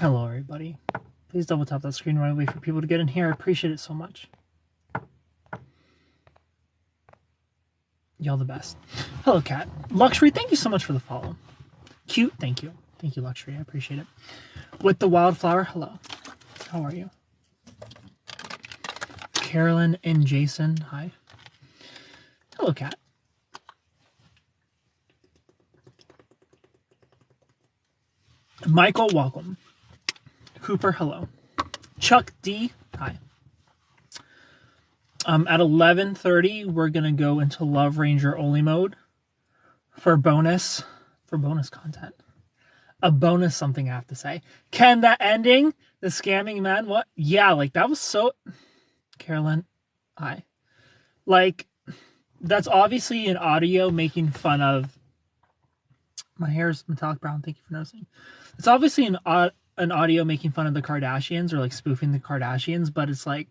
Hello, everybody. Please double tap that screen right away for people to get in here. I appreciate it so much. Y'all the best. Hello, Cat. Luxury, thank you so much for the follow. Cute, thank you. Thank you, Luxury. I appreciate it. With the Wildflower, hello. How are you? Carolyn and Jason, hi. Hello, Cat. Michael, welcome. Cooper, hello. Chuck D, hi. At 11:30, we're gonna go into Love Ranger only mode for bonus content. A bonus something I have to say. Ken, that ending, the scamming man, what? Yeah, like that was so. Carolyn, hi. Like, that's obviously an audio making fun of. My hair is metallic brown. Thank you for noticing. It's obviously an audio making fun of the Kardashians or like spoofing the Kardashians, but it's like,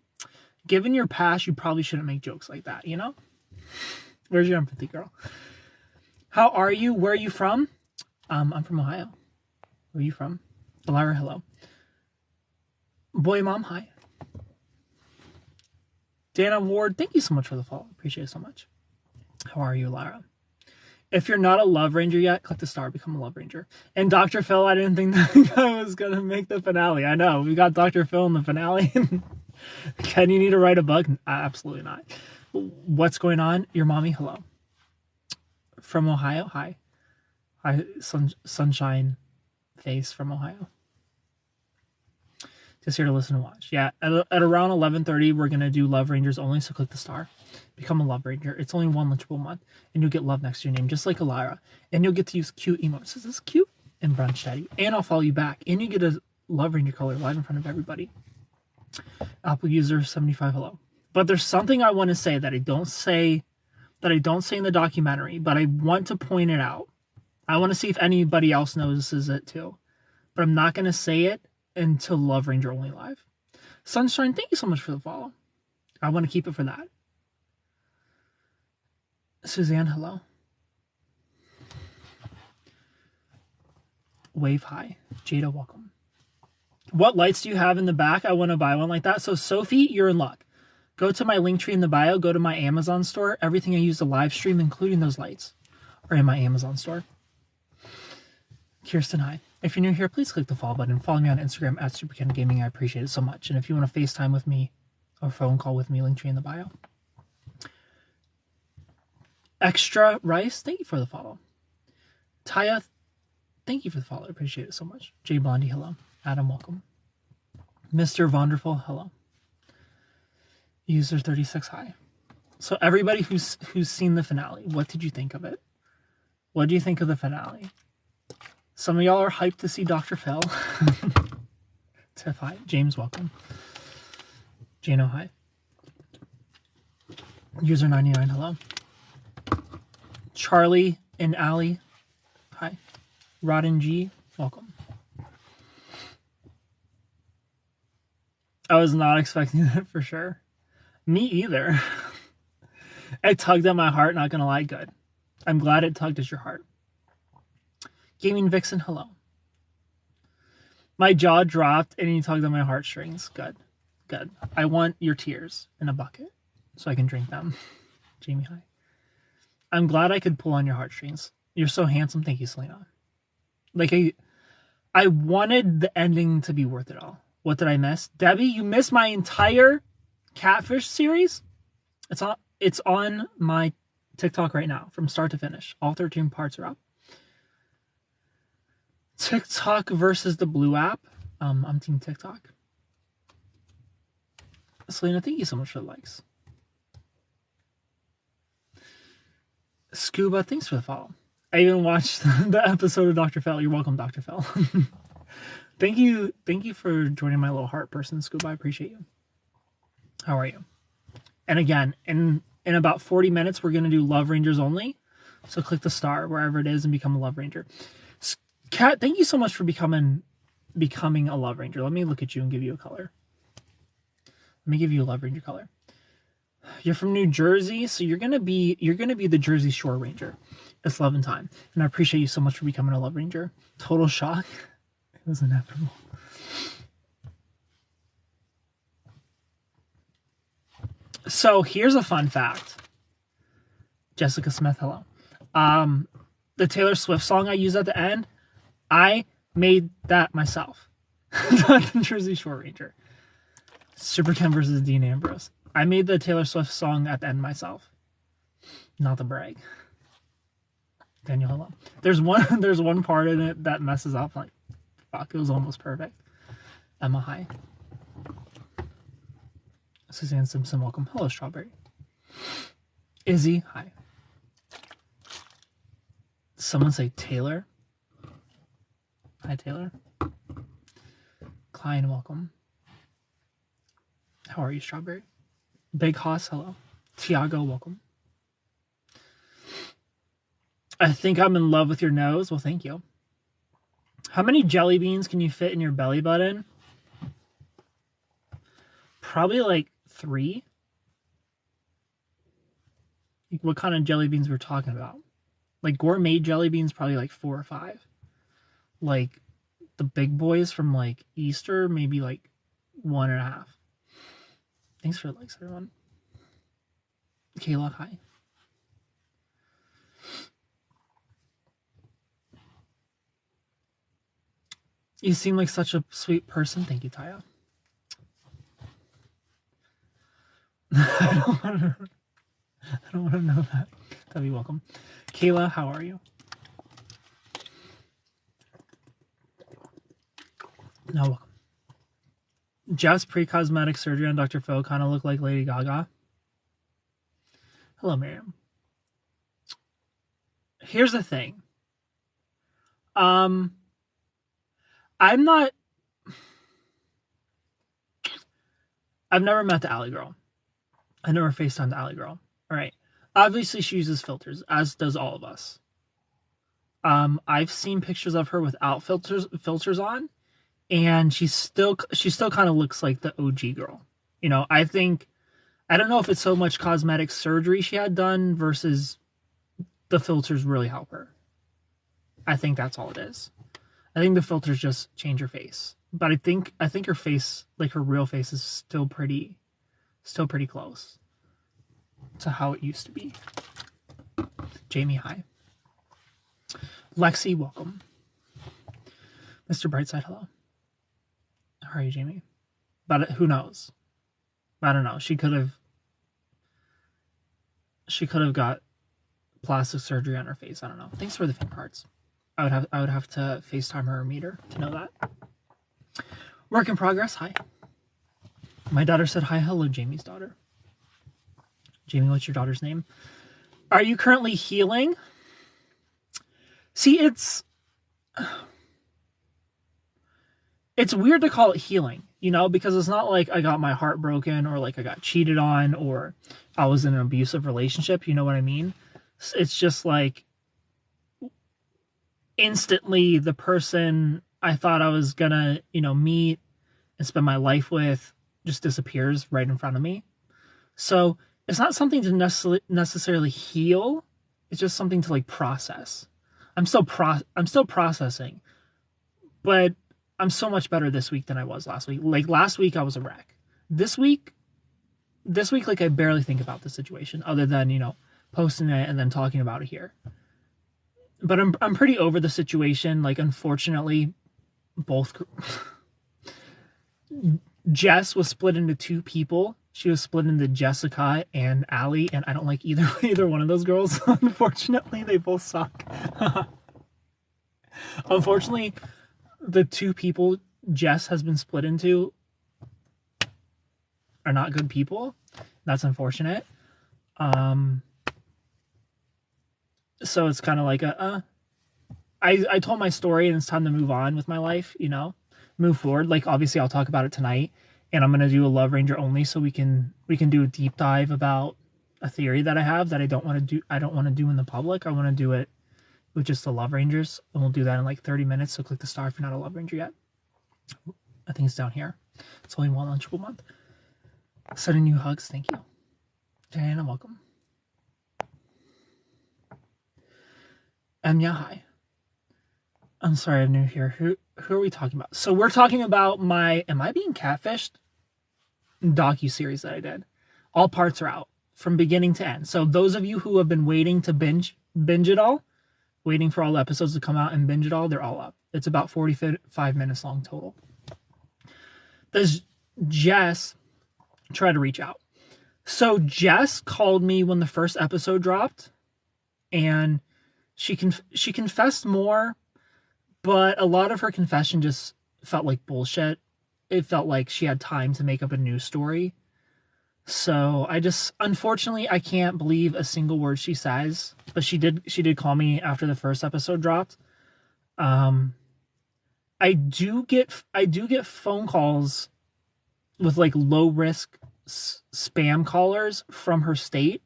given your past, you probably shouldn't make jokes like that, you know? Where's your empathy, girl? How are you? Where are you from? I'm from Ohio. Where are you from? Lyra, hello. Boy, mom, hi. Dana Ward, thank you so much for the follow. Appreciate it so much. How are you, Lyra? If you're not a Love Ranger yet, click the star, become a Love Ranger. And Dr. Phil, I didn't think that guy was going to make the finale. I know, we got Dr. Phil in the finale. Ken, you need to write a book? Absolutely not. What's going on? Your mommy, hello. From Ohio, hi. Hi, sunshine face from Ohio. Just here to listen and watch. Yeah, at around 11:30, we're going to do Love Rangers only, so click the star. Become a Love Ranger. It's only one lunchable month, and you'll get love next to your name, just like Elira. And you'll get to use cute emotes. Is this cute? And Brunch Daddy. And I'll follow you back. And you get a Love Ranger color live in front of everybody. Apple user 75, hello. But there's something I want to say that I don't say in the documentary, but I want to point it out. I want to see if anybody else notices it too. But I'm not going to say it until Love Ranger only live. Sunshine, thank you so much for the follow. I want to keep it for that. Suzanne, hello. Wave, hi. Jada, welcome. What lights do you have in the back? I want to buy one like that. So Sophie, you're in luck. Go to my link tree in the bio. Go to my Amazon store. Everything I use to live stream, including those lights, are in my Amazon store. Kirsten, hi. If you're new here, please click the follow button. Follow me on Instagram at SuperKen Gaming. I appreciate it so much. And if you want to FaceTime with me or phone call with me, link tree in the bio. Extra Rice, thank you for the follow. Taya, thank you for the follow. I appreciate it so much. Jay Blondie, hello. Adam, welcome. Mr. Vonderful, hello. User 36, hi. So everybody who's seen the finale, what did you think of it? What do you think of the finale? Some of y'all are hyped to see Dr. Phil. Tiff, hi. James, welcome. Jano, hi. User 99, hello. Charlie and Allie, hi. Rodden G, welcome. I was not expecting that for sure. Me either. It tugged at my heart, not gonna lie, good. I'm glad it tugged at your heart. Gaming Vixen, hello. My jaw dropped and you tugged on my heartstrings. Good. Good. I want your tears in a bucket so I can drink them. Jamie, hi. I'm glad I could pull on your heartstrings. You're so handsome. Thank you, Selena. Like, I wanted the ending to be worth it all. What did I miss? Debbie, you missed my entire Catfish series? It's on my TikTok right now, from start to finish. All 13 parts are up. TikTok versus the Blue app. I'm team TikTok. Selena, thank you so much for the likes. Scuba, thanks for the follow. I even watched the episode of Dr. Phil. You're welcome, Dr. Phil. Thank you for joining my little heart person, Scuba. I appreciate you. How are you? And again, in about 40 minutes, we're going to do Love Rangers only. So click the star wherever it is and become a Love Ranger. Kat, thank you so much for becoming a Love Ranger. Let me look at you and give you a color. Let me give you a Love Ranger color. You're from New Jersey, so you're gonna be the Jersey Shore Ranger. It's love and time, and I appreciate you so much for becoming a Love Ranger. Total shock. It was inevitable. So here's a fun fact. Jessica Smith, hello. The Taylor Swift song I use at the end, I made that myself. Not the Jersey Shore Ranger. Super Ken versus Dean Ambrose. I made the Taylor Swift song at the end myself. Not the brag. Daniel, hello. There's one part in it that messes up. Like, fuck, it was almost perfect. Emma, hi. Suzanne Simpson, welcome. Hello, Strawberry. Izzy, hi. Someone say Taylor. Hi, Taylor. Klein, welcome. How are you, Strawberry? Big Hoss, hello. Tiago, welcome. I think I'm in love with your nose. Well, thank you. How many jelly beans can you fit in your belly button? Probably like 3. What kind of jelly beans we're talking about? Like gourmet jelly beans, probably like 4 or 5. Like the big boys from like Easter, maybe like 1.5. Thanks for the likes, everyone. Kayla, hi. You seem like such a sweet person. Thank you, Taya. I don't want to know that. That'd be welcome. Kayla, how are you? No, welcome. Jeff's pre-cosmetic surgery on Dr. Phil kind of looked like Lady Gaga. Hello, Miriam. Here's the thing. I've never met the Alley Girl. I never FaceTimed the Alley Girl. All right. Obviously, she uses filters, as does all of us. I've seen pictures of her without filters on, and she still kind of looks like the OG girl. You know, I don't know if it's so much cosmetic surgery she had done versus the filters really help her. I think that's all it is. I think the filters just change her face. But I think her face, like her real face, is still pretty close to how it used to be. Jamie, hi. Lexi, welcome. Mr. Brightside, hello. How are you, Jamie? But who knows? I don't know. She could have got plastic surgery on her face. I don't know. Thanks for the fan cards. I would have to FaceTime her or meet her to know that. Work in progress. Hi. My daughter said hi. Hello, Jamie's daughter. Jamie, what's your daughter's name? Are you currently healing? See, it's weird to call it healing, you know, because it's not like I got my heart broken or like I got cheated on or I was in an abusive relationship. You know what I mean? It's just like instantly the person I thought I was gonna, you know, meet and spend my life with just disappears right in front of me. So it's not something to necessarily heal. It's just something to like process. I'm still processing, but I'm so much better this week than I was last week. Like last week I was a wreck. This week, like I barely think about the situation other than, you know, posting it and then talking about it here. But I'm pretty over the situation. Like, unfortunately, both Jess was split into 2 people. She was split into Jessica and Allie, and I don't like either one of those girls. Unfortunately, they both suck. Unfortunately, the 2 people Jess has been split into are not good people. That's unfortunate. So it's kind of like I told my story and it's time to move on with my life, you know, move forward. Like, obviously I'll talk about it tonight and I'm going to do a Love Ranger only so we can do a deep dive about a theory that I have that I don't want to do in the public. I want to do it with just the Love Rangers, and we'll do that in like 30 minutes. So click the star if you're not a Love Ranger yet. I think it's down here. It's only one lunchable month. Sending you hugs. Thank you. Diana, welcome. Yeah, hi. I'm sorry, I'm new here. Who are we talking about? So we're talking about my Am I Being Catfished docu-series that I did. All parts are out from beginning to end. So those of you who have been waiting to binge it all, waiting for all the episodes to come out and binge it all, they're all up. It's about 45 minutes long total. Does Jess try to reach out? So Jess called me when the first episode dropped, and she confessed more, but a lot of her confession just felt like bullshit. It felt like she had time to make up a news story. So unfortunately, I can't believe a single word she says. But she did call me after the first episode dropped. I do get phone calls with like low risk spam callers from her state,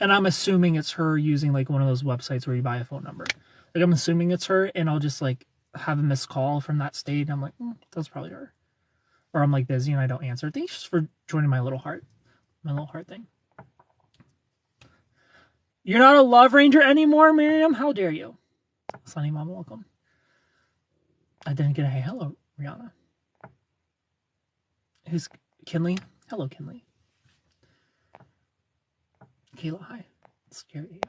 and I'm assuming it's her using like one of those websites where you buy a phone number. Like I'm assuming it's her, and I'll just like have a missed call from that state, and I'm like, that's probably her. Or I'm like busy and I don't answer. Thanks for joining my little heart thing. You're not a Love Ranger anymore, Miriam? How dare you? Sunny Mama, welcome. I didn't get a hey, hello, Rihanna. Who's Kinley? Hello, Kinley. Kayla, hi. Scary you.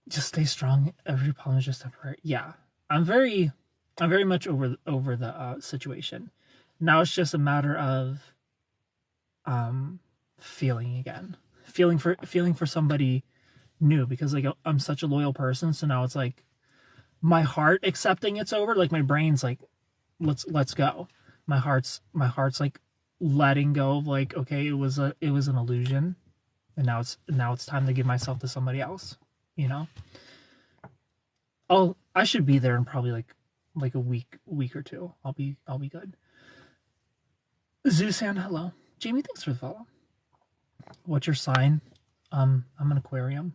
Just stay strong. Every problem is just temporary. Yeah, I'm very much over the situation. Now it's just a matter of feeling again, feeling for somebody new, because like I'm such a loyal person. So now it's like my heart accepting it's over. Like my brain's like, let's go. My heart's like letting go of like, okay, it was an illusion, and now it's time to give myself to somebody else. You know. I should be there in probably like a week or two. I'll be good. Zoosan, hello. Jamie, thanks for the follow. What's your sign? I'm an Aquarium.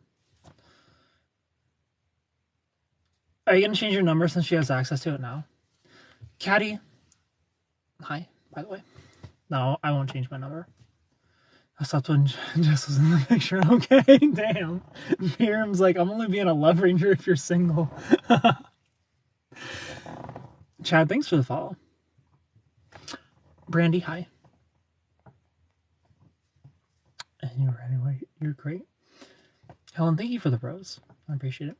Are you gonna change your number since she has access to it now? Caddy, hi, by the way. No, I won't change my number. I stopped when Jess was in the picture. Okay, damn. Miriam's like, I'm only being a Love Ranger if you're single. Chad, thanks for the follow. Brandy, hi. And you're great. Helen, thank you for the rose. I appreciate it.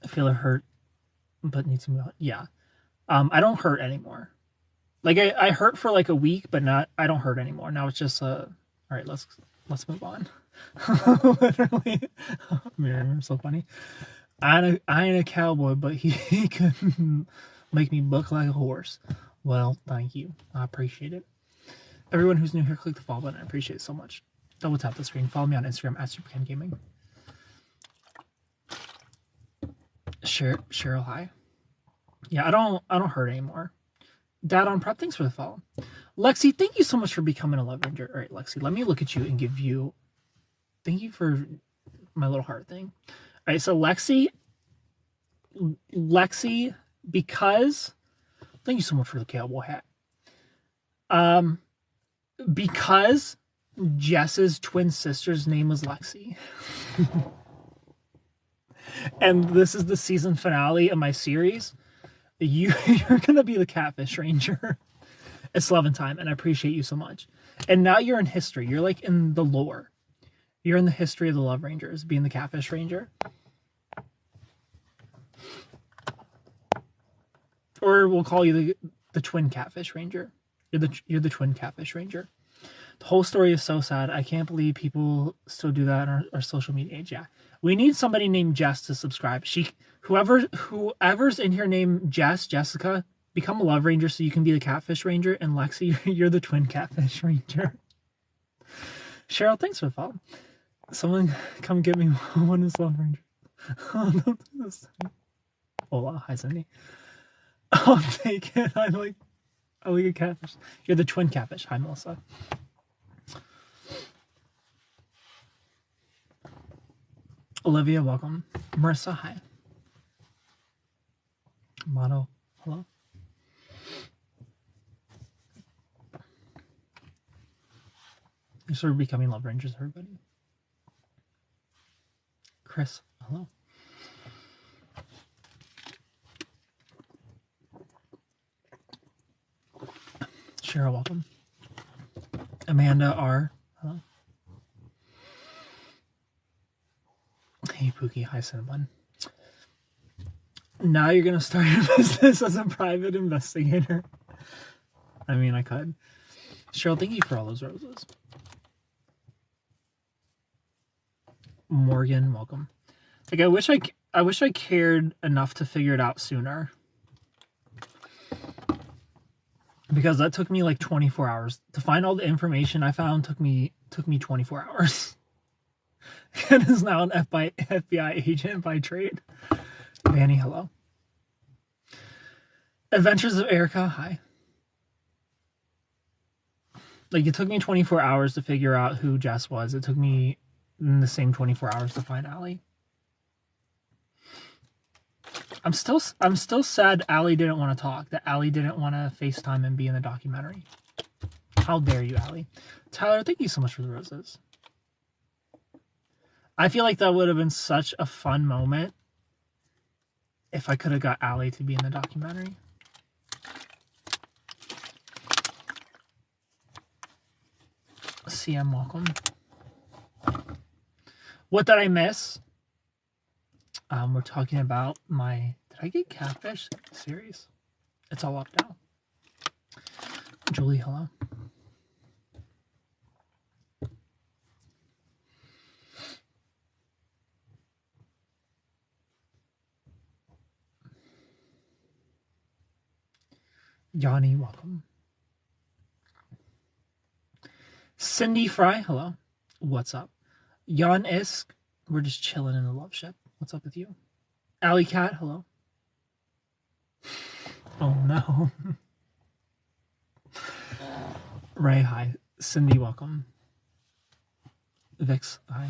I feel hurt, but need to move on. Yeah. I don't hurt anymore. Like I hurt for like a week, but I don't hurt anymore. Now it's just all right, let's move on. Literally. Miriam, so funny. I ain't a cowboy, but he could make me buck like a horse. Well, thank you. I appreciate it. Everyone who's new here, click the follow button. I appreciate it so much. Double tap the screen. Follow me on Instagram at SuperCanGaming. Cheryl, hi. Yeah, I don't hurt anymore. Dad on Prep, thanks for the follow. Lexi, thank you so much for becoming a Love Ranger. All right, Lexi, let me look at you and give you... Thank you for my little heart thing. All right, so Lexi, because... Thank you so much for the cowboy hat. Because Jess's twin sister's name was Lexi. And this is the season finale of my series. You're gonna be the Catfish Ranger. It's love and time, and I appreciate you so much. And now you're in history. You're like in the lore. You're in the history of the Love Rangers, being the Catfish Ranger. Or we'll call you the twin Catfish Ranger. You're the twin Catfish Ranger. The whole story is so sad. I can't believe people still do that in our social media age. Yeah. We need somebody named Jess to subscribe. Whoever's in here named Jessica, become a Love Ranger so you can be the Catfish Ranger, and Lexi, you're the twin Catfish Ranger. Cheryl, thanks for the follow. Someone come get me one is Love Ranger. Oh, don't do this. Oh wow, hi Cindy. I'll take it. I like a catfish. You're the twin Catfish. Hi Melissa. Olivia, welcome. Marissa, hi. Mono, hello. You're sort of becoming Love Rangers, everybody. Chris, hello. Cheryl, welcome. Amanda R. Hello. Hey, Pookie. Hi, Cinnabon. Now you're going to start your business as a private investigator. I mean, I could. Cheryl, thank you for all those roses. Morgan, welcome. Like, I wish I cared enough to figure it out sooner. Because that took me like 24 hours. To find all the information I found took me 24 hours. Ken is now an FBI agent by trade. Vanny, hello. Adventures of Erica, hi. Like, it took me 24 hours to figure out who Jess was. It took me the same 24 hours to find Allie. I'm still sad Allie didn't want to talk. That Allie didn't want to FaceTime and be in the documentary. How dare you, Allie? Tyler, thank you so much for the roses. I feel like that would have been such a fun moment if I could have got Allie to be in the documentary. CM, welcome. What did I miss? We're talking about my... Did I get Catfished series? It's all up now. Julie, hello. Yanni, welcome. Cindy Fry, hello. What's up? Jan Isk, we're just chilling in the love ship. What's up with you? Alley Cat, hello. Oh no. Ray, hi. Cindy, welcome. Vix, hi.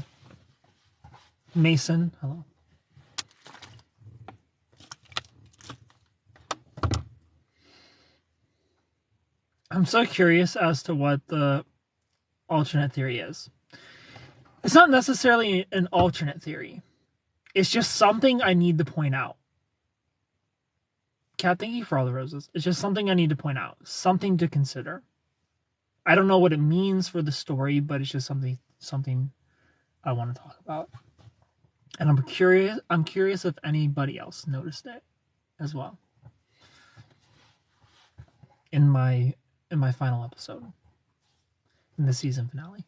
Mason, hello. I'm so curious as to what the alternate theory is. It's not necessarily an alternate theory. It's just something I need to point out. Kat, thank you for all the roses. It's just something I need to point out. Something to consider. I don't know what it means for the story, but it's just something I want to talk about. And I'm curious if anybody else noticed it as well. In my final episode. In the season finale.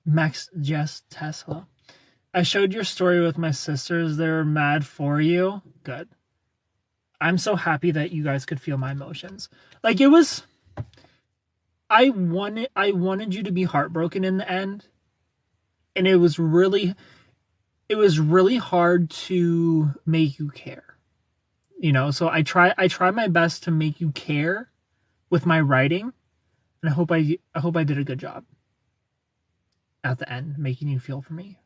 Max, Jess, Tess, hello. I showed your story with my sisters. They're mad for you. Good. I'm so happy that you guys could feel my emotions. Like, it was... I wanted you to be heartbroken in the end. And it was really hard to make you care. You know, so I try my best to make you care with my writing. And I hope I did a good job at the end, making you feel for me.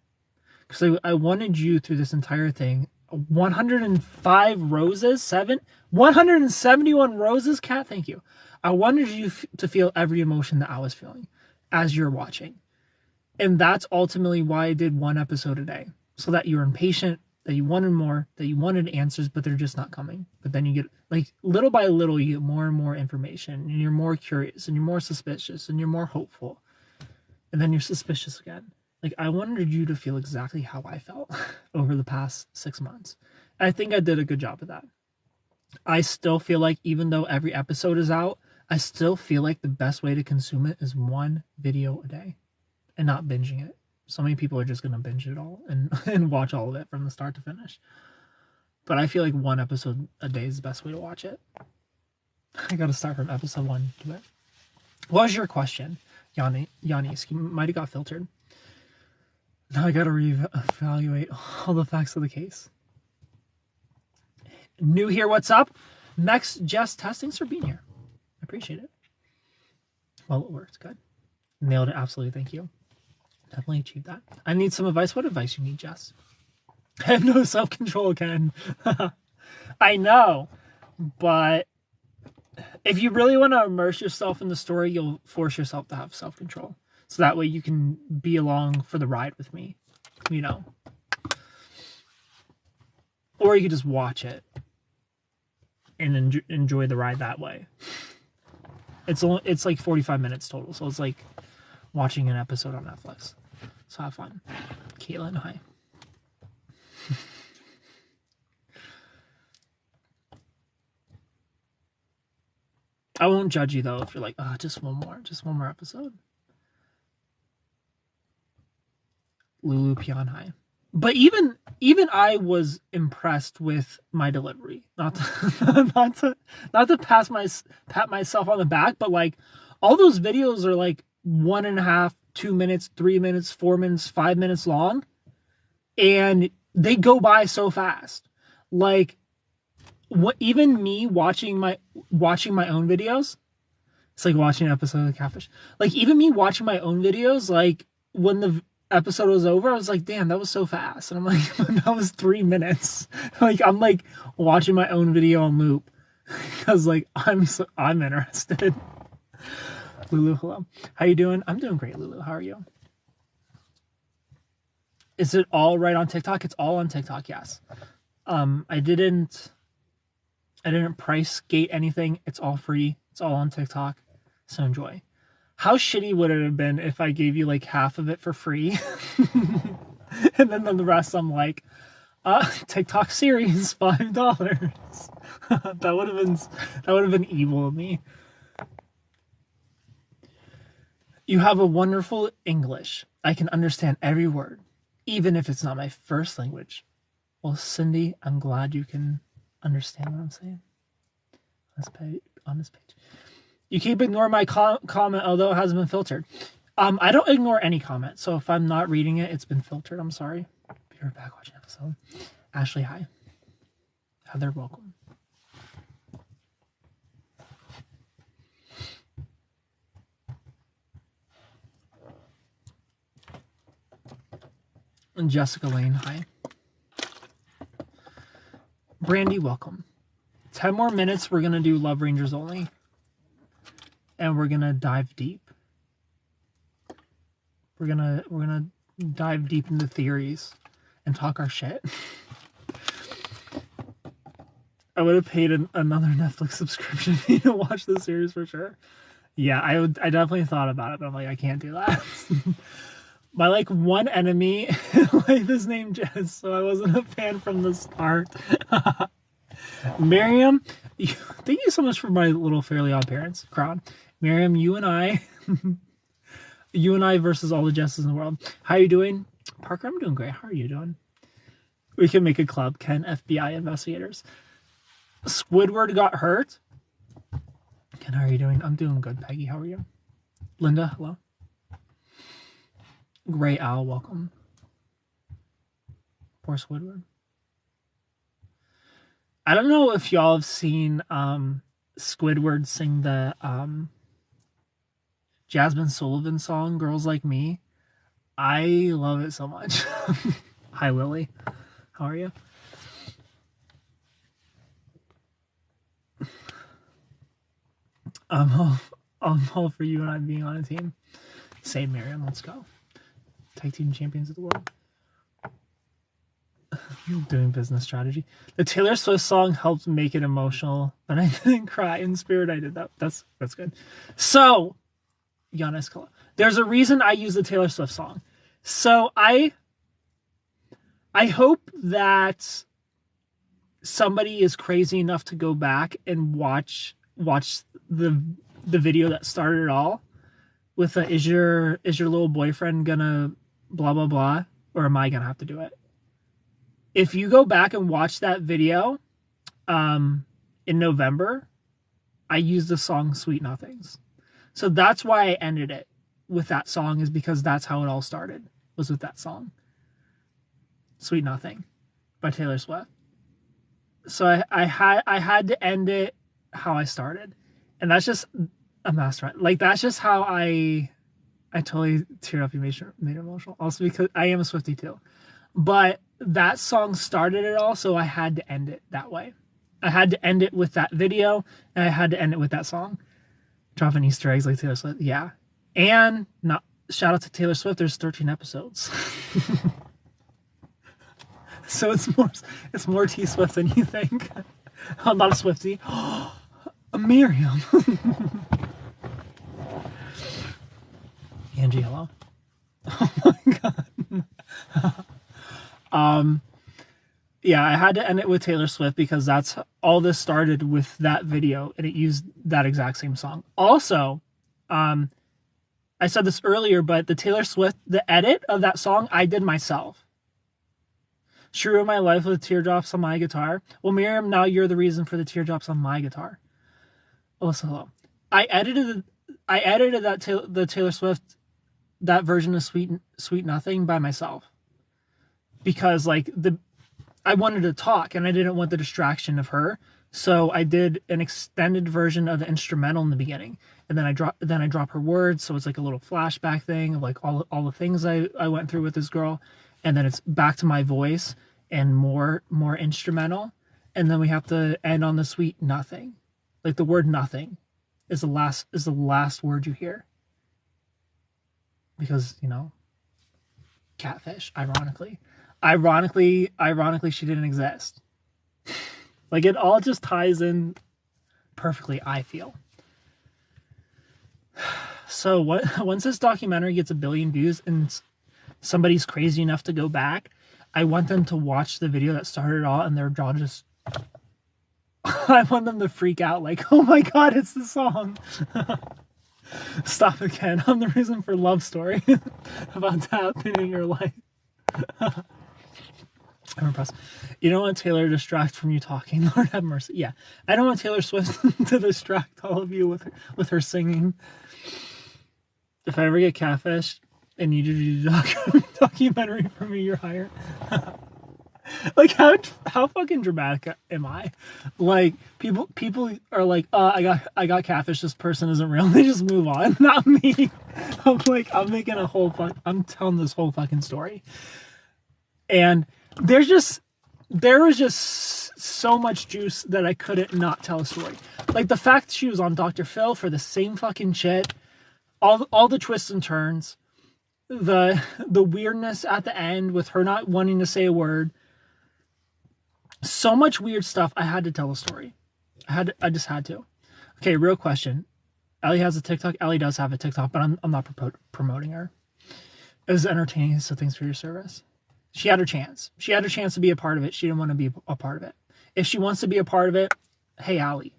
Because I wanted you through this entire thing. 105 roses, 171 roses, Kat, thank you. I wanted you to feel every emotion that I was feeling as you're watching. And that's ultimately why I did one episode a day. So that you're impatient, that you wanted more, that you wanted answers, but they're just not coming. But then you get, like, little by little, you get more and more information, and you're more curious, and you're more suspicious, and you're more hopeful. And then you're suspicious again. Like, I wanted you to feel exactly how I felt over the past 6 months. And I think I did a good job of that. I still feel like, even though every episode is out, I still feel like the best way to consume it is one video a day and not binging it. So many people are just going to binge it all and watch all of it from the start to finish. But I feel like one episode a day is the best way to watch it. I got to start from episode 1 to it. What was your question, Yanni? You might have got filtered. Now I got to reevaluate all the facts of the case. New here, what's up? Max, Jess, thanks for being here. I appreciate it. Well, it worked. Good. Nailed it. Absolutely. Thank you. Definitely achieved that. I need some advice. What advice you need, Jess? I have no self-control, Ken. I know. But if you really want to immerse yourself in the story, you'll force yourself to have self-control. So that way you can be along for the ride with me, you know. Or you could just watch it and enjoy the ride that way. It's like 45 minutes total, so it's like watching an episode on Netflix. So have fun. Caitlin, hi. I won't judge you though if you're like, oh, just one more episode. Lulu Pion, hi. But even I was impressed with my delivery. Not to pat myself on the back, but like all those videos are like 1.5, 2 minutes, 3 minutes, 4 minutes, 5 minutes long, and they go by so fast. Like even me watching my own videos, it's like watching an episode of Catfish. Like even me watching my own videos, like when the episode was over, I was like, damn, that was so fast. And I'm like, that was 3 minutes. Like I'm like watching my own video on loop because like I'm interested. Lulu, hello. How you doing? I'm doing great, Lulu. How are you? Is it all right on TikTok? It's all on TikTok, yes. I didn't price gate anything. It's all free. It's all on TikTok. So enjoy. How shitty would it have been if I gave you like half of it for free? And then the rest I'm like, TikTok series, $5. That would have been evil of me. You have a wonderful English. I can understand every word, even if it's not my first language. Well, Cindy, I'm glad you can understand what I'm saying. On this page. You keep ignoring my comment, although it hasn't been filtered. I don't ignore any comment, so if I'm not reading it, it's been filtered. I'm sorry. Be right back watching episode. Ashley, hi. Heather, welcome. And Jessica Lane, hi. Brandy, welcome. 10 more minutes, we're going to do Love Rangers only. And we're going to dive deep. We're gonna dive deep into theories and talk our shit. I would have paid another Netflix subscription fee to watch the series for sure. Yeah, I definitely thought about it, but I'm like, I can't do that. My like one enemy like is named Jess, so I wasn't a fan from the start. Miriam, thank you so much for my little Fairly Odd Parents crown. Miriam, you and I versus all the Jesses in the world. How are you doing? Parker, I'm doing great. How are you doing? We can make a club. Ken, FBI investigators. Squidward got hurt. Ken, how are you doing? I'm doing good. Peggy, how are you? Linda, hello. Gray Owl, welcome. Poor Squidward. I don't know if y'all have seen Squidward sing the Jasmine Sullivan song, Girls Like Me. I love it so much. Hi, Lily. How are you? I'm all for you and I being on a team. Same, Miriam. Let's go. Tag team champions of the world. Doing business strategy. The Taylor Swift song helped make it emotional, but I didn't cry. In spirit, I did that. That's good. So, Giannis, there's a reason I use the Taylor Swift song. So I hope that somebody is crazy enough to go back and watch the video that started it all with the is your little boyfriend gonna blah blah blah, or am I gonna have to do it? If you go back and watch that video in November, I used the song Sweet Nothings. So that's why I ended it with that song, is because that's how it all started, was with that song. Sweet Nothing by Taylor Swift. So I had to end it how I started. And that's just a mastermind. Like, that's just how I totally teared up. You made it emotional. Also because I am a Swiftie too. But that song started it all, so I had to end it that way. I had to end it with that video, and I had to end it with that song. Dropping Easter eggs like Taylor Swift. Yeah. And not shout out to Taylor Swift, there's 13 episodes. So it's more T Swift than you think. I'm not a Swiftie. A Miriam. Angie, hello. Oh my god. Yeah, I had to end it with Taylor Swift because that's all this started with that video, and it used that exact same song. Also, I said this earlier, but the Taylor Swift, the edit of that song, I did myself. She ruined my life with teardrops on my guitar. Well, Miriam, now you're the reason for the teardrops on my guitar. Alyssa, hello. I edited the Taylor Swift, that version of Sweet Nothing by myself because like I wanted to talk and I didn't want the distraction of her, so I did an extended version of the instrumental in the beginning, and then I drop her words, so it's like a little flashback thing of like all the things I went through with this girl, and then it's back to my voice and more instrumental, and then we have to end on the Sweet Nothing, like the word nothing is the last word you hear. Because, you know, catfish, ironically, she didn't exist. Like, it all just ties in perfectly, I feel. So once this documentary gets 1 billion views and somebody's crazy enough to go back, I want them to watch the video that started it all and their jaw just... I want them to freak out like, oh my god, it's the song. Stop again. I'm the reason for love story about to happen in your life. I'm impressed. You don't want Taylor to distract from you talking. Lord have mercy. Yeah, I don't want Taylor Swift to distract all of you with her singing. If I ever get catfished and you do a documentary for me, you're hired. Like, how fucking dramatic am I? Like, people are like, I got catfish, this person isn't real. They just move on. Not me. I'm making I'm telling this whole fucking story. And there was just so much juice that I couldn't not tell a story. Like, the fact she was on Dr. Phil for the same fucking shit, all the twists and turns, the weirdness at the end with her not wanting to say a word. So much weird stuff. I had to tell a story. I just had to. Okay, real question. Ellie has a TikTok. Ellie does have a TikTok, but I'm not promoting her. It was entertaining, so thanks for your service. She had her chance. She had her chance to be a part of it. She didn't want to be a part of it. If she wants to be a part of it, hey, Ellie,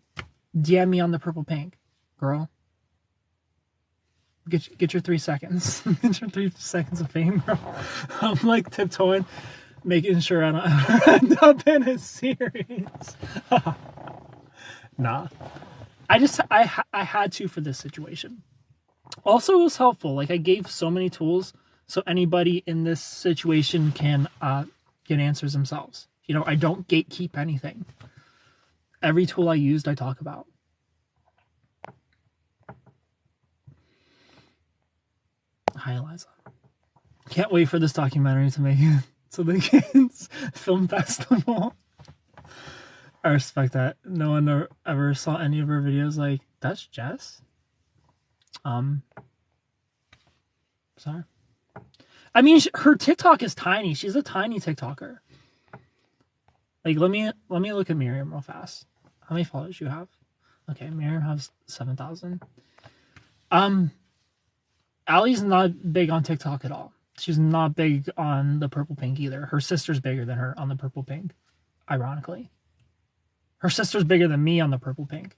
DM me on the purple pink. Girl. Get your 3 seconds. Get your 3 seconds of fame, girl. I'm like tiptoeing, making sure I don't ever end up in a series. Nah. I had to for this situation. Also, it was helpful. Like, I gave so many tools so anybody in this situation can get answers themselves. You know, I don't gatekeep anything. Every tool I used, I talk about. Hi, Eliza. Can't wait for this documentary to make it to the kids' film festival. I respect that. No one ever saw any of her videos like, that's Jess? Sorry. I mean, her TikTok is tiny. She's a tiny TikToker. Like, let me look at Miriam real fast. How many followers you have? Okay, Miriam has 7,000. Allie's not big on TikTok at all. She's not big on the purple pink either. Her sister's bigger than her on the purple pink, ironically. Her sister's bigger than me on the purple pink.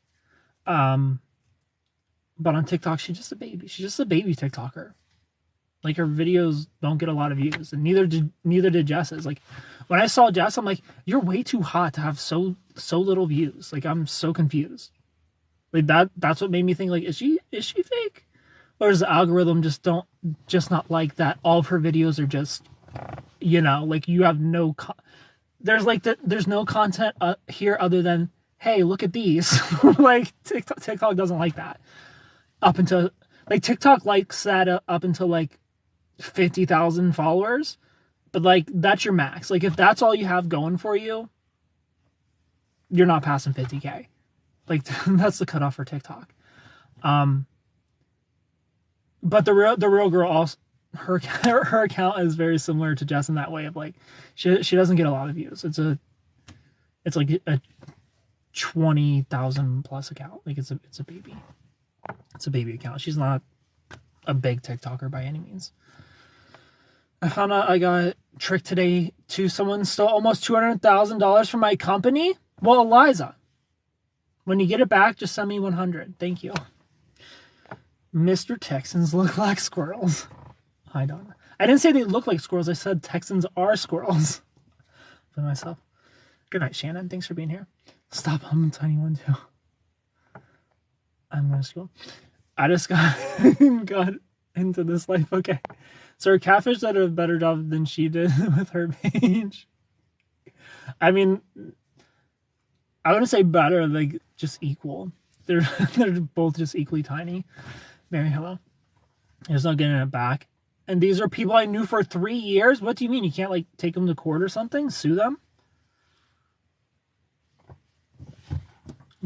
But on TikTok, she's just a baby. She's just a baby TikToker. Like, her videos don't get a lot of views, and neither did Jess's. Like, when I saw Jess, I'm like, you're way too hot to have so little views. Like, I'm so confused. Like, that's what made me think, like, is she fake? Or is the algorithm just not like that? All of her videos are just, you know, like, you have no there's no content here other than, hey, look at these. Like, TikTok doesn't like that. Up until, like, TikTok likes that up until, like, 50,000 followers. But, like, that's your max. Like, if that's all you have going for you, you're not passing 50K. Like, that's the cutoff for TikTok. But the real girl also, her account is very similar to Jess in that way of, like, she doesn't get a lot of views. It's like a 20,000 plus account. Like, it's a baby. It's a baby account. She's not a big TikToker by any means. I found out I got tricked today too. Someone stole almost $200,000 from my company. Well, Eliza, when you get it back, just send me 100. Thank you. Mr. Texans look like squirrels. I don't know. I didn't say they look like squirrels. I said Texans are squirrels. For myself. Good night, Shannon. Thanks for being here. Stop humming Tiny One too. I'm going to school. I just got into this life. Okay. So Catfish did a better job than she did with her page. I mean, I wouldn't say better, like just equal. They're both just equally tiny. Mary, hello. There's no getting it back. And these are people I knew for 3 years? What do you mean? You can't like take them to court or something? Sue them?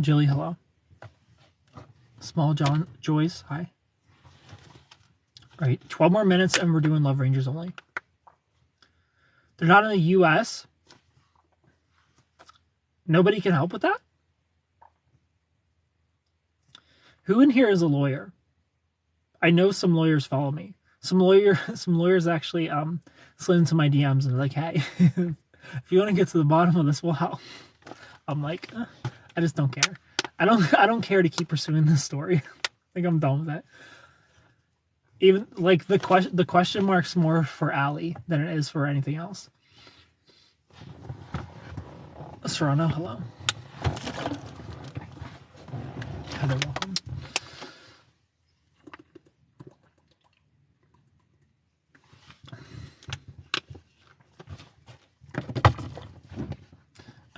Jilly, hello. Small John Joyce, hi. All right, 12 more minutes and we're doing Love Rangers only. They're not in the US. Nobody can help with that? Who in here is a lawyer? I know some lawyers follow me. Some lawyers actually slid into my DMs and they're like, hey, if you want to get to the bottom of this, we'll help. I'm like, I just don't care. I don't care to keep pursuing this story. Like I'm done with it. Even like the question mark's more for Allie than it is for anything else. Serrano, hello. Heather, welcome.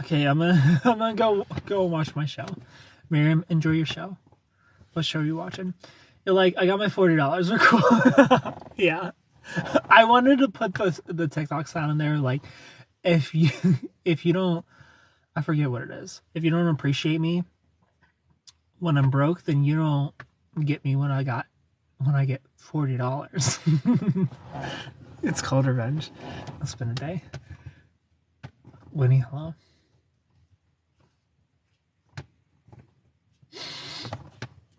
Okay, I'm gonna go watch my show. Miriam, enjoy your show. What show are you watching? You're like, I got my $40. They're cool. Yeah. I wanted to put the TikTok sound in there, like, if you don't, I forget what it is. If you don't appreciate me when I'm broke, then you don't get me when I get $40. It's called revenge. It's been a day. Winnie, hello.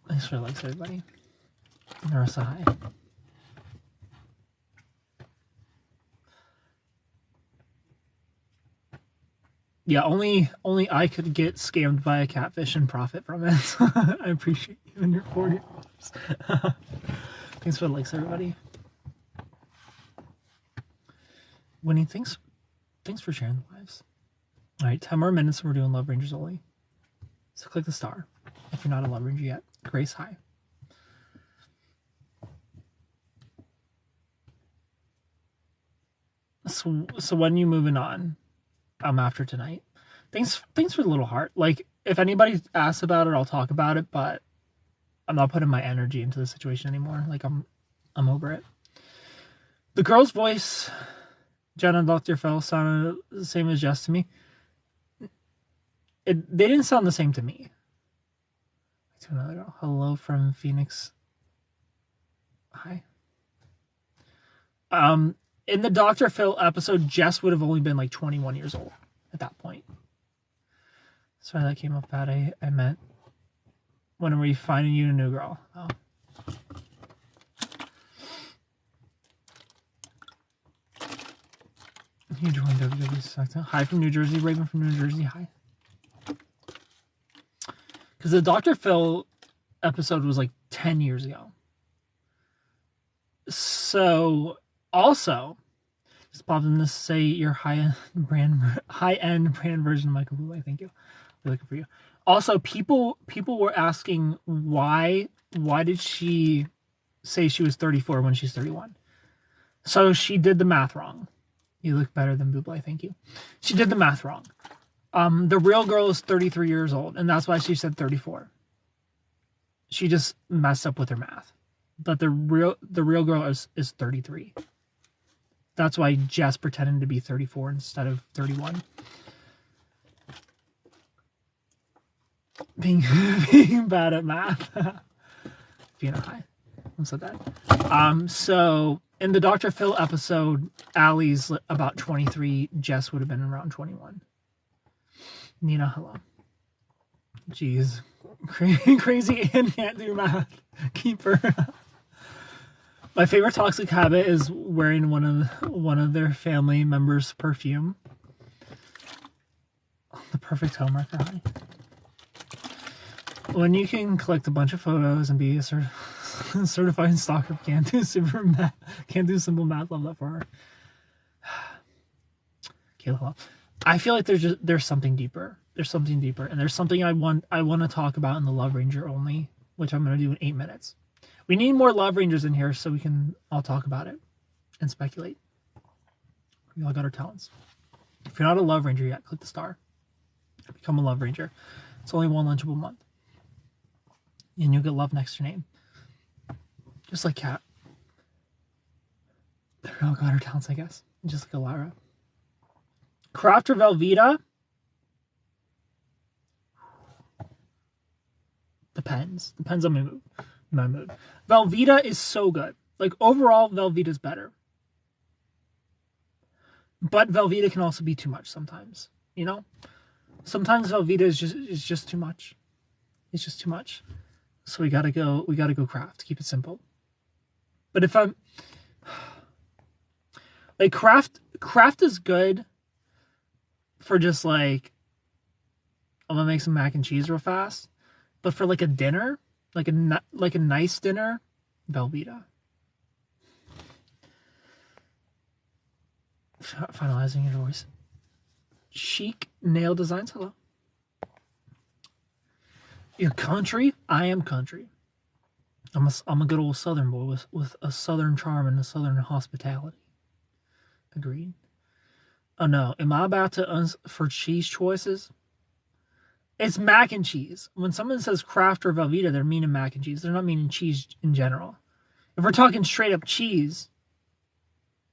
Thanks for the likes, everybody. Marissa, hi. Yeah, only I could get scammed by a catfish and profit from it. I appreciate you and your $40. Thanks for the likes, everybody. Winnie, thanks for sharing the lives. All right, 10 more minutes and we're doing Love Rangers only. So click the star if you're not a Love Ranger yet. Grace, hi. So when you moving on? After tonight. Thanks for the little heart. Like, if anybody asks about it, I'll talk about it, but I'm not putting my energy into the situation anymore. Like, I'm over it. The girl's voice, Jenna and Dr. Phil, sounded the same as Jess to me. They didn't sound the same to me. To another girl. Hello from Phoenix. Hi. In the Dr. Phil episode, Jess would have only been like 21 years old at that point. Sorry that came up bad. I meant when we finding you a new girl. Oh. You joined WWE Sector. Hi from New Jersey. Raven from New Jersey. Hi. Because the Dr. Phil episode was like 10 years ago. So, also, just popped in to say your high-end brand version of Michael Bublé. Thank you. We're looking for you. Also, people were asking why did she say she was 34 when she's 31? So she did the math wrong. You look better than Bublé. Thank you. She did the math wrong. The real girl is 33 years old, and that's why she said 34. She just messed up with her math. But the real girl is 33. That's why Jess pretended to be 34 instead of 31. Being bad at math. Being a high. I'm so bad. So in the Dr. Phil episode, Allie's about 23. Jess would have been around 21. Nina, hello. Jeez. Crazy and can't do math. Keeper. My favorite toxic habit is wearing one of their family members' perfume. The perfect homework, honey. When you can collect a bunch of photos and be a certified stalker, can't do simple math. Love that for her. Kayla, I feel like there's something deeper. There's something deeper, and there's something I want to talk about in the Love Ranger only, which I'm going to do in 8 minutes. We need more Love Rangers in here so we can all talk about it and speculate. We all got our talents. If you're not a Love Ranger yet, click the star. Become a Love Ranger. It's only one lunchable month. And you'll get love next to your name. Just like Kat. We all got our talents, I guess. Just like Alara. Craft or Velveeta? Depends. Depends on my mood. Velveeta is so good. Like, overall, Velveeta's better. But Velveeta can also be too much sometimes. You know? Sometimes Velveeta is just too much. It's just too much. So we gotta go craft. Keep it simple. But if I'm like craft is good for just like I'm gonna make some mac and cheese real fast. But for like a dinner, like a nice dinner, Velveeta. Finalizing your voice. Chic Nail Designs, hello. You're country? I am country. I'm a good old Southern boy with a Southern charm and a Southern hospitality. Agreed. Oh no, am I about to for cheese choices? It's mac and cheese. When someone says craft or Velveeta, they're meaning mac and cheese. They're not meaning cheese in general. If we're talking straight up cheese,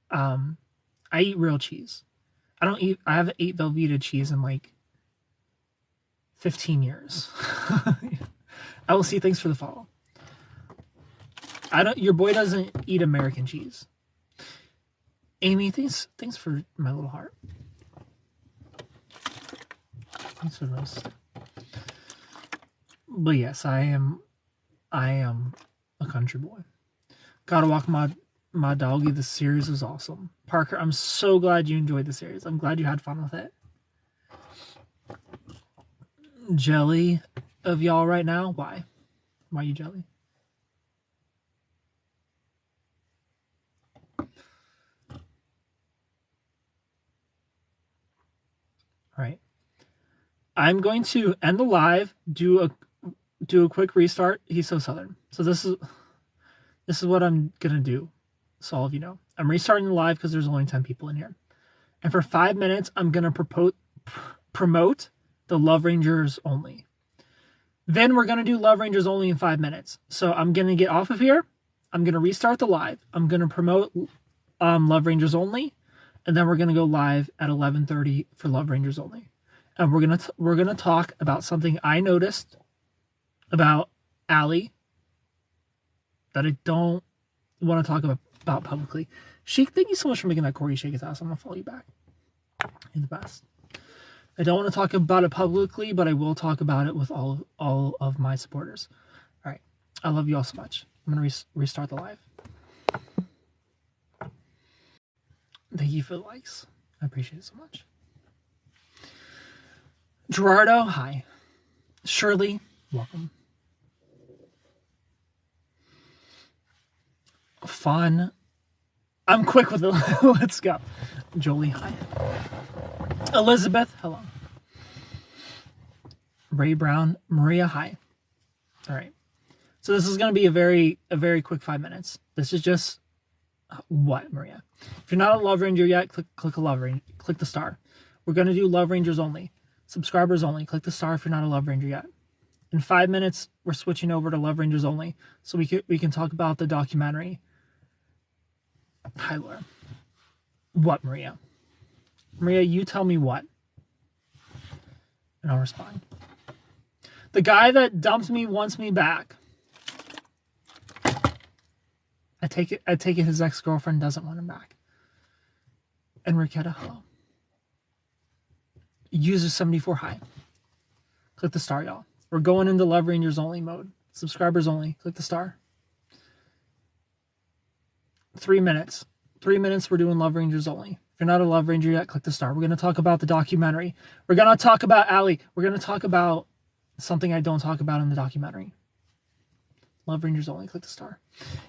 I eat real cheese. I haven't ate Velveeta cheese in like 15 years. I will see. Thanks for the follow. Your boy doesn't eat American cheese. Amy, thanks for my little heart. Thanks for those. But yes, I am a country boy. Gotta walk my doggy. The series was awesome. Parker, I'm so glad you enjoyed the series. I'm glad you had fun with it. Jelly of y'all right now? Why? Why are you jelly? Alright. I'm going to end the live, do a quick restart. He's so Southern. So this is what I'm gonna do. So all of you know. I'm restarting the live because there's only 10 people in here. And for 5 minutes, I'm gonna promote the Love Rangers only. Then we're gonna do Love Rangers only in 5 minutes. So I'm gonna get off of here. I'm gonna restart the live. I'm gonna promote Love Rangers only, and then we're gonna go live at 11:30 for Love Rangers only. And we're gonna talk about something I noticed about Allie that I don't want to talk about publicly. Sheik, thank you so much for making that Corey shake his ass. I'm gonna follow you back. You're the best. I don't want to talk about it publicly, but I will talk about it with all of my supporters. All right. I love you all so much. I'm going to restart the live. Thank you for the likes. I appreciate it so much. Gerardo, hi. Shirley, welcome. Fun. I'm quick with it. Let's go. Jolie, hi. Elizabeth, hello. Ray Brown, Maria, hi. All right. So this is going to be a very quick 5 minutes. This is just what, Maria? If you're not a Love Ranger yet, click a Love Ranger. Click the star. We're going to do Love Rangers only. Subscribers only. Click the star if you're not a Love Ranger yet. In 5 minutes, we're switching over to Love Rangers only, so we can talk about the documentary. Hi, Laura. What, Maria? Maria, you tell me what, and I'll respond. The guy that dumped me wants me back. I take it his ex-girlfriend doesn't want him back. Enriqueta, hello. User 74, hi. Click the star, y'all. We're going into Love Rangers only mode. Subscribers only. Click the star. 3 minutes. 3 minutes, we're doing Love Rangers only. If you're not a Love Ranger yet, click the star. We're going to talk about the documentary. We're going to talk about Allie. We're going to talk about something I don't talk about in the documentary. Love Rangers only, click the star.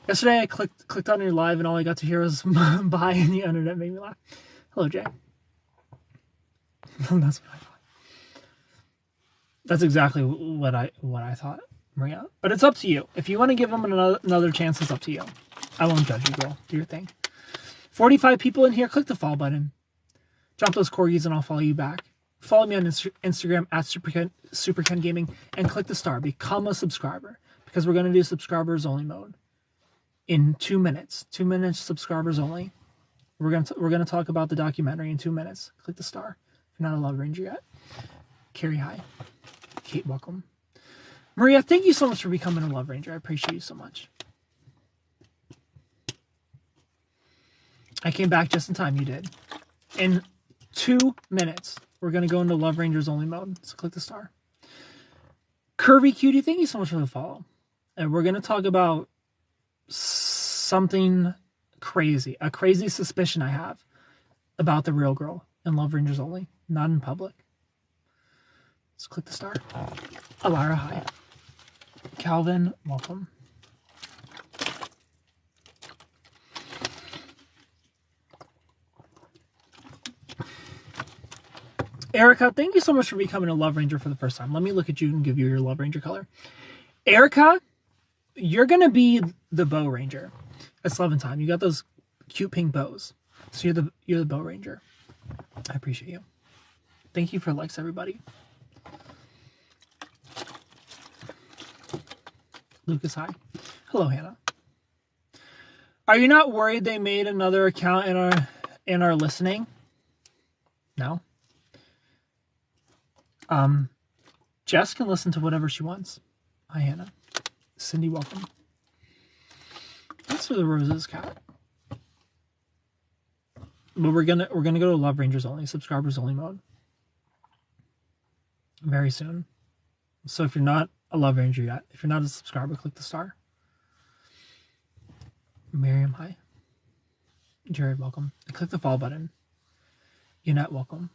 Yesterday I clicked on your live and all I got to hear was bye, and the internet made me laugh. Hello, Jay. That's what I thought. That's exactly what I thought, Maria. But it's up to you. If you want to give them another chance, it's up to you. I won't judge you, girl. Do your thing. 45 people in here. Click the follow button. Drop those corgis and I'll follow you back. Follow me on Instagram at SuperKen Gaming and click the star. Become a subscriber because we're going to do subscribers only mode in 2 minutes. 2 minutes, subscribers only. We're gonna talk about the documentary in 2 minutes. Click the star. If you're not a Love Ranger yet. Carrie, hi. Kate, welcome. Maria, thank you so much for becoming a Love Ranger. I appreciate you so much. I came back just in time. You did. In 2 minutes, we're going to go into Love Rangers only mode. So click the star. Curvy Cutie, thank you so much for the follow. And we're going to talk about something crazy. A crazy suspicion I have about the real girl in Love Rangers only. Not in public. Let's click the star. Alara, hi. Calvin, welcome. Erica, thank you so much for becoming a Love Ranger for the first time. Let me look at you and give you your Love Ranger color. Erica, you're going to be the Bow Ranger. It's 11 time. You got those cute pink bows. So you're the Bow Ranger. I appreciate you. Thank you for likes, everybody. Lucas, hi. Hello, Hannah. Are you not worried they made another account and are listening? No. Jess can listen to whatever she wants. Hi, Hannah. Cindy, welcome. Thanks for the roses, cat. But we're gonna go to Love Rangers only, subscribers only mode very soon. So if you're not a Love Ranger yet, if you're not a subscriber, click the star. Miriam, hi. Jared, welcome. And click the follow button. Yannette, welcome.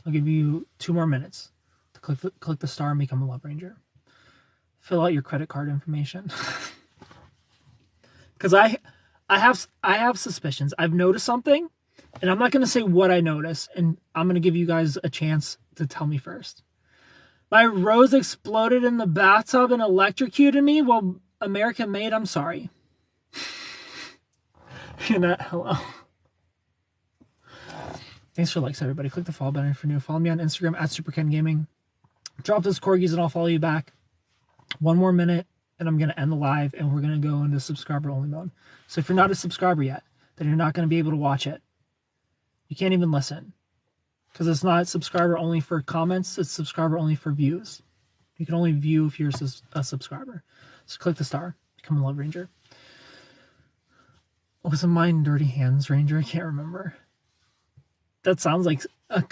I'll give you 2 more minutes to click the star and become a Love Ranger. Fill out your credit card information. Because I have suspicions. I've noticed something, and I'm not going to say what I noticed, and I'm going to give you guys a chance to tell me first. My rose exploded in the bathtub and electrocuted me? Well, American made, I'm sorry. You're not, hello. Thanks for likes, everybody. Click the follow button if you're new. Follow me on Instagram at SuperKen Gaming. Drop those corgis and I'll follow you back. 1 more minute and I'm going to end the live and we're going to go into subscriber only mode. So if you're not a subscriber yet, then you're not going to be able to watch it. You can't even listen because it's not subscriber only for comments. It's subscriber only for views. You can only view if you're a subscriber. So click the star, become a Love Ranger. What was mine? Dirty Hands Ranger? I can't remember. That sounds like a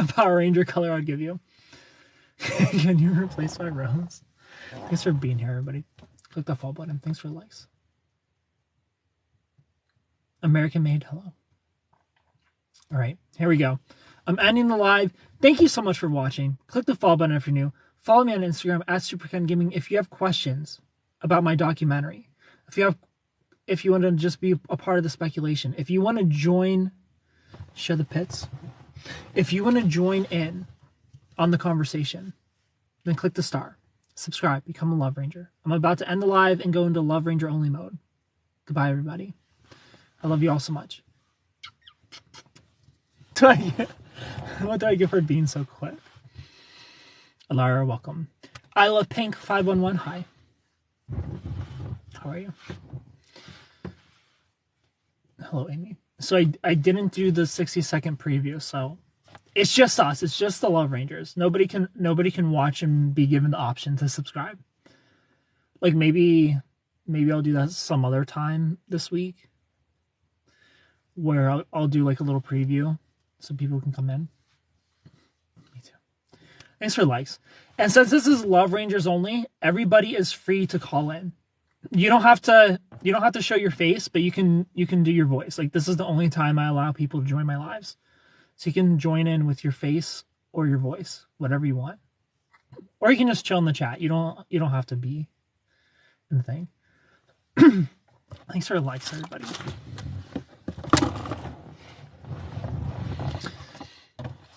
Power Ranger color I'd give you. Can you replace my rose? Thanks for being here, everybody. Click the follow button. Thanks for the likes. American made, hello. All right, here we go. I'm ending the live. Thank you so much for watching. Click the follow button if you're new. Follow me on Instagram at SuperKen Gaming if you have questions about my documentary. If you want to just be a part of the speculation. If you want to join, share the pits. If you want to join in on the conversation, then click the star. Subscribe, become a Love Ranger. I'm about to end the live and go into Love Ranger only mode. Goodbye, everybody. I love you all so much. What do I get for being so quick? Alara, welcome. I love Pink 511. Hi. How are you? Hello, Amy. So I didn't do the 60-second preview, so it's just us. It's just the Love Rangers. Nobody can watch and be given the option to subscribe. Like maybe I'll do that some other time this week, where I'll do like a little preview so people can come in. Me too. Thanks for likes. And since this is Love Rangers only, everybody is free to call in. You don't have to show your face, but you can do your voice. Like, this is the only time I allow people to join my lives. So you can join in with your face or your voice, whatever you want. Or you can just chill in the chat. You don't have to be in the thing. Thanks for the likes, everybody.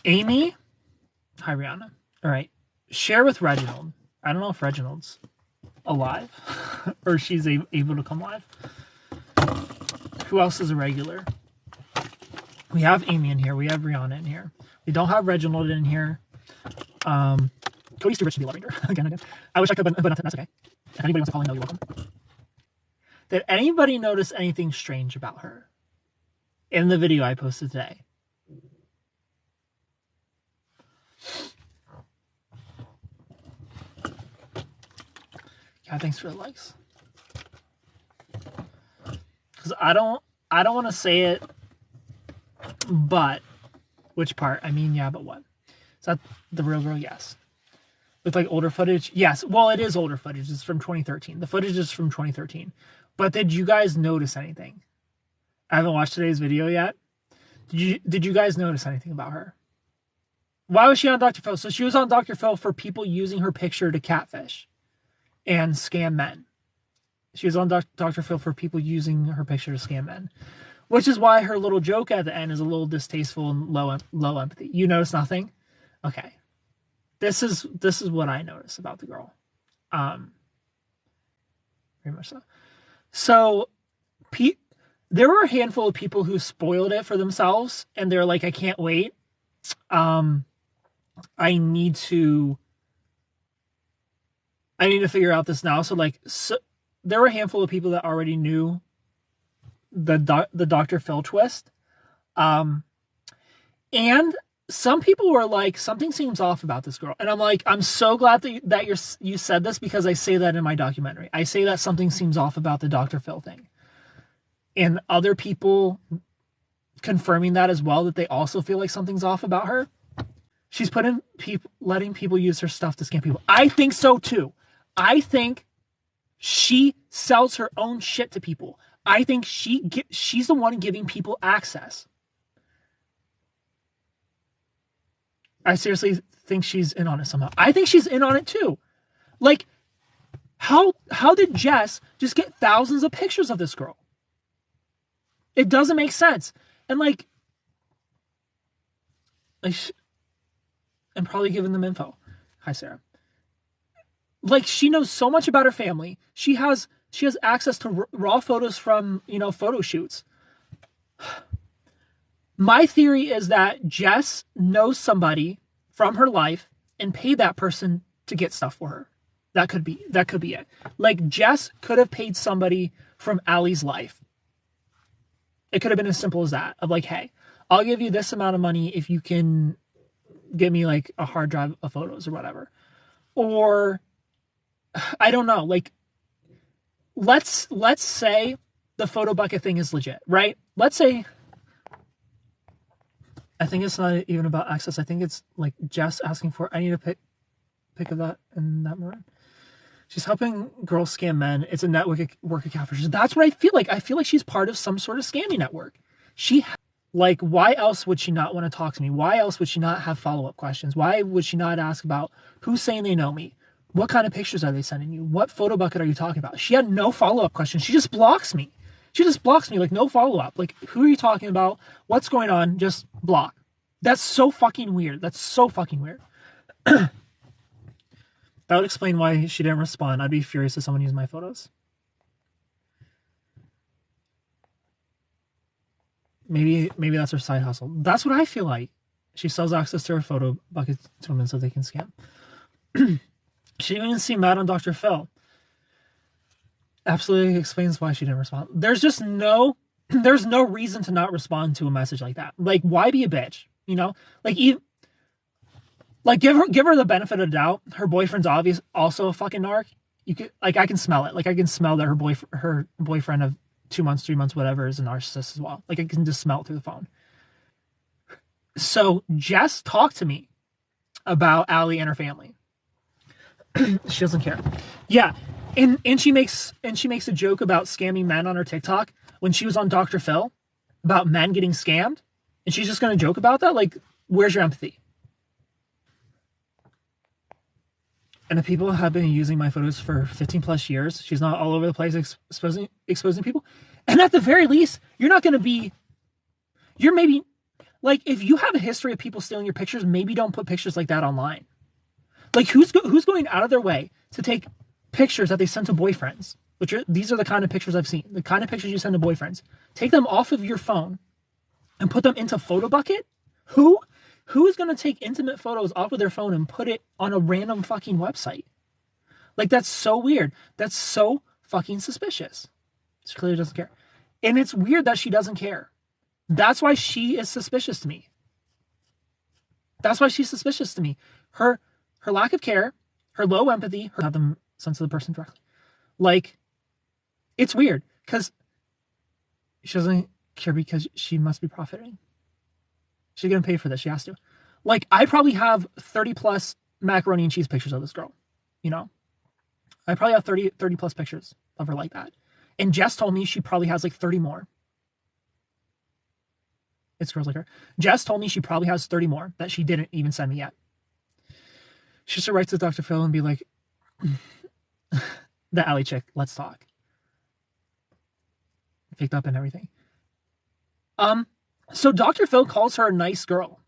Amy. Hi, Rihanna. All right. Share with Reginald. I don't know if Reginald's alive or she's able to come live. Who else is a regular? We have Amy in here. We have Rihanna in here. We don't have Reginald in here. Cody's too rich to be a Love Ranger. Again. I wish I could, but that's okay. If anybody wants to call in, no, you're welcome. Did anybody notice anything strange about her in the video I posted today? Yeah, thanks for the likes. Because I don't want to say it, but which part? I mean, yeah, but what? Is that the real girl? Yes. With like older footage? Yes. Well, it is older footage. It's from 2013. The footage is from 2013. But did you guys notice anything? I haven't watched today's video yet. Did you guys notice anything about her? Why was she on Dr. Phil? So she was on Dr. Phil for people using her picture to catfish and scam men. She was on Dr. Phil for people using her picture to scam men. Which is why her little joke at the end is a little distasteful and low empathy. You notice nothing? Okay. This is what I notice about the girl. Very much so. So, there were a handful of people who spoiled it for themselves, and they're like, I can't wait. I need to figure out this now. So there were a handful of people that already knew the Dr. Phil twist. And some people were like, something seems off about this girl. And I'm like, I'm so glad that you said this, because I say that in my documentary. I say that something seems off about the Dr. Phil thing. And other people confirming that as well, that they also feel like something's off about her. She's letting people use her stuff to scam people. I think so too. I think she sells her own shit to people. I think she's the one giving people access. I seriously think she's in on it somehow. I think she's in on it too. Like, how did Jess just get thousands of pictures of this girl? It doesn't make sense. And I'm probably giving them info. Hi, Sarah. Like, she knows so much about her family. She has access to raw photos from, photo shoots. My theory is that Jess knows somebody from her life and paid that person to get stuff for her. That could be it. Like, Jess could have paid somebody from Allie's life. It could have been as simple as that. Of like, hey, I'll give you this amount of money if you can give me like a hard drive of photos or whatever. Or I don't know. Like, let's say the photo bucket thing is legit, right? Let's say, I think it's not even about access. I think it's like Jess asking for, I need a pic of that in that maroon. She's helping girls scam men. It's a network of catfishers. That's what I feel like. I feel like she's part of some sort of scamming network. Why else would she not want to talk to me? Why else would she not have follow-up questions? Why would she not ask about who's saying they know me? What kind of pictures are they sending you? What photo bucket are you talking about? She had no follow-up questions. She just blocks me. Like, no follow-up. Like, who are you talking about? What's going on? Just block. That's so fucking weird. That would explain why she didn't respond. I'd be furious if someone used my photos. Maybe that's her side hustle. That's what I feel like. She sells access to her photo buckets to women so they can scam. She didn't even seem mad on Dr. Phil. Absolutely explains why she didn't respond. There's no reason to not respond to a message like that. Like, why be a bitch? Like, give her the benefit of the doubt. Her boyfriend's also a fucking narc. I can smell it. Like, I can smell that her boyfriend of 2 months, 3 months, whatever, is a narcissist as well. Like, I can just smell it through the phone. So Jess talked to me about Allie and her family. She doesn't care. Yeah. And she makes a joke about scamming men on her TikTok when she was on Dr. Phil about men getting scammed, and she's just gonna joke about that. Like, where's your empathy? And the people have been using my photos for 15 plus years. She's not all over the place exposing people. And at the very least, you're maybe, like, if you have a history of people stealing your pictures, maybe don't put pictures like that online. Like, who's going out of their way to take pictures that they send to boyfriends? These are the kind of pictures I've seen. The kind of pictures you send to boyfriends. Take them off of your phone and put them into Photo Bucket? Who is going to take intimate photos off of their phone and put it on a random fucking website? Like, that's so weird. That's so fucking suspicious. She clearly doesn't care. And it's weird that she doesn't care. That's why she is suspicious to me. That's why she's suspicious to me. Her lack of care, her low empathy, have them sent to the person directly. Like, it's weird because she doesn't care because she must be profiting. She's going to pay for this. She has to. Like, I probably have 30 plus macaroni and cheese pictures of this girl. You know, I probably have 30 plus pictures of her like that. And Jess told me she probably has like 30 more. It's girls like her. Jess told me she probably has 30 more that she didn't even send me yet. She should write to Dr. Phil and be like, the alley chick, let's talk. Picked up and everything. So Dr. Phil calls her a nice girl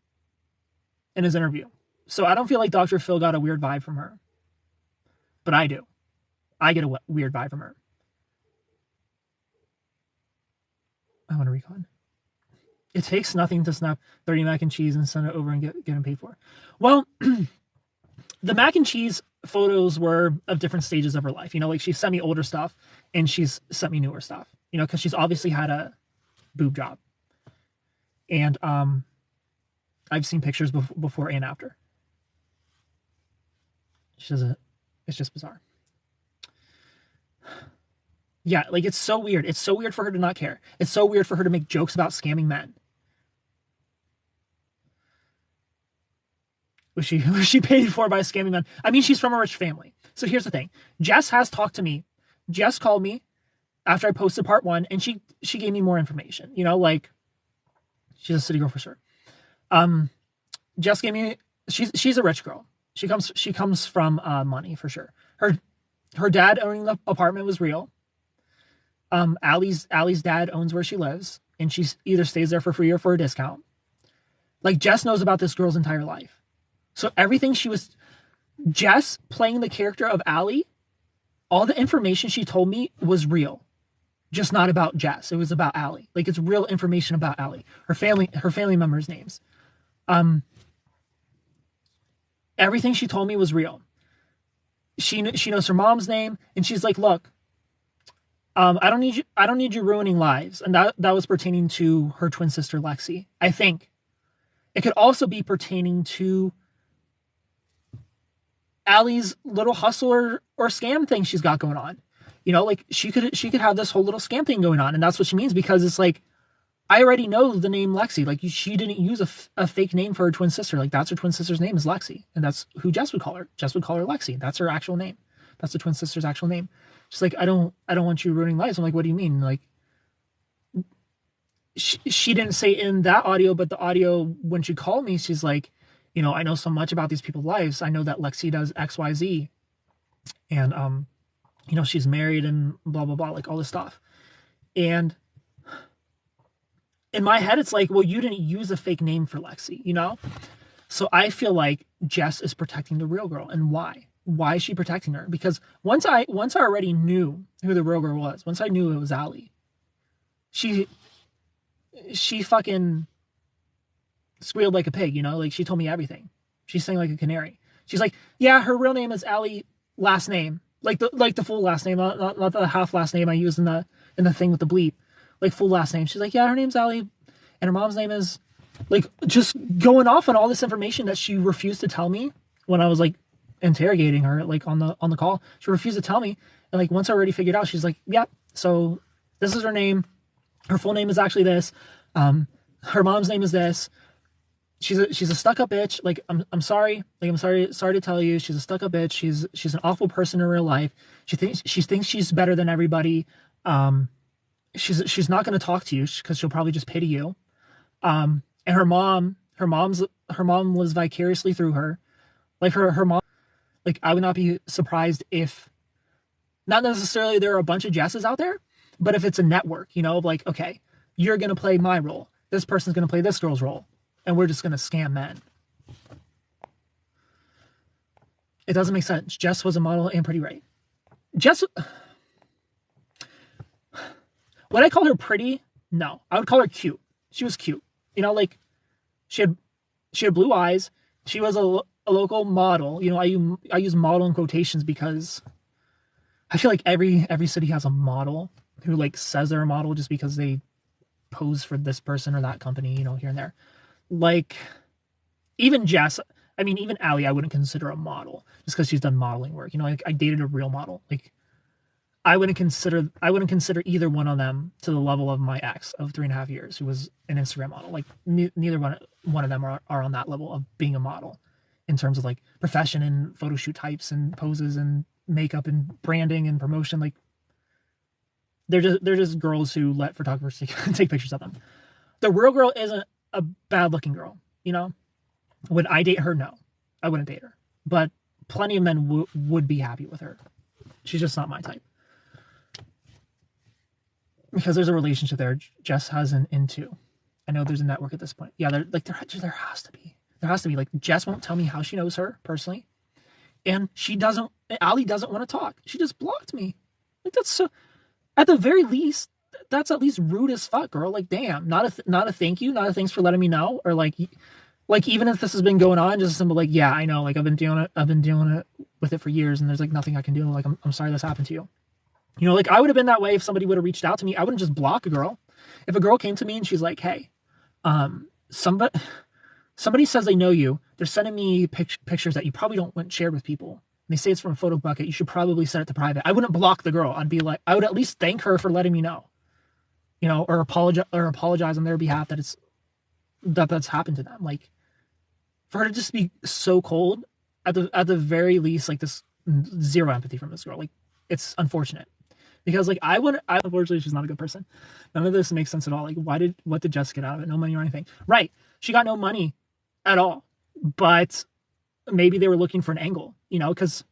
in his interview. So I don't feel like Dr. Phil got a weird vibe from her. But I do. I get a weird vibe from her. I want to recon. It takes nothing to snap 30 mac and cheese and send it over and get them paid for. Well, the mac and cheese photos were of different stages of her life. You know, like she sent me older stuff and she's sent me newer stuff. You know, because she's obviously had a boob job. And I've seen pictures before and after. She doesn't. It's just bizarre. Yeah, like it's so weird. It's so weird for her to not care. It's so weird for her to make jokes about scamming men. Was she paid for by scamming men? I mean, she's from a rich family. So here's the thing. Jess has talked to me. Jess called me after I posted part 1, and she gave me more information. You know, like she's a city girl for sure. Jess gave me. She's a rich girl. She comes from money for sure. Her dad owning the apartment was real. Allie's dad owns where she lives, and she either stays there for free or for a discount. Like, Jess knows about this girl's entire life. So everything Jess playing the character of Allie, all the information she told me was real. Just not about Jess. It was about Allie. Like, it's real information about Allie. Her family members' names. Everything she told me was real. She knows her mom's name, and she's like, look, I don't need you ruining lives. And that was pertaining to her twin sister, Lexi. I think it could also be pertaining to Allie's little hustle or scam thing she's got going on. You know, like she could have this whole little scam thing going on. And that's what she means, because it's like, I already know the name Lexi. Like, she didn't use a fake name for her twin sister. Like, that's her twin sister's name is Lexi. And that's who Jess would call her. Jess would call her Lexi. That's her actual name. That's the twin sister's actual name. She's like, I don't want you ruining lives. I'm like, what do you mean? Like, she didn't say in that audio, but the audio when she called me, she's like, you know, I know so much about these people's lives. I know that Lexi does X, Y, Z. And, you know, she's married and blah, blah, blah, like all this stuff. And in my head, it's like, well, you didn't use a fake name for Lexi, you know? So I feel like Jess is protecting the real girl. And why? Why is she protecting her? Because once I already knew who the real girl was, once I knew it was Allie, she fucking squealed like a pig, you know? Like, she told me everything. She sang like a canary. She's like, yeah, her real name is Allie, last name. Like the full last name, not the half last name I used in the thing with the bleep. Like, full last name. She's like, yeah, her name's Allie, and her mom's name is, like, just going off on all this information that she refused to tell me when I was, like, interrogating her, like, on the call. She refused to tell me, and, like, once I already figured out, she's like, yeah, so this is her name. Her full name is actually this. Her mom's name is this. she's a stuck-up bitch. Like, I'm sorry. Like, I'm sorry to tell you, she's a stuck-up bitch. She's an awful person in real life. She thinks she's better than everybody. She's not going to talk to you because she'll probably just pity you. And her mom lives vicariously through her. Like, her mom, like, I would not be surprised if, not necessarily there are a bunch of Jesses out there, but if it's a network, you know, of like, okay, you're going to play my role. This person's going to play this girl's role. And we're just going to scam men. It doesn't make sense. Jess was a model and pretty, right? Jess, would I call her pretty? No. I would call her cute. She was cute. You know, like, she had blue eyes. She was a local model. You know, I use model in quotations because I feel like every city has a model who, like, says they're a model just because they pose for this person or that company, you know, here and there. Like, even Jess, I mean, even Allie, I wouldn't consider a model just because she's done modeling work. You know, like, I dated a real model. Like, I wouldn't consider either one of them to the level of my ex of 3.5 years, who was an Instagram model. Like, neither one of them are on that level of being a model in terms of, like, profession and photo shoot types and poses and makeup and branding and promotion. Like, they're just girls who let photographers take pictures of them. The real girl isn't a bad looking girl, you know. Would I date her? No, I wouldn't date her. But plenty of men would be happy with her. She's just not my type. Because there's a relationship there Jess has an into. I know there's a network at this point. Yeah, there has to be. There has to be. Like, Jess won't tell me how she knows her personally. And Allie doesn't want to talk. She just blocked me. Like, that's so, at the very least, that's at least rude as fuck, girl. Like, damn, not a thank you, not a thanks for letting me know, or like even if this has been going on, just a simple like, yeah, I know, like, I've been dealing with it for years, and there's like nothing I can do. Like, I'm sorry this happened to you. You know, like, I would have been that way if somebody would have reached out to me. I wouldn't just block a girl. If a girl came to me and she's like, hey, somebody says they know you. They're sending me pictures that you probably don't want shared with people. And they say it's from a photo bucket. You should probably set it to private. I wouldn't block the girl. I'd be like, I would at least thank her for letting me know, you know, or apologize on their behalf that's happened to them. Like, for her to just be so cold, at the very least, like, this zero empathy from this girl. Like, it's unfortunate. Because, like, unfortunately, she's not a good person. None of this makes sense at all. Like, what did Jess get out of it? No money or anything. Right. She got no money at all. But maybe they were looking for an angle, you know, because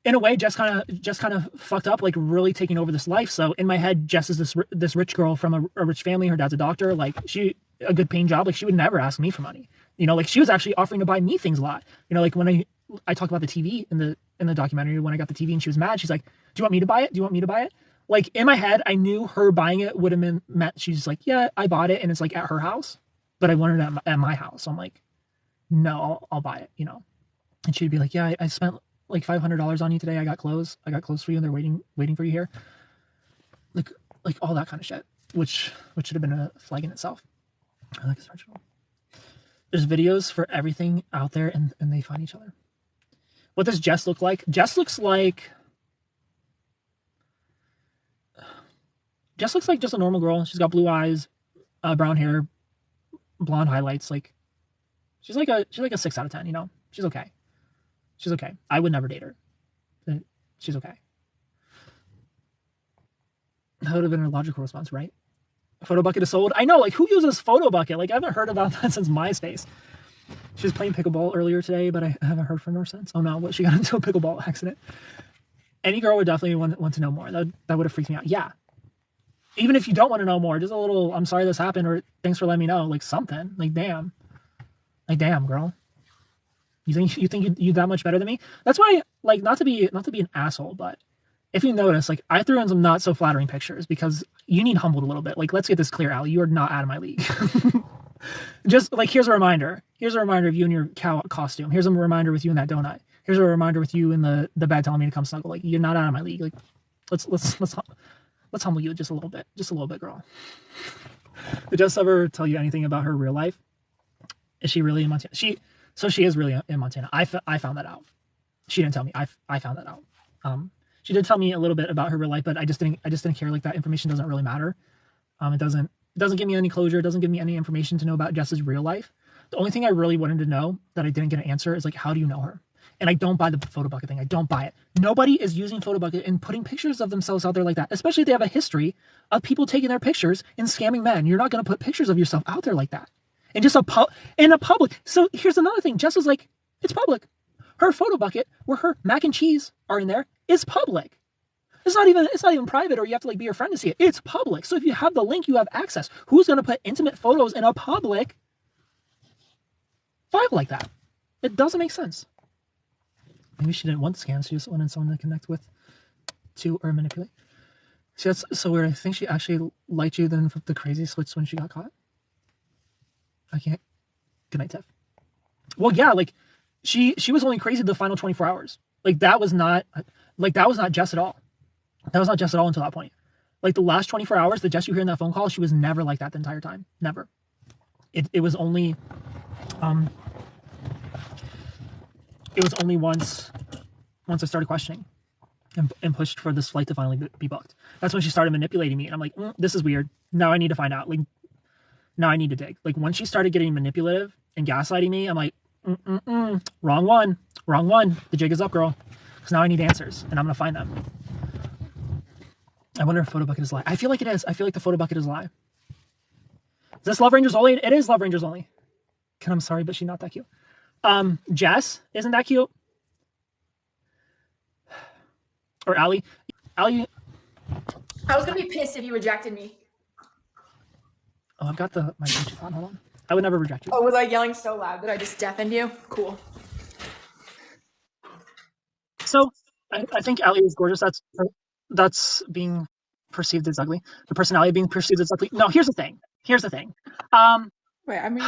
in a way, Jess kind of fucked up, like, really taking over this life. So in my head, Jess is this rich girl from a rich family. Her dad's a doctor. Like, a good paying job. Like, she would never ask me for money. You know, like, she was actually offering to buy me things a lot. You know, like, when I talk about the TV in the documentary, when I got the TV and she was mad, she's like, do you want me to buy it? Do you want me to buy it? Like, in my head, I knew her buying it would have meant she's like, yeah, I bought it, and it's like at her house, but I wanted it at my house. So I'm like, no, I'll buy it, you know? And she'd be like, yeah, I spent like $500 on you today. I got clothes for you, and they're waiting for you here. Like all that kind of shit, which should have been a flag in itself. I like this original. There's videos for everything out there, and they find each other. What does Jess look like? Jess looks like just a normal girl. She's got blue eyes, brown hair, blonde highlights. Like, she's like a 6 out of 10, you know? She's okay. I would never date her. She's okay. That would have been a logical response, right? Photo bucket is sold. I know, like, who uses photo bucket? Like, I haven't heard about that since MySpace. She was playing pickleball earlier today, but I haven't heard from her since. Oh no, what, she got into a pickleball accident. Any girl would definitely want to know more. That would have freaked me out. Yeah. Even if you don't want to know more, just a little, I'm sorry this happened, or thanks for letting me know, like, something. Like, damn. Like, damn, girl. You think you that much better than me? That's why, like, not to be an asshole, but if you notice, like, I threw in some not so flattering pictures because you need humbled a little bit. Like, let's get this clear, Allie. You are not out of my league. Just, like, here's a reminder. Here's a reminder of you in your cow costume. Here's a reminder with you in that donut. Here's a reminder with you in the bed telling me to come snuggle. Like, you're not out of my league. Like, let's humble you just a little bit. Just a little bit, girl. Did Jess ever tell you anything about her real life? Is she really in Montana? She is really in Montana. I found that out. She didn't tell me. I found that out. She did tell me a little bit about her real life, but I just didn't care. Like, that information doesn't really matter. It doesn't give me any closure. It doesn't give me any information to know about Jess's real life. The only thing I really wanted to know that I didn't get an answer is like, how do you know her? And I don't buy the photo bucket thing. I don't buy it. Nobody is using photo bucket and putting pictures of themselves out there like that, especially if they have a history of people taking their pictures and scamming men. You're not going to put pictures of yourself out there like that. And just in a public. So here's another thing. Jess was like, it's public. Her photo bucket where her mac and cheese are in there is public. It's not even private or you have to like be your friend to see it. It's public. So if you have the link, you have access. Who's going to put intimate photos in a public file like that? It doesn't make sense. Maybe she didn't want the scam. She just wanted someone to connect with, to, or manipulate. See, that's so weird. I think she actually liked you then the crazy switch when she got caught. I can't. Good night, Tiff. Well, yeah, like she was only crazy the final 24 hours. Like that was not Jess at all. That was not Jess at all until that point. Like the last 24 hours, the Jess you hear in that phone call, she was never like that the entire time. Never. It was only once I started questioning and pushed for this flight to finally be booked. That's when she started manipulating me. And I'm like, this is weird. Now I need to find out. Like, now I need to dig. Like, once she started getting manipulative and gaslighting me, I'm like, wrong one. The jig is up, girl. Because now I need answers, and I'm going to find them. I wonder if photo bucket is a lie. I feel like it is. I feel like the photo bucket is a lie. Is this Love Rangers only? It is Love Rangers only. Ken, I'm sorry, but she's not that cute. Jess isn't that cute. Or Allie. I was gonna be pissed if you rejected me. Oh, I've got my Bluetooth on. Hold on. I would never reject you. Oh, was I yelling so loud that I just deafened you? Cool. So I think Allie is gorgeous. That's being perceived as ugly. The personality being perceived as ugly. No, here's the thing. Wait, I mean,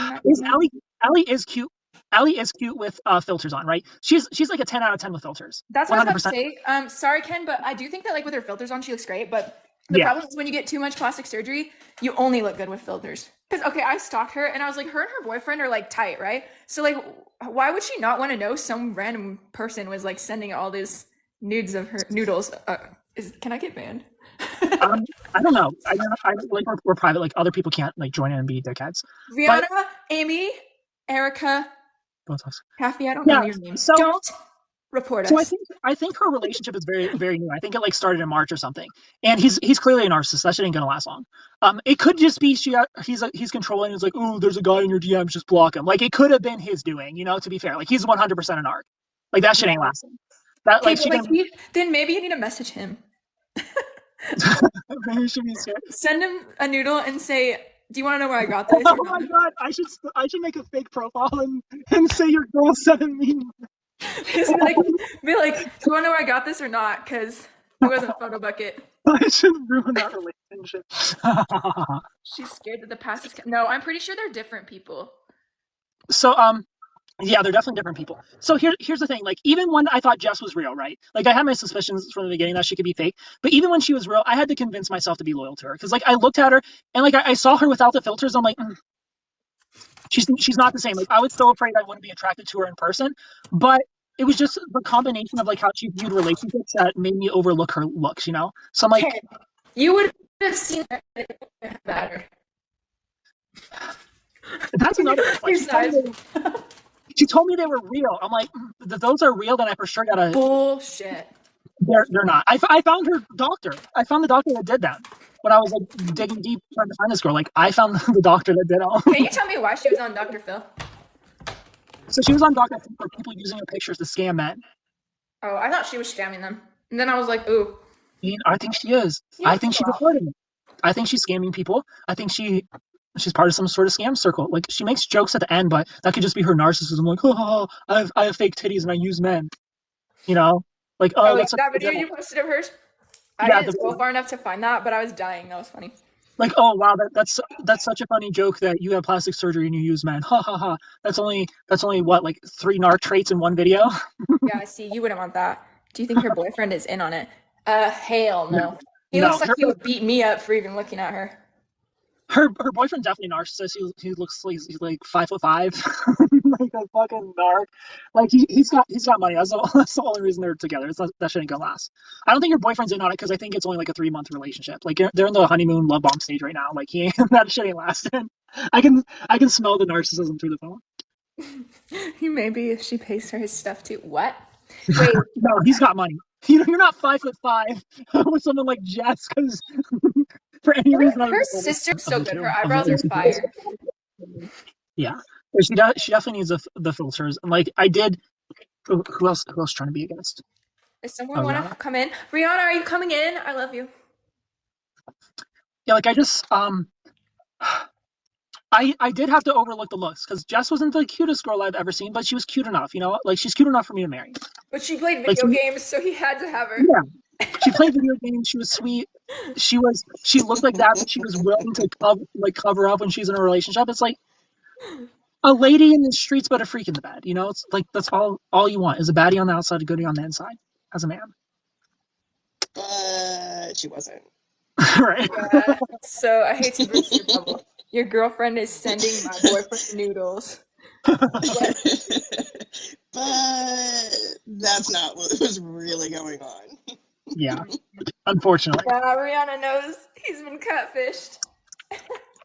Allie is cute. Allie is cute with filters on, right? She's like a 10 out of 10 with filters. That's what I was about to say. Sorry, Ken, but I do think that like with her filters on, she looks great. But the problem is when you get too much plastic surgery, you only look good with filters. Because okay, I stalked her and I was like, her and her boyfriend are like tight, right? So like, why would she not want to know some random person was like sending all these nudes of her noodles? Can I get banned? I don't know. I like we're private. Like other people can't like join in and be dickheads. Rihanna, Amy, Erica, Kathy. I don't know your name. So don't report us. So I think her relationship is very, very new. I think it like started in March or something. And he's clearly a narcissist. That shit ain't gonna last long. It could just be he's controlling. He's like, oh, there's a guy in your DMs, just block him. Like it could have been his doing. You know, to be fair, like he's 100% a narc. Like that shit ain't lasting. That like, then maybe you need to message him. Maybe should be scared. Send him a noodle and say, do you want to know where I got this? Oh my god, I should make a fake profile and say your girl sending me. Be like, do you want to know where I got this or not? Because it wasn't a photo bucket. I should ruin that relationship. She's scared that the past is. No, I'm pretty sure they're different people. So yeah, they're definitely different people. So here's the thing. Like even when I thought Jess was real, right? Like I had my suspicions from the beginning that she could be fake. But even when she was real, I had to convince myself to be loyal to her because like I looked at her and like I saw her without the filters. I'm like, she's not the same. Like I was so afraid I wouldn't be attracted to her in person, but it was just the combination of like how she viewed relationships that made me overlook her looks. You know? So I'm like, hey, you would have seen that better. That's another point. She told me they were real. I'm like, if those are real, then I for sure gotta. Bullshit. They're not. I found her doctor. I found the doctor that did that. When I was like digging deep trying to find this girl, like I found the doctor that did all. Can you tell me why she was on Dr. Phil? So she was on Dr. Phil for people using her pictures to scam men. Oh, I thought she was scamming them. And then I was like, ooh. I think she is. I think she's a part of it. I think she's scamming people. I think she's part of some sort of scam circle. Like she makes jokes at the end, but that could just be her narcissism. Like, oh, I have fake titties and I use men. You know, like that's that video you posted of hers. I didn't go far enough to find that, but I was dying. That was funny. Like, oh wow, that's such a funny joke that you have plastic surgery and you use men. Ha ha ha. That's only what, like 3 narc traits in one video. Yeah, see, you wouldn't want that. Do you think her boyfriend is in on it? Hell no. He looks like he would beat me up for even looking at her. Her boyfriend's definitely a narcissist. He looks like he's like 5'5", like a fucking narc. Like he's got money. That's the only reason they're together. That shit ain't gonna last. I don't think your boyfriend's in on it because I think it's only like a 3-month relationship. Like they're in the honeymoon love bomb stage right now. Like that shit ain't lasting. I can smell the narcissism through the phone. Maybe if she pays for his stuff too. What? Wait, No, he's got money. You're not 5'5" with someone like Jess because for any reason I would her be like, well, sister's of so her good. Her too. Of eyebrows are fire. Yeah, but she definitely needs the filters. And like I did. Who else trying to be a guest? Does someone Oh, want Rihanna. to come in? Rihanna, are you coming in? I love you. Yeah, like I just I did have to overlook the looks because Jess wasn't the cutest girl I've ever seen, but she was cute enough, you know, like she's cute enough for me to marry. But she played Like video games, so he had to have her. yeah, she played video games. She was sweet. She looked like that, but she was willing to cover up when she's in a relationship. It's like a lady in the streets, but a freak in the bed. You know, it's like that's all you want is a baddie on the outside, a goodie on the inside, as a man. But she wasn't. Right. Yeah. So I hate to burst your bubble. Your girlfriend is sending my boyfriend noodles. But that's not what was really going on. Yeah. Unfortunately. Yeah, Rihanna knows he's been catfished.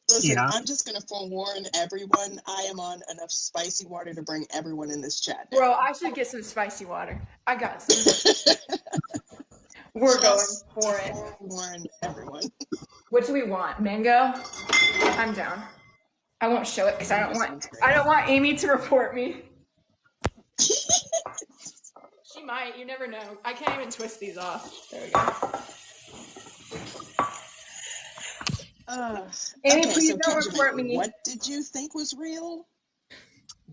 Listen, Yeah. I'm just gonna forewarn everyone. I am on enough spicy water to bring everyone in this chat down. Bro, I should get some spicy water. I got some. We're going for it. Forewarn everyone. What do we want? Mango? I'm down. I won't show it because I don't want Amy to report me. She might. You never know. I can't even twist these off. There we go. Amy, Okay, please so don't report me. what did you think was real?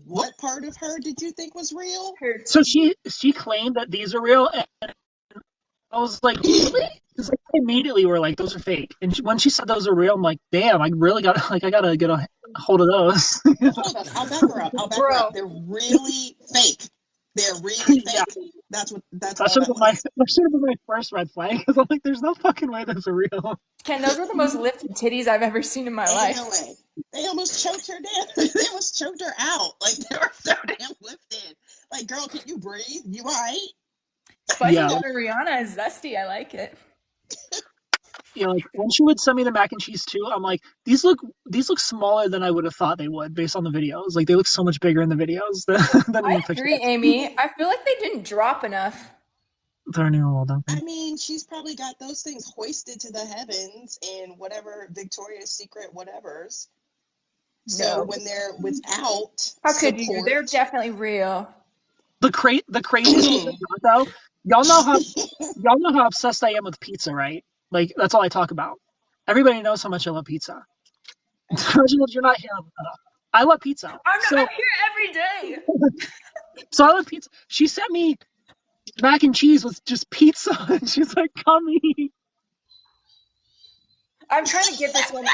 What part of her did you think was real? So she claimed that these are real, and I was like, really? Because like, I immediately were like, those are fake. And when she said those are real, I'm like, damn, I really got like I gotta get a hold of those. Hold on, I'll back her up. They're really fake. They're really fake. Yeah. That's That should have been my first red flag because I'm like, there's no fucking way those are real. Ken, those are the most lifted titties I've ever seen in my life. No way. They almost choked her down. They almost choked her out. Like they were so damn lifted. Like, girl, can you breathe? You alright? Spicy water Rihanna is zesty. I like it. You know, like when she would send me the mac and cheese too, I'm like, these look smaller than I would have thought they would based on the videos. Like they look so much bigger in the videos than in the pictures. I agree, Amy. I feel like they didn't drop enough. They're new old, don't they? I mean, she's probably got those things hoisted to the heavens in whatever Victoria's Secret whatevers. So when they're without how could you? They're definitely real. The craziest thing though, y'all know how obsessed I am with pizza, right? Like that's all I talk about. Everybody knows how much I love pizza. You're not here. I love pizza. I'm here every day. So I love pizza. She sent me mac and cheese with just pizza, and she's like, "Come eat." I'm trying to get this one.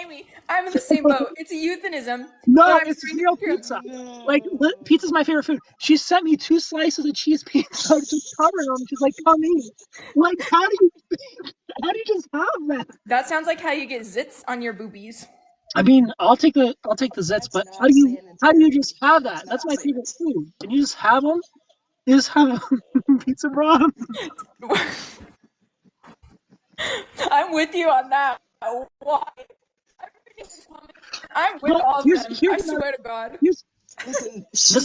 Amy. I'm in the same boat. It's a euphemism. No, it's real pizza. No. Like pizza's my favorite food. She sent me 2 slices of cheese pizza, just covering them. She's like, "Come eat." Like, how do you just have that? That sounds like how you get zits on your boobies. I mean, I'll take the zits, but how do you just have that? That's my favorite food. And you just have them? You just have pizza, bro? I'm with you on that. Why? I'm with all of them. I swear to God. Listen, this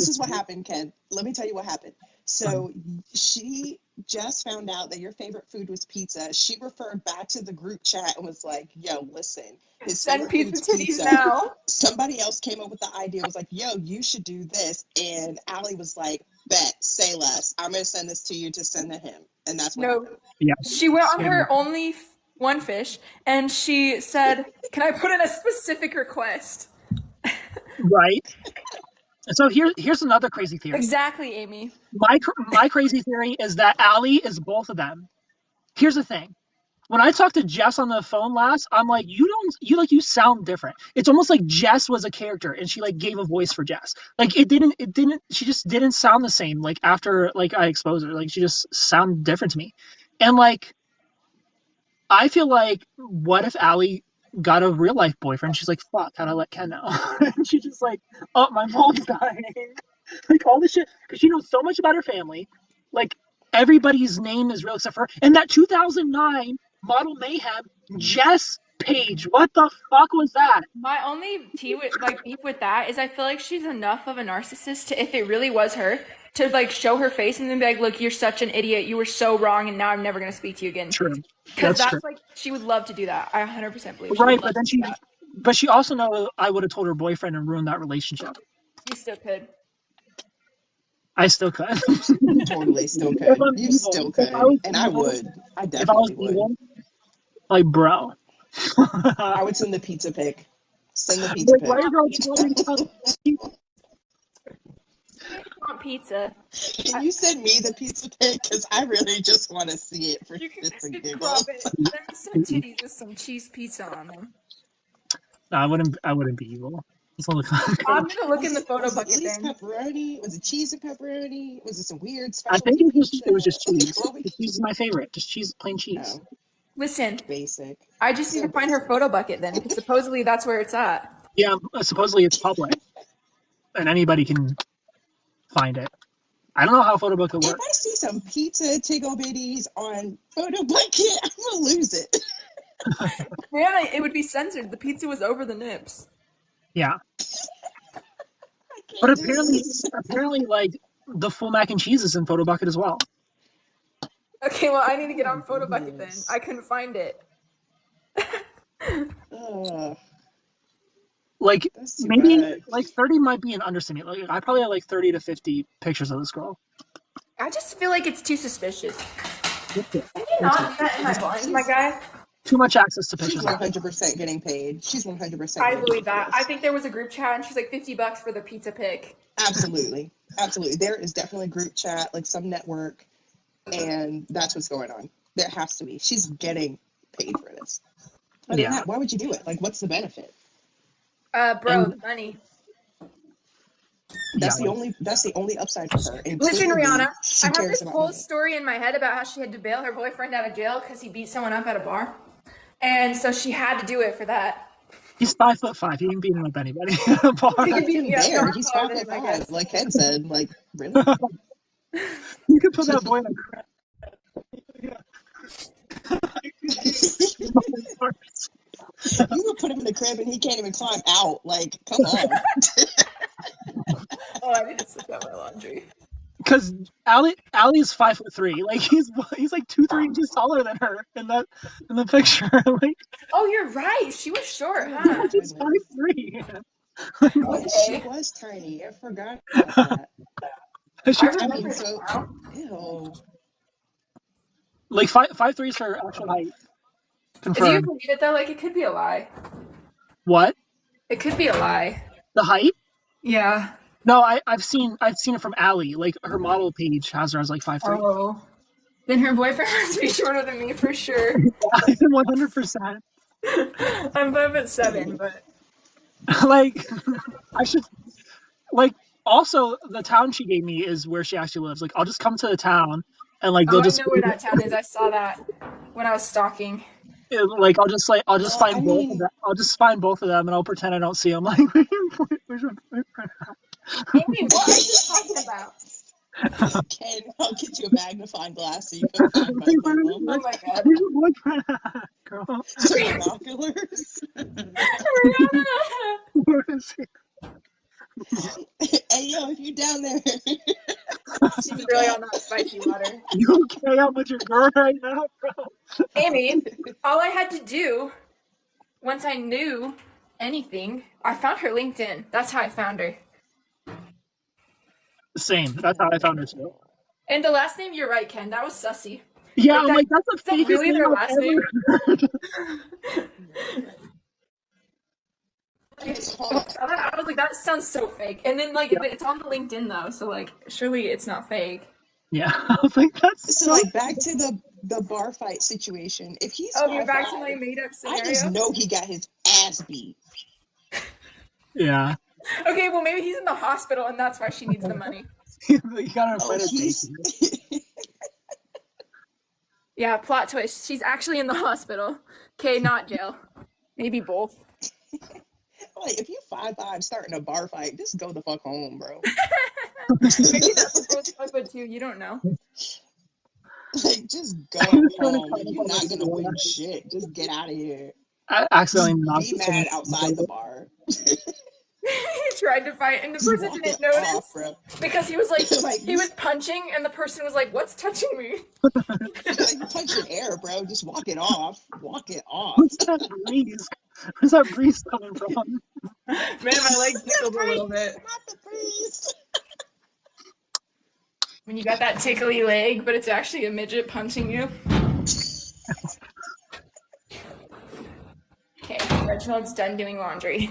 is what happened, Ken. Let me tell you what happened. So she just found out that your favorite food was pizza. She referred back to the group chat and was like, yo, listen. Send pizza titties now. Somebody else came up with the idea, was like, yo, you should do this. And Allie was like, bet, say less. I'm going to send this to you to send to him. And that's what happened. Yeah. She went on her only one fish and she said, can I put in a specific request? Right. So here's another crazy theory. Exactly, Amy. My crazy theory is that Allie is both of them. Here's the thing. When I talked to Jess on the phone last, I'm like, you sound different. It's almost like Jess was a character and she like gave a voice for Jess. Like she just didn't sound the same like after like I exposed her. Like she just sounded different to me. And like I feel like what if Allie got a real life boyfriend? She's like, fuck, how'd I let Ken know? And she's just like, oh, my mom's dying. Like all this shit. Because she knows so much about her family. Like everybody's name is real except for her. And that 2009 Model Mayhem, Jess Paige, what the fuck was that? My only beef with that is I feel like she's enough of a narcissist to, if it really was her, to like show her face and then be like, look, you're such an idiot. You were so wrong, and now I'm never gonna speak to you again. True. Because That's true. like she would love to do that. I 100% believe she Right, would love but then to do that. but she also knows I would have told her boyfriend and ruined that relationship. You still could. I still could. You totally still could. You still could. And I would. I definitely would. Evil, like, bro. I would send the pizza pic. Send the pizza pic. Why are you want pizza? Can you send me the pizza pic? Because I really just want to see it for shits and giggles. There's some titties with some cheese pizza on them. No, I wouldn't be evil. I'm gonna look in the photo bucket. Was it pepperoni? Was it cheese and pepperoni? Was it some weird special? I think it was just cheese. The cheese is my favorite. Just cheese, plain cheese. No. Listen, Basic. I just need to find her photo bucket then, because supposedly that's where it's at. Yeah, supposedly it's public, and anybody can find it. I don't know how photo bucket works. If I see some pizza tickle bitties on photo bucket, I'm gonna lose it. Yeah, it would be censored. The pizza was over the nips. Yeah. But apparently, like, the full mac and cheese is in photo bucket as well. Okay, well, I need to get on photo bucket then. I couldn't find it. Like, maybe bad. Like 30 might be an understatement. Like, I probably have like 30 to 50 pictures of this girl. I just feel like it's too suspicious. Can you not do that in my blind, my guy? Too much access to pictures. She's 100% getting paid. She's 100%. I believe that. I think there was a group chat and she's like $50 for the pizza pic. Absolutely. There is definitely a group chat, like some network, and that's what's going on. There has to be. She's getting paid for this. Other than that, why would you do it? Like, what's the benefit? The money. That's the only upside for her. Listen, Rihanna, I have this whole story in my head about how she had to bail her boyfriend out of jail because he beat someone up at a bar. And so she had to do it for that. He's 5'5". He can beat up anybody at a bar. He's 5'5", like Ken said. Like, really? You could put that boy in a crib. You would put him in the crib and he can't even climb out. Like, come on. Oh, I need to slip out my laundry. Because Allie is 5'3". Like he's like 2-3 inches taller than her in the picture. Like, oh, you're right. She was short, huh? She's 5'3". Okay. She was tiny. I forgot about that. Ew. Like 5'3" is her actual height. Confirmed. Do you believe it though? Like it could be a lie. What? It could be a lie. The height? Yeah. No, I've seen it from Allie. Like her model page has her as like 5'3". Oh. Then her boyfriend must be shorter than me for sure. 100%. I'm 5'7", but like I should like also the town she gave me is where she actually lives. Like I'll just come to the town and like they'll just I know where that town is. I saw that when I was stalking. Like I'll just find both of them. I'll just find both of them and I'll pretend I don't see them. Like, where's your boyfriend? Amy, what are you talking about? Ken, I'll get you a magnifying glass so you can find both of them. Oh my god. Where's your boyfriend, girl? Binoculars. Where is he? Hey yo, if you down there. She's really on that spicy water. You okay? I'm with your girl right now, bro. Amy, all I had to do, once I knew anything, I found her LinkedIn. That's how I found her. Same. That's how I found her too. And the last name, you're right, Ken. That was sussy. Yeah, I'm like, that's the fakest really their last name. I was like, that sounds so fake. And then, like, it's on the LinkedIn, though, so, like, surely it's not fake. Yeah, I was like, that's so like, back to the bar fight situation. If he's you're back to my made-up scenario? I just know he got his ass beat. Yeah. Okay, well, maybe he's in the hospital, and that's why she needs the money. You got her Yeah, plot twist. She's actually in the hospital. Okay, not jail. Maybe both. Like, if you 5'5" starting a bar fight, just go the fuck home, bro. Maybe that's what I would too. You don't know. Like, just go home. You're not gonna win shit. Just get out of here. I accidentally knocked Be mad outside the bar. He tried to fight, and the Just person walk didn't it notice off, bro. because he was like, Like, he was punching, and the person was like, "What's touching me?" like you're punching air, bro. Just walk it off. Walk it off. What's that breeze? Where's that breeze coming from? Man, my leg tickled a little bit. Not the breeze. When you got that tickly leg, but it's actually a midget punching you. Okay, Reginald's done doing laundry.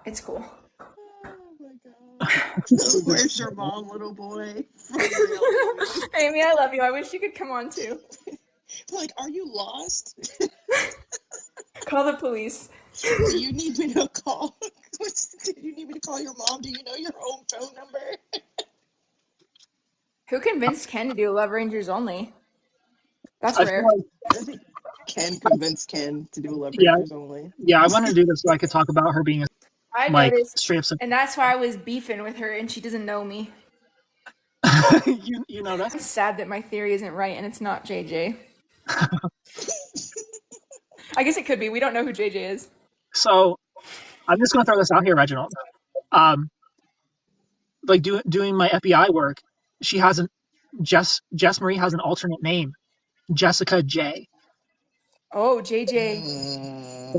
It's cool. Oh my god. Where's your mom, little boy? For real. Amy, I love you. I wish you could come on too. Like, are you lost? Call the police. Do you need me to call? Do you need me to call your mom? Do you know your home phone number? Who convinced Ken to do Love Rangers only? That's I rare. feel like, I think Ken convinced Ken to do Love Yeah. Rangers only. yeah, I wanted to do this so I could talk about her being a I like noticed, straight up. and that's why I was beefing with her, and she doesn't know me. you know that. I'm sad that my theory isn't right, and it's not JJ. I guess it could be. We don't know who JJ is. So I'm just gonna throw this out here, Reginald. Like doing my FBI work, she has an Jess Marie has an alternate name, Jessica J. Oh, JJ.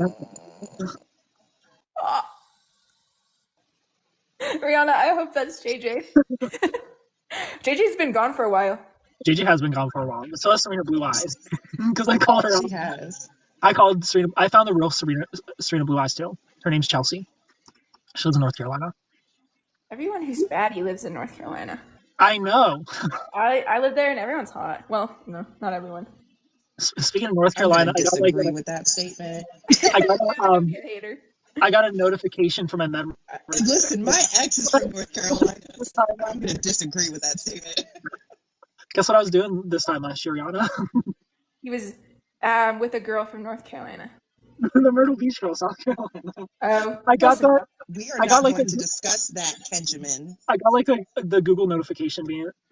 Rihanna, I hope that's JJ. JJ's been gone for a while. JJ has been gone for a while, but so has Serena Blue Eyes. Because I called her. She has. I called Serena. I found the real Serena Blue Eyes too. Her name's Chelsea. She lives in North Carolina. Everyone who's baddie lives in North Carolina. I know. I live there and everyone's hot. Well, no, not everyone. Speaking of North Carolina, I disagree with that statement. I got a notification from my memory. Listen, my ex is from North Carolina. I'm going to disagree with that statement. Guess what I was doing this time last year, Rihanna? He was with a girl from North Carolina. The Myrtle Beach girl, South Carolina. I got that. We are not going to discuss that, Kenjamin. I got like the Google notification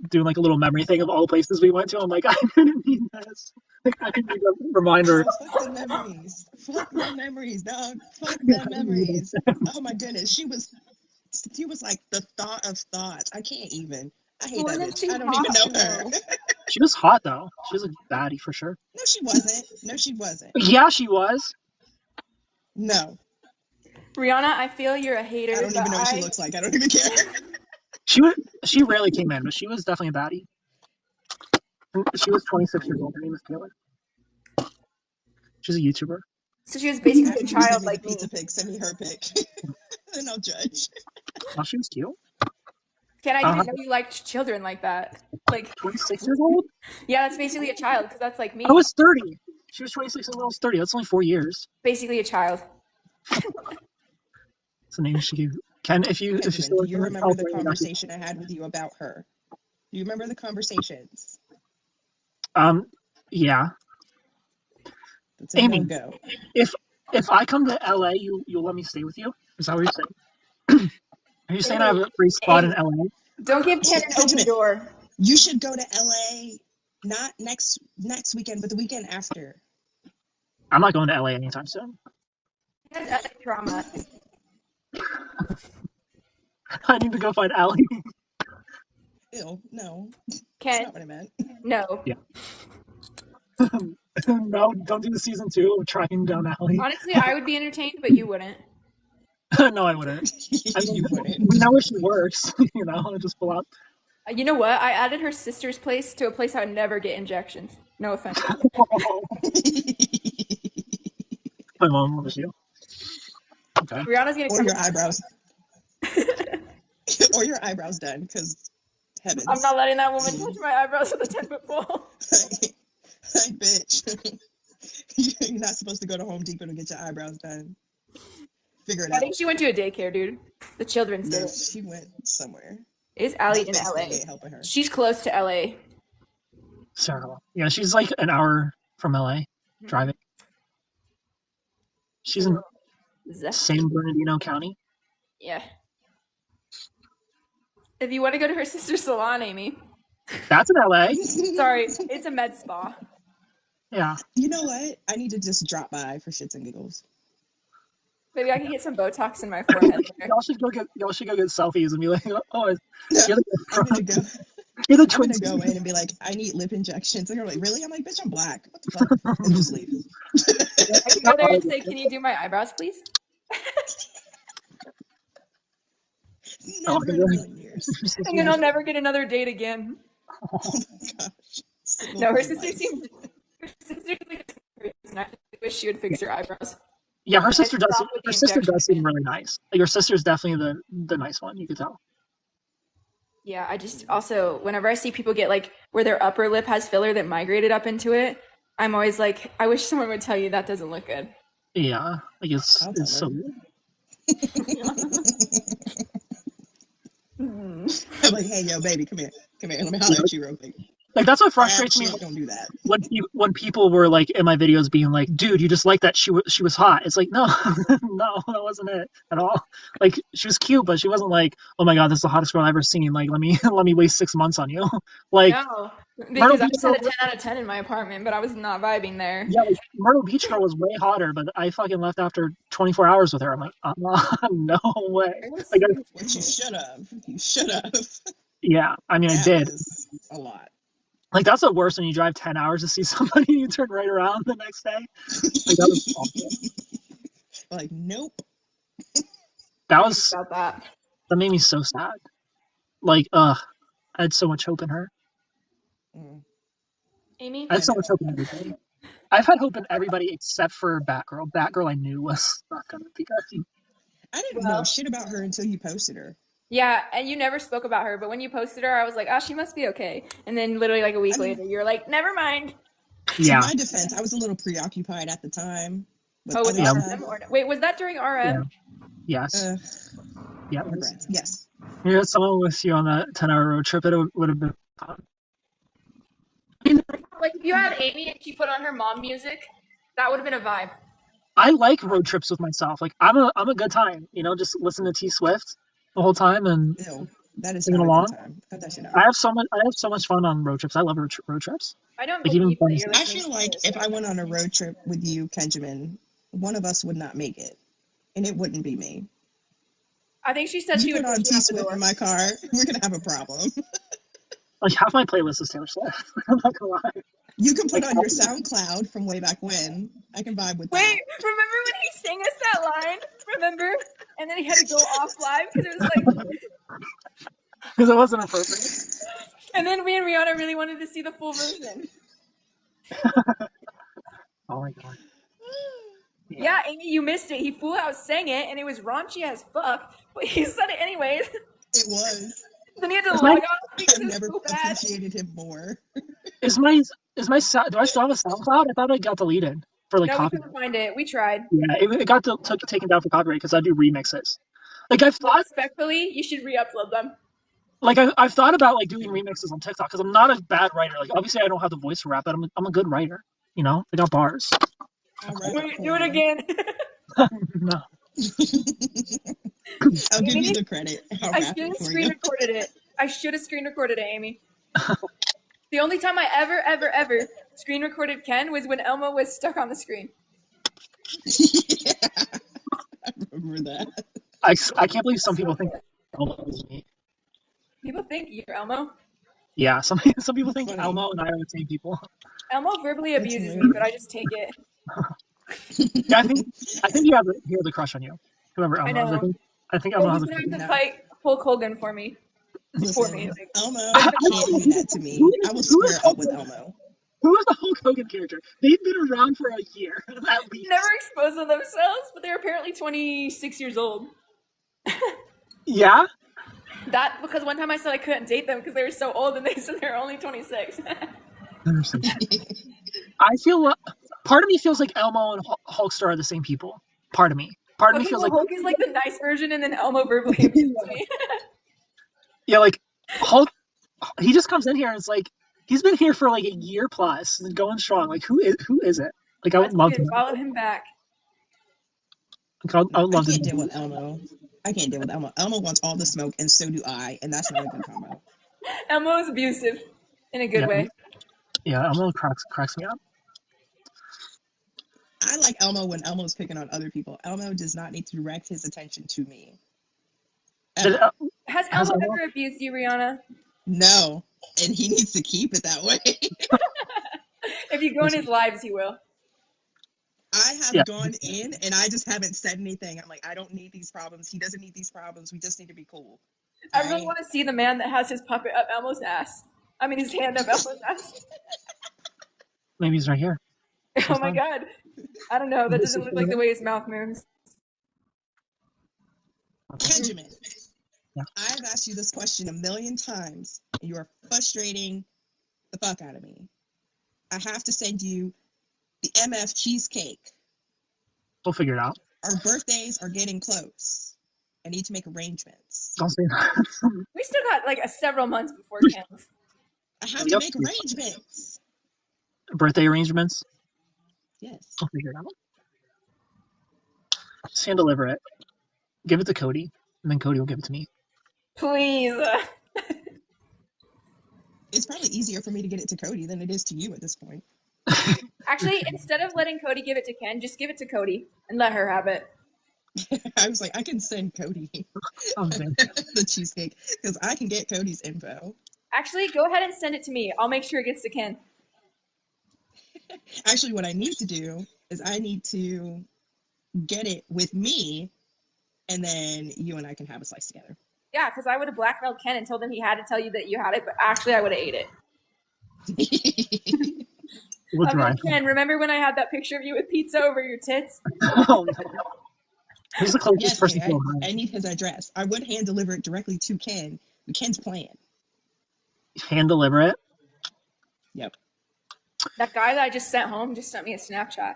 doing like a little memory thing of all the places we went to. I'm like, I didn't need this. Like, I didn't need a reminder. Fuck the memories. Fuck the memories, dog. Fuck the memories. Oh my goodness. She was like the thought of thoughts. I can't even. I hate that bitch. I don't even know her. She was hot though. She was a baddie for sure. No, she wasn't. No, she wasn't. Yeah, she was. No. Rihanna, I feel you're a hater. I don't even know what she looks like. I don't even care. She rarely came in, but she was definitely a baddie. She was 26 years old. Her name is Taylor. She's a YouTuber. So she was basically a child like me. Pizza pic. Send me her pic. Then I'll judge. Oh, she was cute. Ken, I didn't know you liked children like that. Like 26 years old? Yeah, that's basically a child because that's like me. I was 30. She was 26 and I was 30. That's only 4 years. Basically a child. That's the name she gave. Ken, if you still do you remember the conversation I had with you about her? Do you remember the conversations? Yeah. That's a Amy, no-go. if I come to LA, you'll let me stay with you? Is that what you're saying? Are you saying I have a free spot in LA? Don't give Ken an open door. You should go to LA not next weekend, but the weekend after. I'm not going to LA anytime soon. He has LA trauma. I need to go find Allie. Ew, no. Ken, That's not what I meant. no. Yeah. No, don't do the season 2 of tracking down Allie. Honestly, I would be entertained, but you wouldn't. No, I wouldn't. You wouldn't. We know where she works. I'll just pull up. You know what? I added her sister's place to a place I would never get injections. No offense. My mom loves you. Okay. Rihanna's gonna Or come. your eyebrows. Or your eyebrows done, because heavens. I'm not letting that woman touch my eyebrows with a 10-foot pole. Like, bitch. You're not supposed to go to Home Depot to get your eyebrows done. Figure it out. I think she went to a daycare, dude. The children's No, day. she went somewhere. Is Allie in Best LA? thing ain't helping her. She's close to LA. So, yeah, she's like an hour from LA driving. She's in San Bernardino County. Yeah. If you want to go to her sister's salon, Amy. That's in LA. Sorry, it's a med spa. Yeah. You know what? I need to just drop by for shits and giggles. Maybe I can get some Botox in my forehead. Y'all should go get selfies and be like, oh, No, you're I'm gonna go. you're the I'm twin. gonna go in and be like, I need lip injections. And they're like, really? I'm like, bitch, I'm black. What the fuck? And just leave. I can go there and say, can you do my eyebrows, please? Never in a million years. And then I'll never get another date again. Oh my gosh. No, her sister seemed. Her sister I wish she would fix her eyebrows. Yeah, her sister does. Stop with the Her sister injection. does seem really nice. Like, her sister's definitely the nice one. You could tell. Yeah, I just also whenever I see people get like where their upper lip has filler that migrated up into it, I'm always like, I wish someone would tell you that doesn't look good. Yeah, like it's so. I'm like, hey, yo, baby, come here. Let me holler at you real quick. Like, that's what frustrates me. Don't do that. When people were like in my videos being like, dude, you just like that she was hot. It's like, no, no, that wasn't it at all. Like, she was cute, but she wasn't like, oh my god, this is the hottest girl I've ever seen. Like, let me waste 6 months on you. Like, no, because I just had a 10 out of 10 in my apartment, but I was not vibing there. Yeah, like, Myrtle Beach girl was way hotter, but I fucking left after 24 hours with her. I'm like, no way. Like, what you should have. You should have. Yeah, I mean, I did. A lot. Like, that's the worst when you drive 10 hours to see somebody and you turn right around the next day. Like, that was awful. Like, nope. That made me so sad. Like, I had so much hope in her. Amy? I had so much hope in everybody. I've had hope in everybody except for Batgirl. Batgirl I knew was not going to be good. I didn't know shit about her until you posted her. Yeah, and you never spoke about her, but when you posted her, I was like, oh, she must be okay. And then literally like a week later, you were like, never mind. Yeah. To my defense, I was a little preoccupied at the time. Oh, with RM? Wait, was that during RM? Yeah. Yes. Yeah. Yes. You had someone with you on that 10-hour road trip, it would have been fun. Like, if you had Amy and she put on her mom music, that would have been a vibe. I like road trips with myself. Like, I'm a good time, you know, just listen to T Swift the whole time and that is singing along. Cut that shit out. I have so much fun on road trips. I love road trips. I don't like, believe even that you're listening. I feel like if I went on a road trip with you, Kenjamin, one of us would not make it, and it wouldn't be me. I think she said she would put on T Swift in my car. We're gonna have a problem. Like, half my playlist is Taylor Swift. I'm not gonna lie. You can put on your SoundCloud from way back when. I can vibe with that. Wait, remember when he sang us that line? Remember? And then he had to go off live because it was like... Because it wasn't appropriate. And then me and Rihanna really wanted to see the full version. Oh my god. Yeah, Amy, you missed it. He full out sang it, and it was raunchy as fuck. But he said it anyways. It was. Then he had to log off because I've never appreciated him more. Do I still have a SoundCloud? I thought it got deleted for like copyright. We couldn't find it. We tried. Yeah, it got taken down for copyright because I do remixes. Like, I've thought respectfully, you should re-upload them. Like, I've thought about like doing remixes on TikTok because I'm not a bad writer. Like, obviously I don't have the voice for rap, but I'm a good writer. You know, I got bars. Wait, do it again. No. I'll give you the credit. I should have screen recorded it. I should have screen recorded it, Amy. The only time I ever screen recorded Ken was when Elmo was stuck on the screen. Yeah, I remember that. I can't believe some people think Elmo is me. People think you're Elmo? Yeah, some people think Elmo and I are the same people. Elmo verbally abuses me, but I just take it. Yeah, I think you have the crush on you. Whoever Elmo is. I think Elmo has a crush. To fight Hulk Hogan for me. Listen, Elmo can't do that to me. I will square up with Elmo. Who is the Hulk Hogan character? They've been around for a year, at least. Never exposed themselves, but they're apparently 26 years old. Yeah? That, because one time I said I couldn't date them because they were so old, and they said they were only 26. I feel, part of me feels like Elmo and Hulkster are the same people. Part of me. Part of me feels like Hulk is like the nice version, and then Elmo verbally abuses me. Yeah, like, Hulk, he just comes in here and it's like, he's been here for like a year plus and going strong. Like, who is it? Like, I would love to follow him back. Like, I would love to deal with Elmo. I can't deal with Elmo. Elmo wants all the smoke, and so do I, and that's not a good combo. Elmo is abusive in a good way. Yeah, Elmo cracks me up. I like Elmo when Elmo's picking on other people. Elmo does not need to direct his attention to me. Has Elmo ever abused you, Rihanna? No, and he needs to keep it that way. If you go in his lives, he will. I have gone in and I just haven't said anything. I'm like, I don't need these problems. He doesn't need these problems. We just need to be cool. I really want to see the man that has his puppet up Elmo's ass. I mean, his hand up Elmo's ass. Maybe he's right here. Oh my god. I don't know. That doesn't look like the way his mouth moves. Benjamin, I've asked you this question 1,000,000 times, and you are frustrating the fuck out of me. I have to send you the MF cheesecake. We'll figure it out. Our birthdays are getting close. I need to make arrangements. Don't say that. We still got like several months before Ken's. I have to make arrangements. Birthday arrangements? Yes. I'll figure it out. Just hand deliver it. Give it to Cody, and then Cody will give it to me. Please. It's probably easier for me to get it to Cody than it is to you at this point. Actually, instead of letting Cody give it to Ken, just give it to Cody and let her have it. I was like, I can send Cody the cheesecake because I can get Cody's info. Actually, go ahead and send it to me. I'll make sure it gets to Ken. Actually, what I need to do is I need to get it with me, and then you and I can have a slice together. Yeah, because I would have blackmailed Ken and told him he had to tell you that you had it, but actually I would have ate it. We'll try. Ken, remember when I had that picture of you with pizza over your tits? Oh, no. Who's the closest person to I need his address. I would hand deliver it directly to Ken. Ken's plan. Hand deliver it? Yep. That guy that I just sent home just sent me a Snapchat.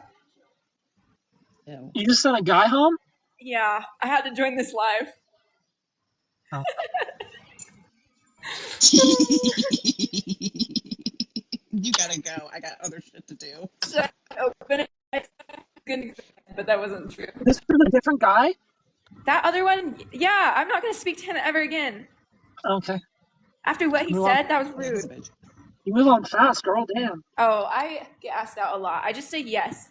Ew. You just sent a guy home? Yeah, I had to join this live. Oh. You gotta go. I got other shit to do. So I opened it, but that wasn't true. This is a different guy? That other one, yeah, I'm not going to speak to him ever again. Okay. After what he said, that was rude. You move on fast, girl. Damn. Oh, I get asked out a lot. I just say yes.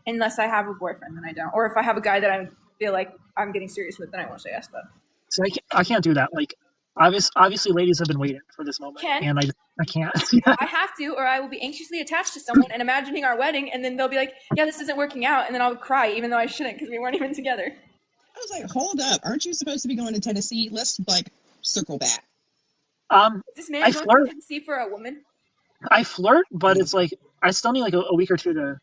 Unless I have a boyfriend, then I don't. Or if I have a guy that I feel like I'm getting serious with, then I won't say yes, but. So I can't do that. Like, obviously ladies have been waiting for this moment. And I can't. I have to, or I will be anxiously attached to someone and imagining our wedding, and then they'll be like, yeah, this isn't working out, and then I'll cry, even though I shouldn't, because we weren't even together. I was like, hold up. Aren't you supposed to be going to Tennessee? Let's, circle back. Is this man going to Tennessee for a woman? I flirt, but it's like, I still need, a week or two to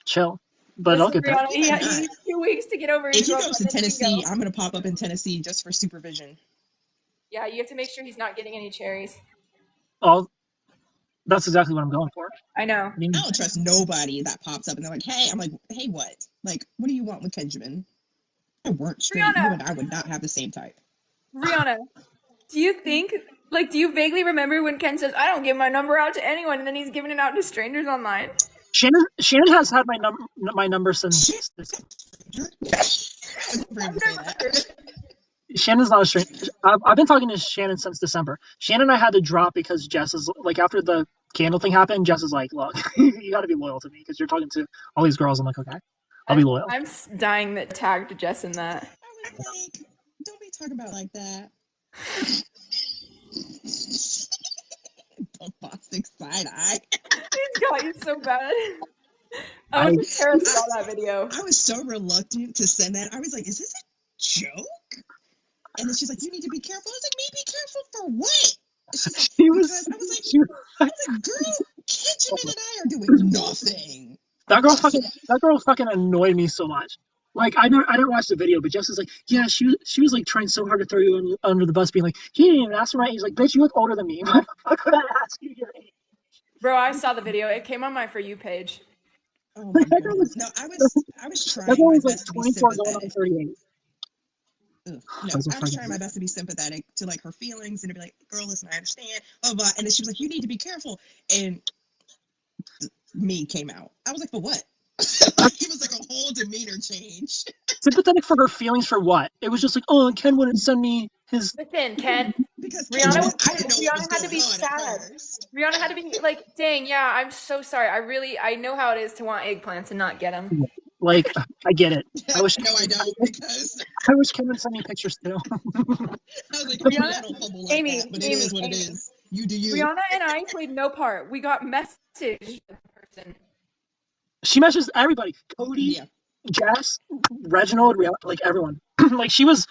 chill. But I'll get that. He needs 2 weeks to get over his If he goes to Tennessee, I'm going to pop up in Tennessee just for supervision. Yeah, you have to make sure he's not getting any cherries. Oh, that's exactly what I'm going for. I know. I don't trust nobody that pops up and they're like, hey, I'm like, hey, what? Like, what do you want with Benjamin? I weren't straight. Rihanna. You and I would not have the same type. Rihanna, do you think, do you vaguely remember when Ken says, I don't give my number out to anyone, and then he's giving it out to strangers online? Shannon has had my number since. Shannon's not a stranger. I've been talking to Shannon since December. Shannon and I had to drop because Jess is like, after the candle thing happened, Jess is like, look, you got to be loyal to me because you're talking to all these girls. I'm like, okay, I'll be loyal. I'm dying that tagged Jess in that. I was like, don't be talking about like that. Bombastic side eye. He's got you so bad. I was terrified saw that video. I was so reluctant to send that. I was like, is this a joke? And then she's like, you need to be careful. I was like, me be careful for what? I was like, girl, Benjamin and I are doing nothing. That girl fucking annoyed me so much. Like, I didn't watch the video, but Jess is like, yeah, she was like trying so hard to throw you under the bus, being like, he didn't even ask him right. He's like, bitch, you look older than me. Why the fuck would I ask you your age? Bro, I saw the video. It came on my For You page. Oh my goodness. No, I was trying. That girl was like 24 going on 38. No, I was trying my best to be sympathetic to like her feelings and to be like, girl, listen, I understand. Blah, blah. And then she was like, you need to be careful. And me came out. I was like, for what? It was like a whole demeanor change. Sympathetic for her feelings for what? It was just like, oh, Ken wouldn't send me his. Listen, Ken. because Rihanna had to be sad. Rihanna had to be like, dang, yeah, I'm so sorry. I know how it is to want eggplants and not get them. Like, I get it. No, I don't, because I wish Ken would send me pictures too. I was like, I don't humble like Amy, that, but it is what it is. You do you. Rihanna and I played no part. We got message person. She messages everybody. Cody, Jess, Reginald, like everyone. Like she was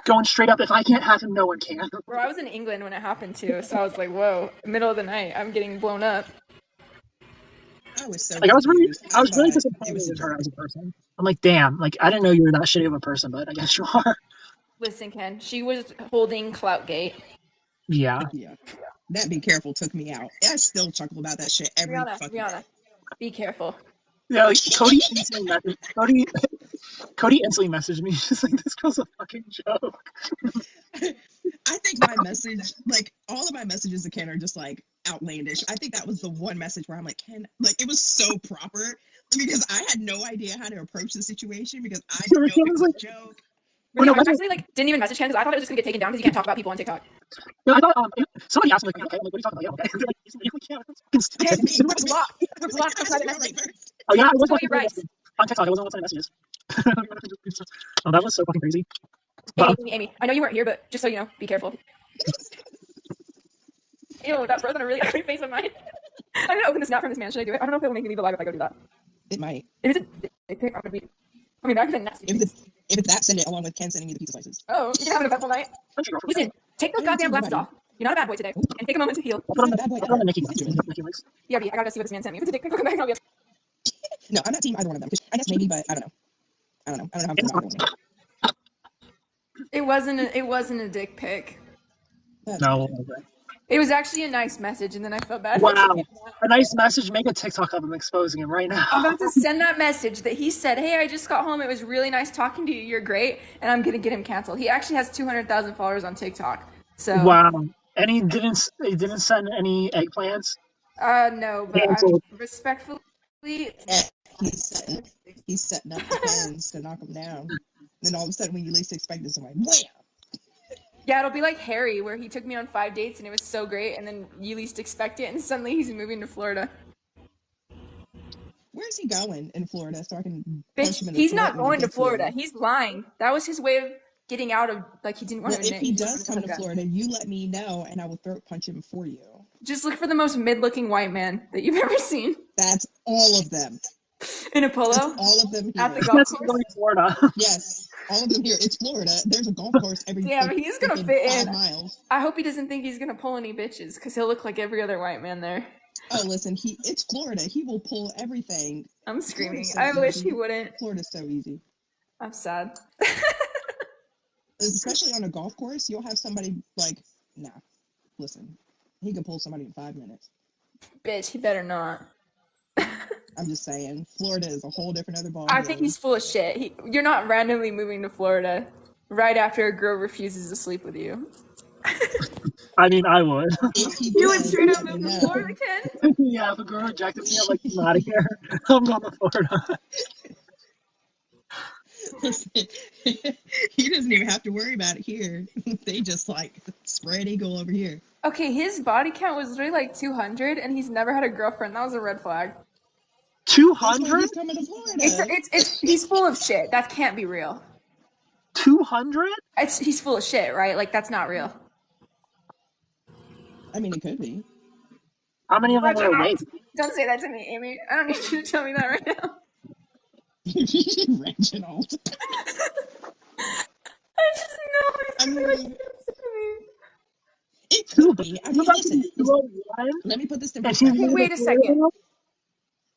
going straight up. If I can't have him, no one can. Bro, I was in England when it happened too, so I was like, whoa, middle of the night, I'm getting blown up. I was so like, I was really disappointed with her as a person. I'm like, damn, like I didn't know you were that shitty of a person, but I guess you are. Listen, Ken, she was holding Cloutgate. Yeah. That be careful took me out. I still chuckle about that shit every fucking day. Be careful. Yeah, like Cody instantly messaged me. She's like, this girl's a fucking joke. I think my message, like all of my messages to Ken are just like outlandish. I think that was the one message where I'm like, Ken, like it was so proper because I had no idea how to approach the situation because I didn't know it was a joke. Really, I actually didn't even message Ken because I thought it was just gonna get taken down because you can't talk about people on TikTok. No, I thought somebody asked me like, okay, I'm like, what are you talking about? Yeah, okay. We're blocked on private messages. Oh yeah, I was on TikTok. I wasn't on sending messages. Oh, that was so fucking crazy. Amy, I know you weren't here, but just so you know, be careful. Ew, that froze on a really ugly face of mine. I'm gonna open the snap from this man. Should I do it? I don't know if it'll make me leave alive if I go do that. It might. If it's a dick, I'm gonna be. I mean, that's a nasty. If it's that, send it along with Ken sending me the pizza slices. Oh, you can have an eventful night. Listen, take those goddamn glasses off. You're not a bad boy today. And take a moment to heal. I'll put on the Nikki legs. Yeah, I gotta see what this man sent me. If it's a dick pic, I'll come back and I'll be No, I'm not team either one of them. I guess maybe, but I don't know. I don't know how to feel about it. It wasn't a dick pic. No. It was actually a nice message, and then I felt bad. Wow. A nice message. Make a TikTok of him exposing him right now. I'm about to send that message that he said, hey, I just got home. It was really nice talking to you. You're great. And I'm going to get him canceled. He actually has 200,000 followers on TikTok. So. Wow. And he didn't send any eggplants? No, but I'm respectfully. He's setting up the plans to knock him down. Then all of a sudden, when you least expect it, somebody, wham! Yeah, it'll be like Harry, where he took me on 5 dates and it was so great, and then you least expect it, and suddenly he's moving to Florida. Where's he going in Florida so I can punch him in the he's not going to Florida. He's lying. That was his way of getting out of, like, he didn't want to admit. If he does come to Florida, you let me know, and I will throat punch him for you. Just look for the most mid-looking white man that you've ever seen. That's all of them. In a polo? That's all of them here. At the golf course? Florida. Yes. All of them here. It's Florida. There's a golf course every yeah, but he's gonna fit 5 in. miles. I hope he doesn't think he's gonna pull any bitches, because he'll look like every other white man there. Oh, listen, it's Florida. He will pull everything. I'm screaming. So I wish he wouldn't. Florida's so easy. I'm sad. Especially on a golf course, you'll have somebody like, nah, listen, he can pull somebody in 5 minutes. Bitch, he better not. I'm just saying, Florida is a whole different other ball. I think he's full of shit. You're not randomly moving to Florida right after a girl refuses to sleep with you. I mean, I would. You would straight up move to Florida, Ken? Yeah, if a girl rejected me, I'm like, I'm out of here. I'm going to Florida. He doesn't even have to worry about it here. They just like spread eagle over here. Okay, his body count was literally like 200, and he's never had a girlfriend. That was a red flag. 200? He's coming to Florida. He's full of shit. That can't be real. 200? He's full of shit, right? Like, that's not real. I mean, it could be. How many of them are awake? Don't say that to me, Amy. I don't need you to tell me that right now. Reginald. I just know. I mean, it could be. I mean, listen. Let me put this in perspective. Wait a second.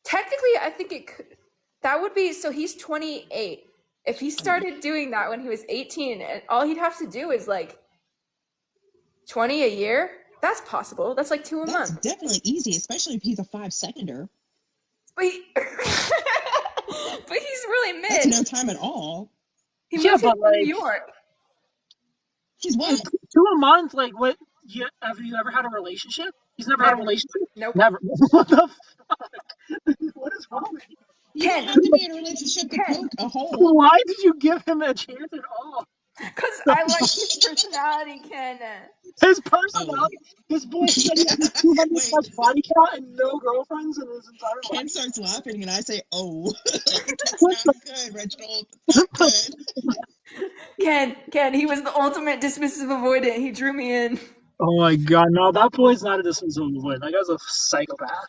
Technically, I think it could. That would be, so he's 28. If he started doing that when he was 18, and all he'd have to do is like 20 a year, that's possible. That's like 2 a month. That's definitely easy, especially if he's a 5-seconder. But but he's really mid. That's no time at all. He moved to New York. He's what? 2 a month? Like, what? Have you ever had a relationship? He's never had a relationship? Nope. Never. What the fuck? What is wrong with you? You don't have to be in a relationship to poke a hole. Why did you give him a chance at all? Because I like his personality, Ken. His personality. This boy said he has 200 plus body count and no girlfriends in his entire life. Ken starts laughing and I say, "Oh, that's not good, Reginald. Not good." Ken, he was the ultimate dismissive avoidant. He drew me in. Oh my god, no, that boy's not a dismissive avoidant. That guy's a psychopath.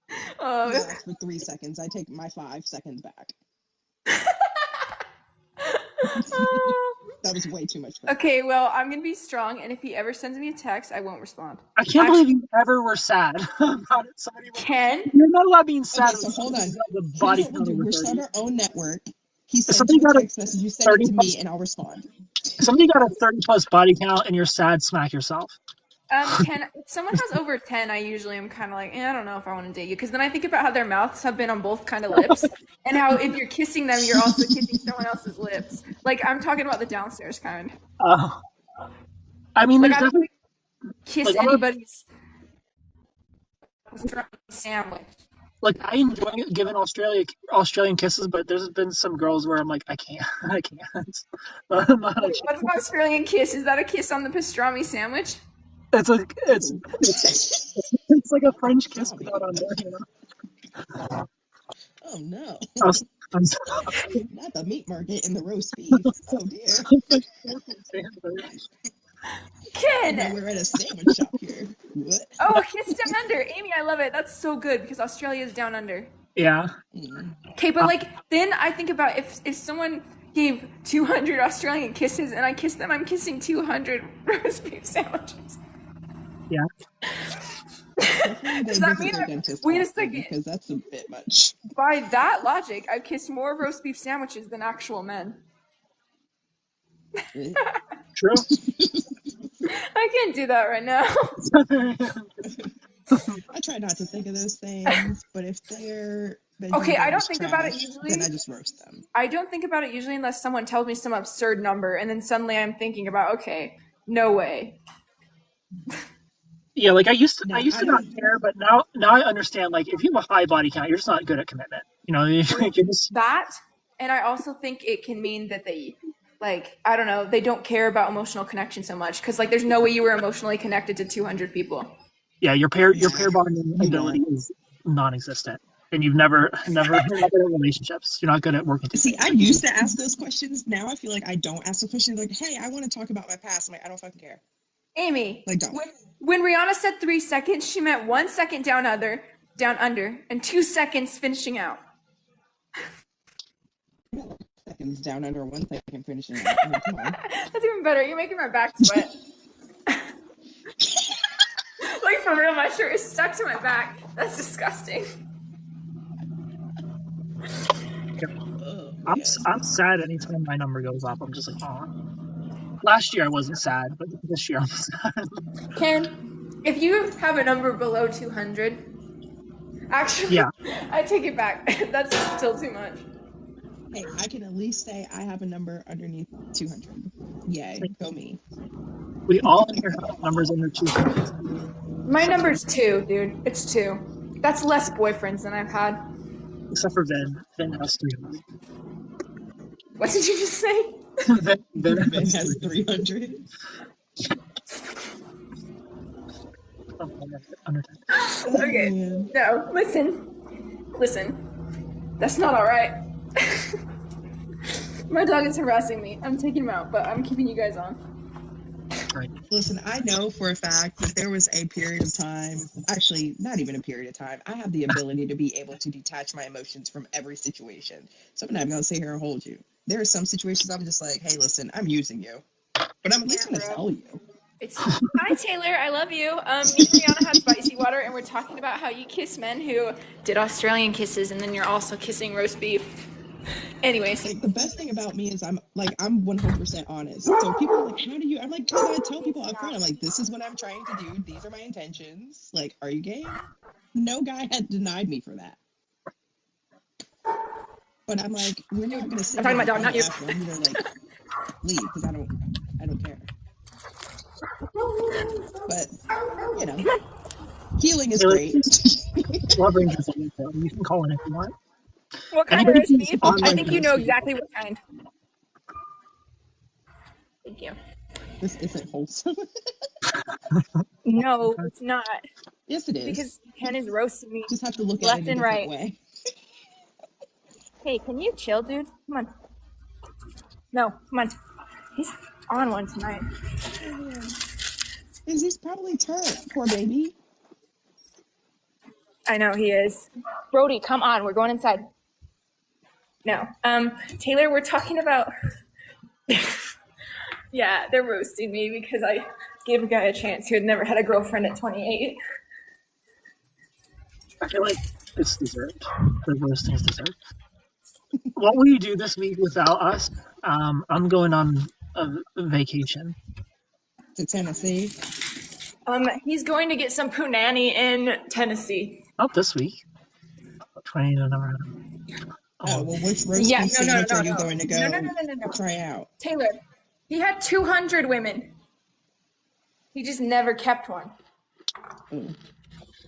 He lasts for 3 seconds. I take my 5 seconds back. That was way too much fun. Okay, well, I'm gonna be strong, and if he ever sends me a text, I won't respond. I can't believe you ever were sad about it. Ken? You're not allowed being sad. Okay, so hold on. The body Here's what we'll do. We'll start our own network. He sends somebody you a got text message, you send it to me, and I'll respond. If somebody got a 30 plus body count and you're sad, smack yourself. Ken, if someone has over 10, I usually am kind of like, I don't know if I want to date you. Because then I think about how their mouths have been on both kind of lips. And how if you're kissing them, you're also kissing someone else's lips. Like, I'm talking about the downstairs kind. I mean, like, there's I definitely... kiss like, anybody's sandwich. Like, I enjoy giving Australian kisses, but there's been some girls where I'm like, I can't. What's an Australian kiss? Is that a kiss on the pastrami sandwich? It's like a French kiss without on there, you know? Oh no! I'm not the meat market and the roast beef. Oh dear. Ken! We're at a sandwich shop here. What? Oh, kiss down under, Amy. I love it. That's so good because Australia is down under. Yeah. Okay, but like then I think about if someone gave 200 Australian kisses and I kiss them, I'm kissing 200 roast beef sandwiches. Yeah. Does that mean wait a second? Because that's a bit much. By that logic, I've kissed more roast beef sandwiches than actual men. True. I can't do that right now. I try not to think of those things, but if they're okay, I don't think about it usually. Then I just roast them. I don't think about it usually unless someone tells me some absurd number, and then suddenly I'm thinking about, okay, no way. Yeah, like I used to not care, but now I understand. Like, if you have a high body count, you're just not good at commitment. You know, you're just... that, and I also think it can mean that they, like, I don't know, they don't care about emotional connection so much because, like, there's no way you were emotionally connected to 200 people. Yeah, your pair bonding ability is non-existent, and you've never you're not good at relationships. You're not good at working together. See, I used to ask those questions. Now I feel like I don't ask the questions. Like, hey, I want to talk about my past. I'm like, I don't fucking care. Amy, like, don't. When Rihanna said 3 seconds, she meant 1 second down under, and 2 seconds finishing out. Seconds down under, 1 second finishing out. I mean, come on. That's even better. You're making my back sweat. Like, for real, my shirt is stuck to my back. That's disgusting. I'm sad anytime my number goes up. I'm just like, oh. Last year I wasn't sad, but this year I'm sad. Ken, if you have a number below 200, actually, yeah. I take it back. That's still too much. Hey, I can at least say I have a number underneath 200. Yay, go me. We all here have numbers under 200. My number's 2, dude. It's 2. That's less boyfriends than I've had. Except for Vin. Vin has 300. What did you just say? Vin has 300. Okay. No, listen. That's not all right. My dog is harassing me. I'm taking him out, but I'm keeping you guys on. Right. Listen, I know for a fact that there was a period of time, actually not even a period of time, I have the ability to be able to detach my emotions from every situation. So I'm not going to sit here and hold you. There are some situations I'm just like, hey, listen, I'm using you. But I'm at least going to tell you. Hi, Taylor. I love you. Me and Brianna had spicy water, and we're talking about how you kiss men who did Australian kisses, and then you're also kissing roast beef. Anyways, like, the best thing about me is I'm 100% honest. So people are like, how do you? I'm like, because I tell people up front, I'm like, this is what I'm trying to do. These are my intentions. Like, are you gay? No guy had denied me for that. But I'm like, we're not going to sit. I'm talking about dog, not you. I'm either like leave because I don't care. But you know, healing is great. Love Rangers, you can call in if you want. What kind of roast beef? I think you know exactly what kind. Thank you. This isn't wholesome. No, it's not. Yes, it is. Because Ken is roasting me. Just have to look at left it a and different right. way. Hey, can you chill, dude? Come on. No, come on. He's on one tonight. He's probably turned, poor baby. I know he is. Brody, come on. We're going inside. No. Taylor, we're talking about. Yeah, they're roasting me because I gave a guy a chance who had never had a girlfriend at 28. I feel like it's deserved. The roasting is deserved. What will you do this week without us? I'm going on a vacation. To Tennessee. He's going to get some punani in Tennessee. Not this week. 20 to never. Oh, well, which roast beef sandwich are you going to go No. try out? Taylor, he had 200 women. He just never kept one. Oh,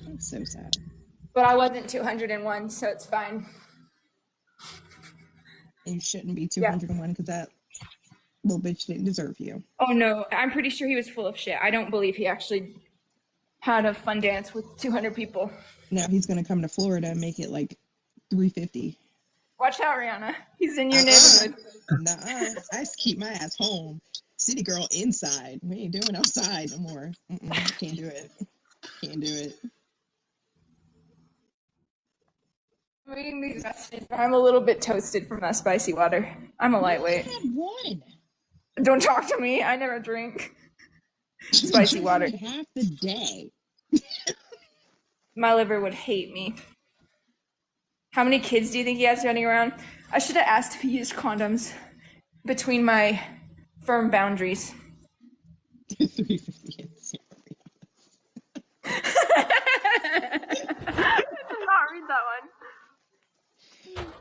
that's so sad. But I wasn't 201, so it's fine. You shouldn't be 201 because that little bitch didn't deserve you. Oh, no. I'm pretty sure he was full of shit. I don't believe he actually had a fun dance with 200 people. Now he's going to come to Florida and make it like 350. Watch out, Rihanna. He's in your neighborhood. Nuh-uh. I keep my ass home. City girl inside. We ain't doing outside no more. Can't do it. Can't do it. I'm reading these messages, but I'm a little bit toasted from that spicy water. I'm a lightweight. I had one. Don't talk to me. I never drink spicy water. Half the day. My liver would hate me. How many kids do you think he has running around? I should have asked if he used condoms between my firm boundaries. 350 I did not read that one.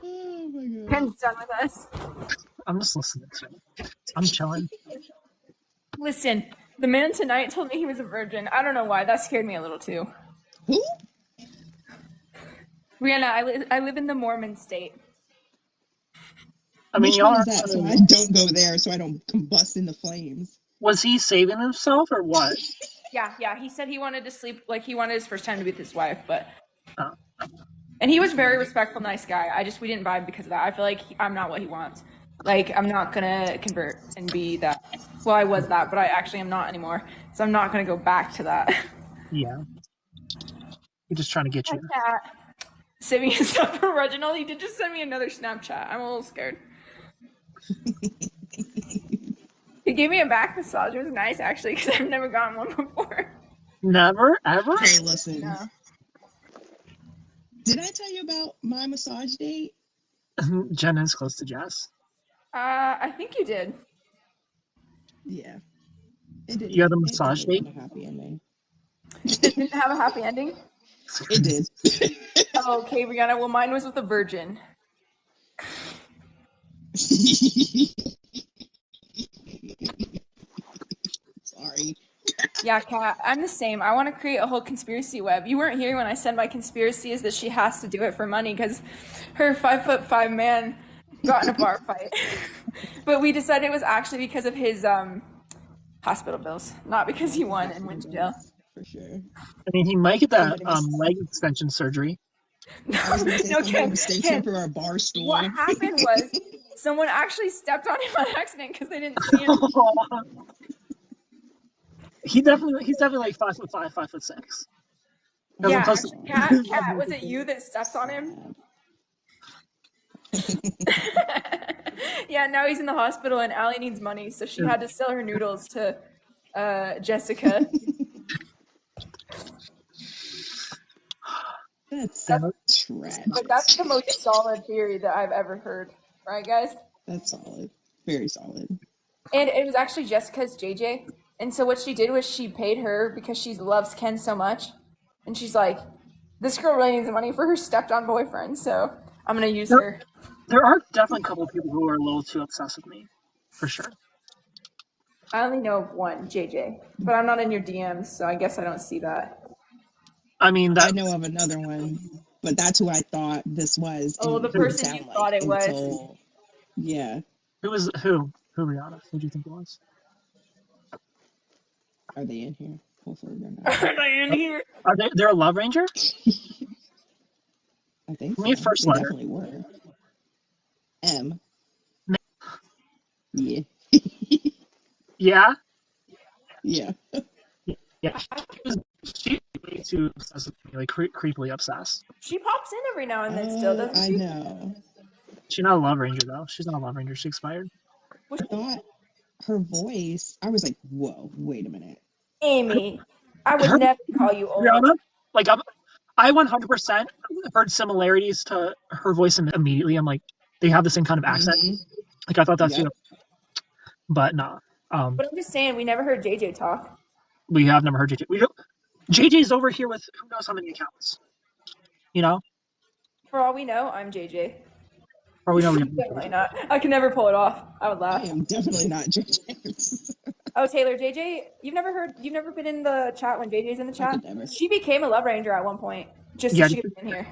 Oh my god. Ken's done with us. I'm just listening to it. I'm chilling. Listen, the man tonight told me he was a virgin. I don't know why. That scared me a little too. Who? Rihanna, I live in the Mormon state. I mean, Which one is that? So I don't go there, so I don't combust in the flames. Was he saving himself or what? Yeah. He said he wanted to sleep, like he wanted his first time to be with his wife, but. And he was very respectful, nice guy. We didn't vibe because of that. I feel like I'm not what he wants. Like, I'm not gonna convert and be that. Well, I was that, but I actually am not anymore. So I'm not gonna go back to that. Yeah. He's just trying to get you. Saving his stuff for Reginald. He did just send me another Snapchat. I'm a little scared. He gave me a back massage. It was nice, actually, because I've never gotten one before. Never? Ever? Hey, listen. No. Did I tell you about my massage date? Jen is close to Jess. I think you did. Yeah. It did. You had a massage date? A happy ending. It didn't have a happy ending? It did. Oh, okay, Rihanna. Well, mine was with a virgin. Sorry. Yeah, Kat, I'm the same. I want to create a whole conspiracy web. You weren't here when I said my conspiracy is that she has to do it for money because her 5'5" man got in a bar fight. But we decided it was actually because of his hospital bills, not because he won and went to jail. For sure. I mean, he might get that leg extension surgery. Stay tuned for our bar stool. What happened was someone actually stepped on him on accident because they didn't see him. He's definitely like 5'5", 5'6". Yeah, actually, Kat, was it you that stepped on him? Yeah, now he's in the hospital and Allie needs money, so she had to sell her noodles to Jessica. That's trash. But that's the most solid theory that I've ever heard. Right, guys? That's solid. Very solid. And it was actually Jessica's JJ. And so what she did was she paid her because she loves Ken so much. And she's like, this girl really needs money for her stepped-on boyfriend, so I'm going to use her. There are definitely a couple of people who are a little too obsessed with me. For sure. I only know of one, JJ. But I'm not in your DMs, so I guess I don't see that. I mean, I know of another one, but that's who I thought this was. Oh, the person you thought it was. Yeah. Who, Rihanna? Who do you think it was? Are they in here? Hopefully they're Are not. they in here? Are they're a Love Ranger? I think Give so. me a first They letter. definitely were. M. Yeah. Yeah? Yeah. Yeah. She's way too obsessed with me, like creepily obsessed. She pops in every now and then still, Oh, doesn't I she? know. She's not a Love Ranger, though. She's not a Love Ranger. She expired. I thought her voice, I was like, whoa, wait a minute. Amy, I would Her, never call you old. Brianna, like, I 100% heard similarities to her voice immediately. I'm like, they have the same kind of accent. Mm-hmm. Like, I thought that Yep. too. But nah. But I'm just saying, we never heard JJ talk. We have never heard JJ. We don't. JJ's over here with who knows how many accounts. You know? For all we know, I'm JJ. Or we know we have. Definitely not. I can never pull it off. I would I laugh. am definitely not JJ. Oh, Taylor, JJ, you've never been in the chat when JJ's in the I chat? could never. She became a Love Ranger at one point, just so Yeah, she could be in here.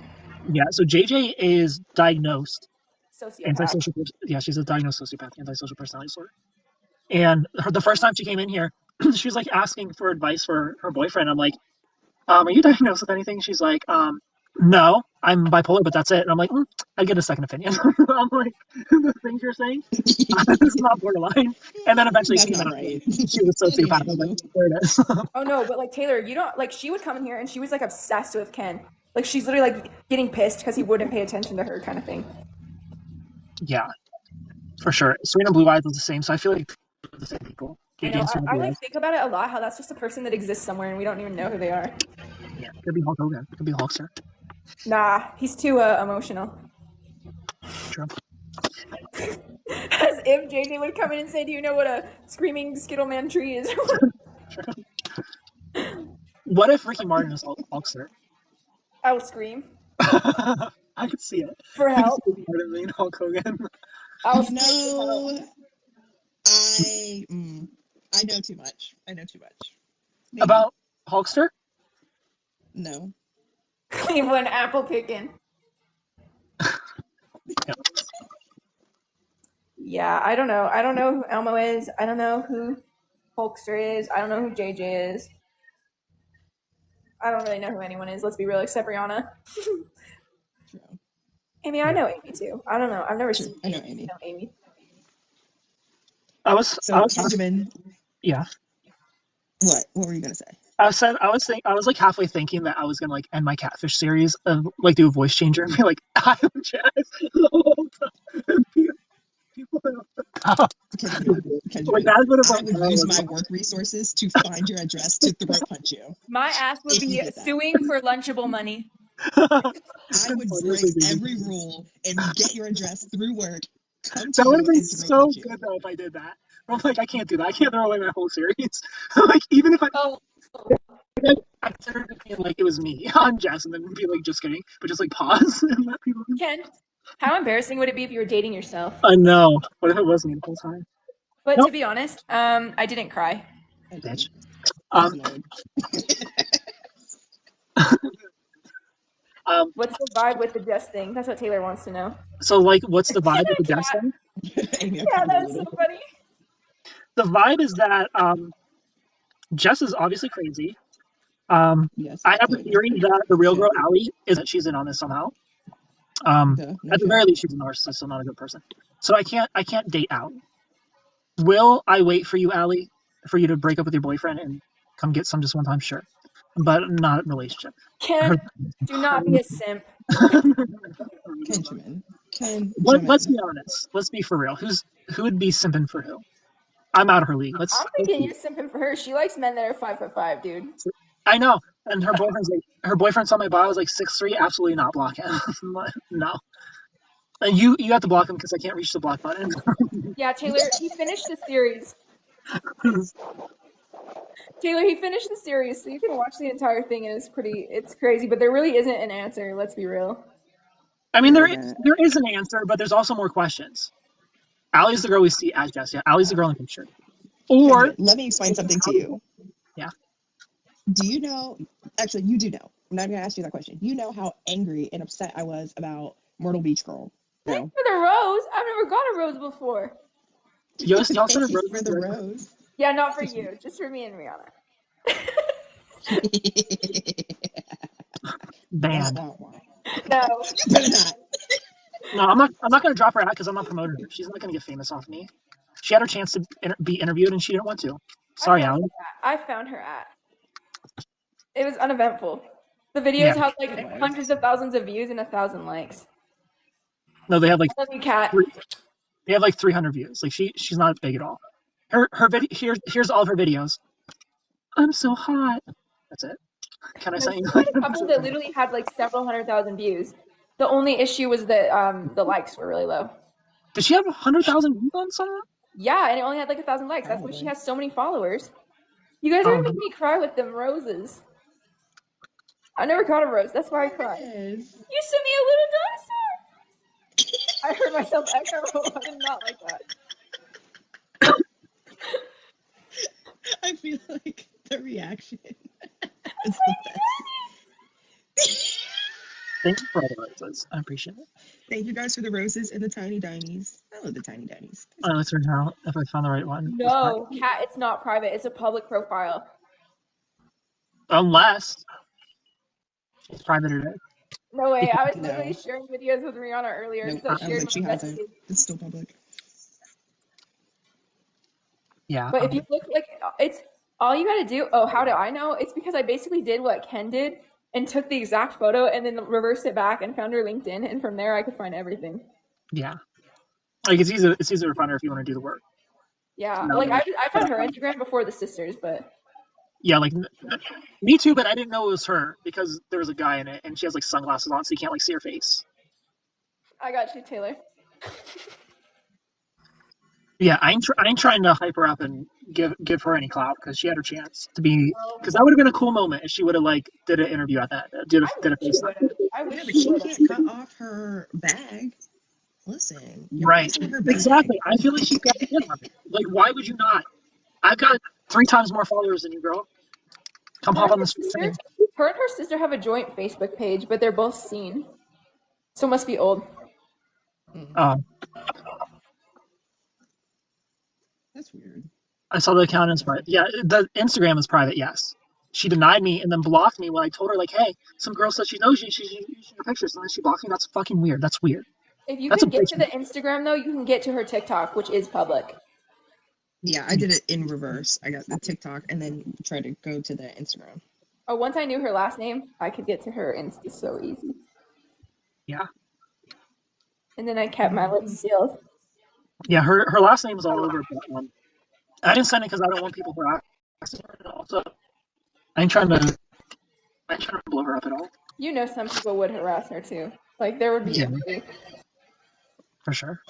yeah. So JJ is diagnosed Sociopath. antisocial. Yeah, she's a diagnosed sociopath, antisocial personality disorder. And the first time she came in here, she was like asking for advice for her boyfriend. I'm like, are you diagnosed with anything? She's like, no, I'm bipolar, but that's it. And I'm like, I get a second opinion. I'm like, the things you're saying, this is not borderline. And then eventually That's came not out right. she was a sociopath. I was like, there it is. Oh no, but like Taylor, you don't like she would come in here and she was like obsessed with Ken. Like she's literally like getting pissed because he wouldn't pay attention to her kind of thing. Yeah, for sure. Serena Blue Eyes was the same, so I feel like the same people. I know. I like think about it a lot. How that's just a person that exists somewhere and we don't even know who they are. Yeah, it could be Hulk Hogan. It could be Hulkster. Nah, he's too emotional. True. As if JJ would come in and say, "Do you know what a screaming Skittleman tree is?" What if Ricky Martin is Hulkster? I would scream I could see it. for help. Ricky Martin being Hulk Hogan. I'll No, I know too much. I know too much. Maybe. About Hulkster? No. Cleveland apple picking. Yeah. Yeah, I don't know. I don't know who Elmo is. I don't know who Hulkster is. I don't know who JJ is. I don't really know who anyone is. Let's be real, except Brianna. True. Amy, I know Amy too. I don't know. I've never seen I know Amy. Amy. I was Benjamin. Yeah. What were you gonna say? I was like halfway thinking that I was gonna like end my Catfish series and like do a voice changer and be like, I'm Jazz the whole time. Kendrick, I would use my work resources to find your address to throat punch you. My ass would be suing for Lunchable money. I would break every rule and get your address through work. That would have been so good though if I did that. I'm like, I can't do that. I can't throw away my whole series. Like, even if I considered it being like it was me on Jess and then be like, just kidding, but just like pause and let people. Ken, how embarrassing would it be if you were dating yourself? I know. What if it was me the whole time? But to be honest, I didn't cry. Bitch. What's the vibe with the Jess thing? That's what Taylor wants to know. So, like, what's the vibe with the Jess thing? Yeah, that's so funny. The vibe is that Jess is obviously crazy. Yes, I have a theory that the real girl Allie is that she's in on this somehow. At the very least, she's a narcissist, so not a good person. So I can't date Allie. Will I wait for you, Allie, for you to break up with your boyfriend and come get some just one time? Sure, but not a relationship. Ken, do not be a simp. Let's be honest. Let's be for real. Who would be simping for who? I'm out of her league. I'm thinking you're simping for her. She likes men that are 5'5", dude. I know. And her boyfriend saw my bio was like 6'3". Absolutely not block him. No. And you have to block him because I can't reach the block button. Yeah, Taylor, he finished the series. Taylor, he finished the series, so you can watch the entire thing, and it's crazy, but there really isn't an answer. Let's be real. I mean, there is an answer, but there's also more questions. Allie's the girl we see as Jess. Yeah, Allie's the girl in the picture. Or let me explain something to you. Yeah. Do you know? Actually, you do know. I'm not going to ask you that question. You know how angry and upset I was about Myrtle Beach Girl. No. For the rose? I've never got a rose before. Y'all said a rose for the rose. Yeah, not for you. Just for me and Rihanna. Banned. No. You better not. No, I'm not gonna drop her out because I'm not promoting her. She's not gonna get famous off me. She had her chance to be interviewed and she didn't want to. Sorry, Alan. I found her at. It was uneventful. The videos had like hundreds of thousands of views and 1,000 likes. No, they have like Cat. they have like 300 views. Like she's not big at all. Her video here's all of her videos. I'm so hot. That's it. Can I say? She had a couple that literally had like several 100,000 views. The only issue was that the likes were really low. Did she have 100,000 views on something? Yeah, and it only had like 1,000 likes. That's why she has so many followers. You guys are gonna make me cry with them roses. I never caught a rose. That's why I cried. You sent me a little dinosaur. I heard myself echo. I did not like that. I feel like the reaction. Thank you for all the roses. I appreciate it. Thank you guys for the roses and the tiny dinies. I love the tiny dinies. Let's figure out if I found the right one. No, Cat, it's not private. It's a public profile. Unless it's private today. No way. I was literally sharing videos with Rihanna earlier. Nope, So I shared like she hasn't. It's still public. Yeah. But if you look, like, it's all you gotta do. Oh, how do I know? It's because I basically did what Ken did and took the exact photo and then reversed it back and found her LinkedIn, and from there I could find everything. Yeah. Like it's easier to find her if you want to do the work. Yeah. Like I found her Instagram before the sisters, but yeah, like me too, but I didn't know it was her because there was a guy in it and she has like sunglasses on so you can't like see her face. I got you, Taylor. Yeah, I ain't trying to hype her up and give her any clout because she had her chance to be. Because that would have been a cool moment if she would have like did an interview at that. Did a face. I wish but she can't cut off her bag. Listen. Right. Exactly. I feel like she's got to get on it. Like, why would you not? I've got 3 times more followers than you, girl. Come hop on the stream. Her and her sister have a joint Facebook page, but they're both seen. So it must be old. That's weird. I saw the account is private. Yeah, the Instagram is private, yes. She denied me and then blocked me when I told her, like, hey, some girl said she knows you, she's using your pictures, and then she blocked me. That's fucking weird. That's weird. If you can get to the Instagram, though, you can get to her TikTok, which is public. Yeah, I did it in reverse. I got the TikTok and then tried to go to the Instagram. Oh, once I knew her last name, I could get to her Insta so easy. Yeah. And then I kept my lips sealed. Yeah, her last name is all over. But, I didn't send it because I don't want people harassing her. Also, I ain't trying to blow her up at all. You know, some people would harass her too. Like there would be. Yeah. For sure.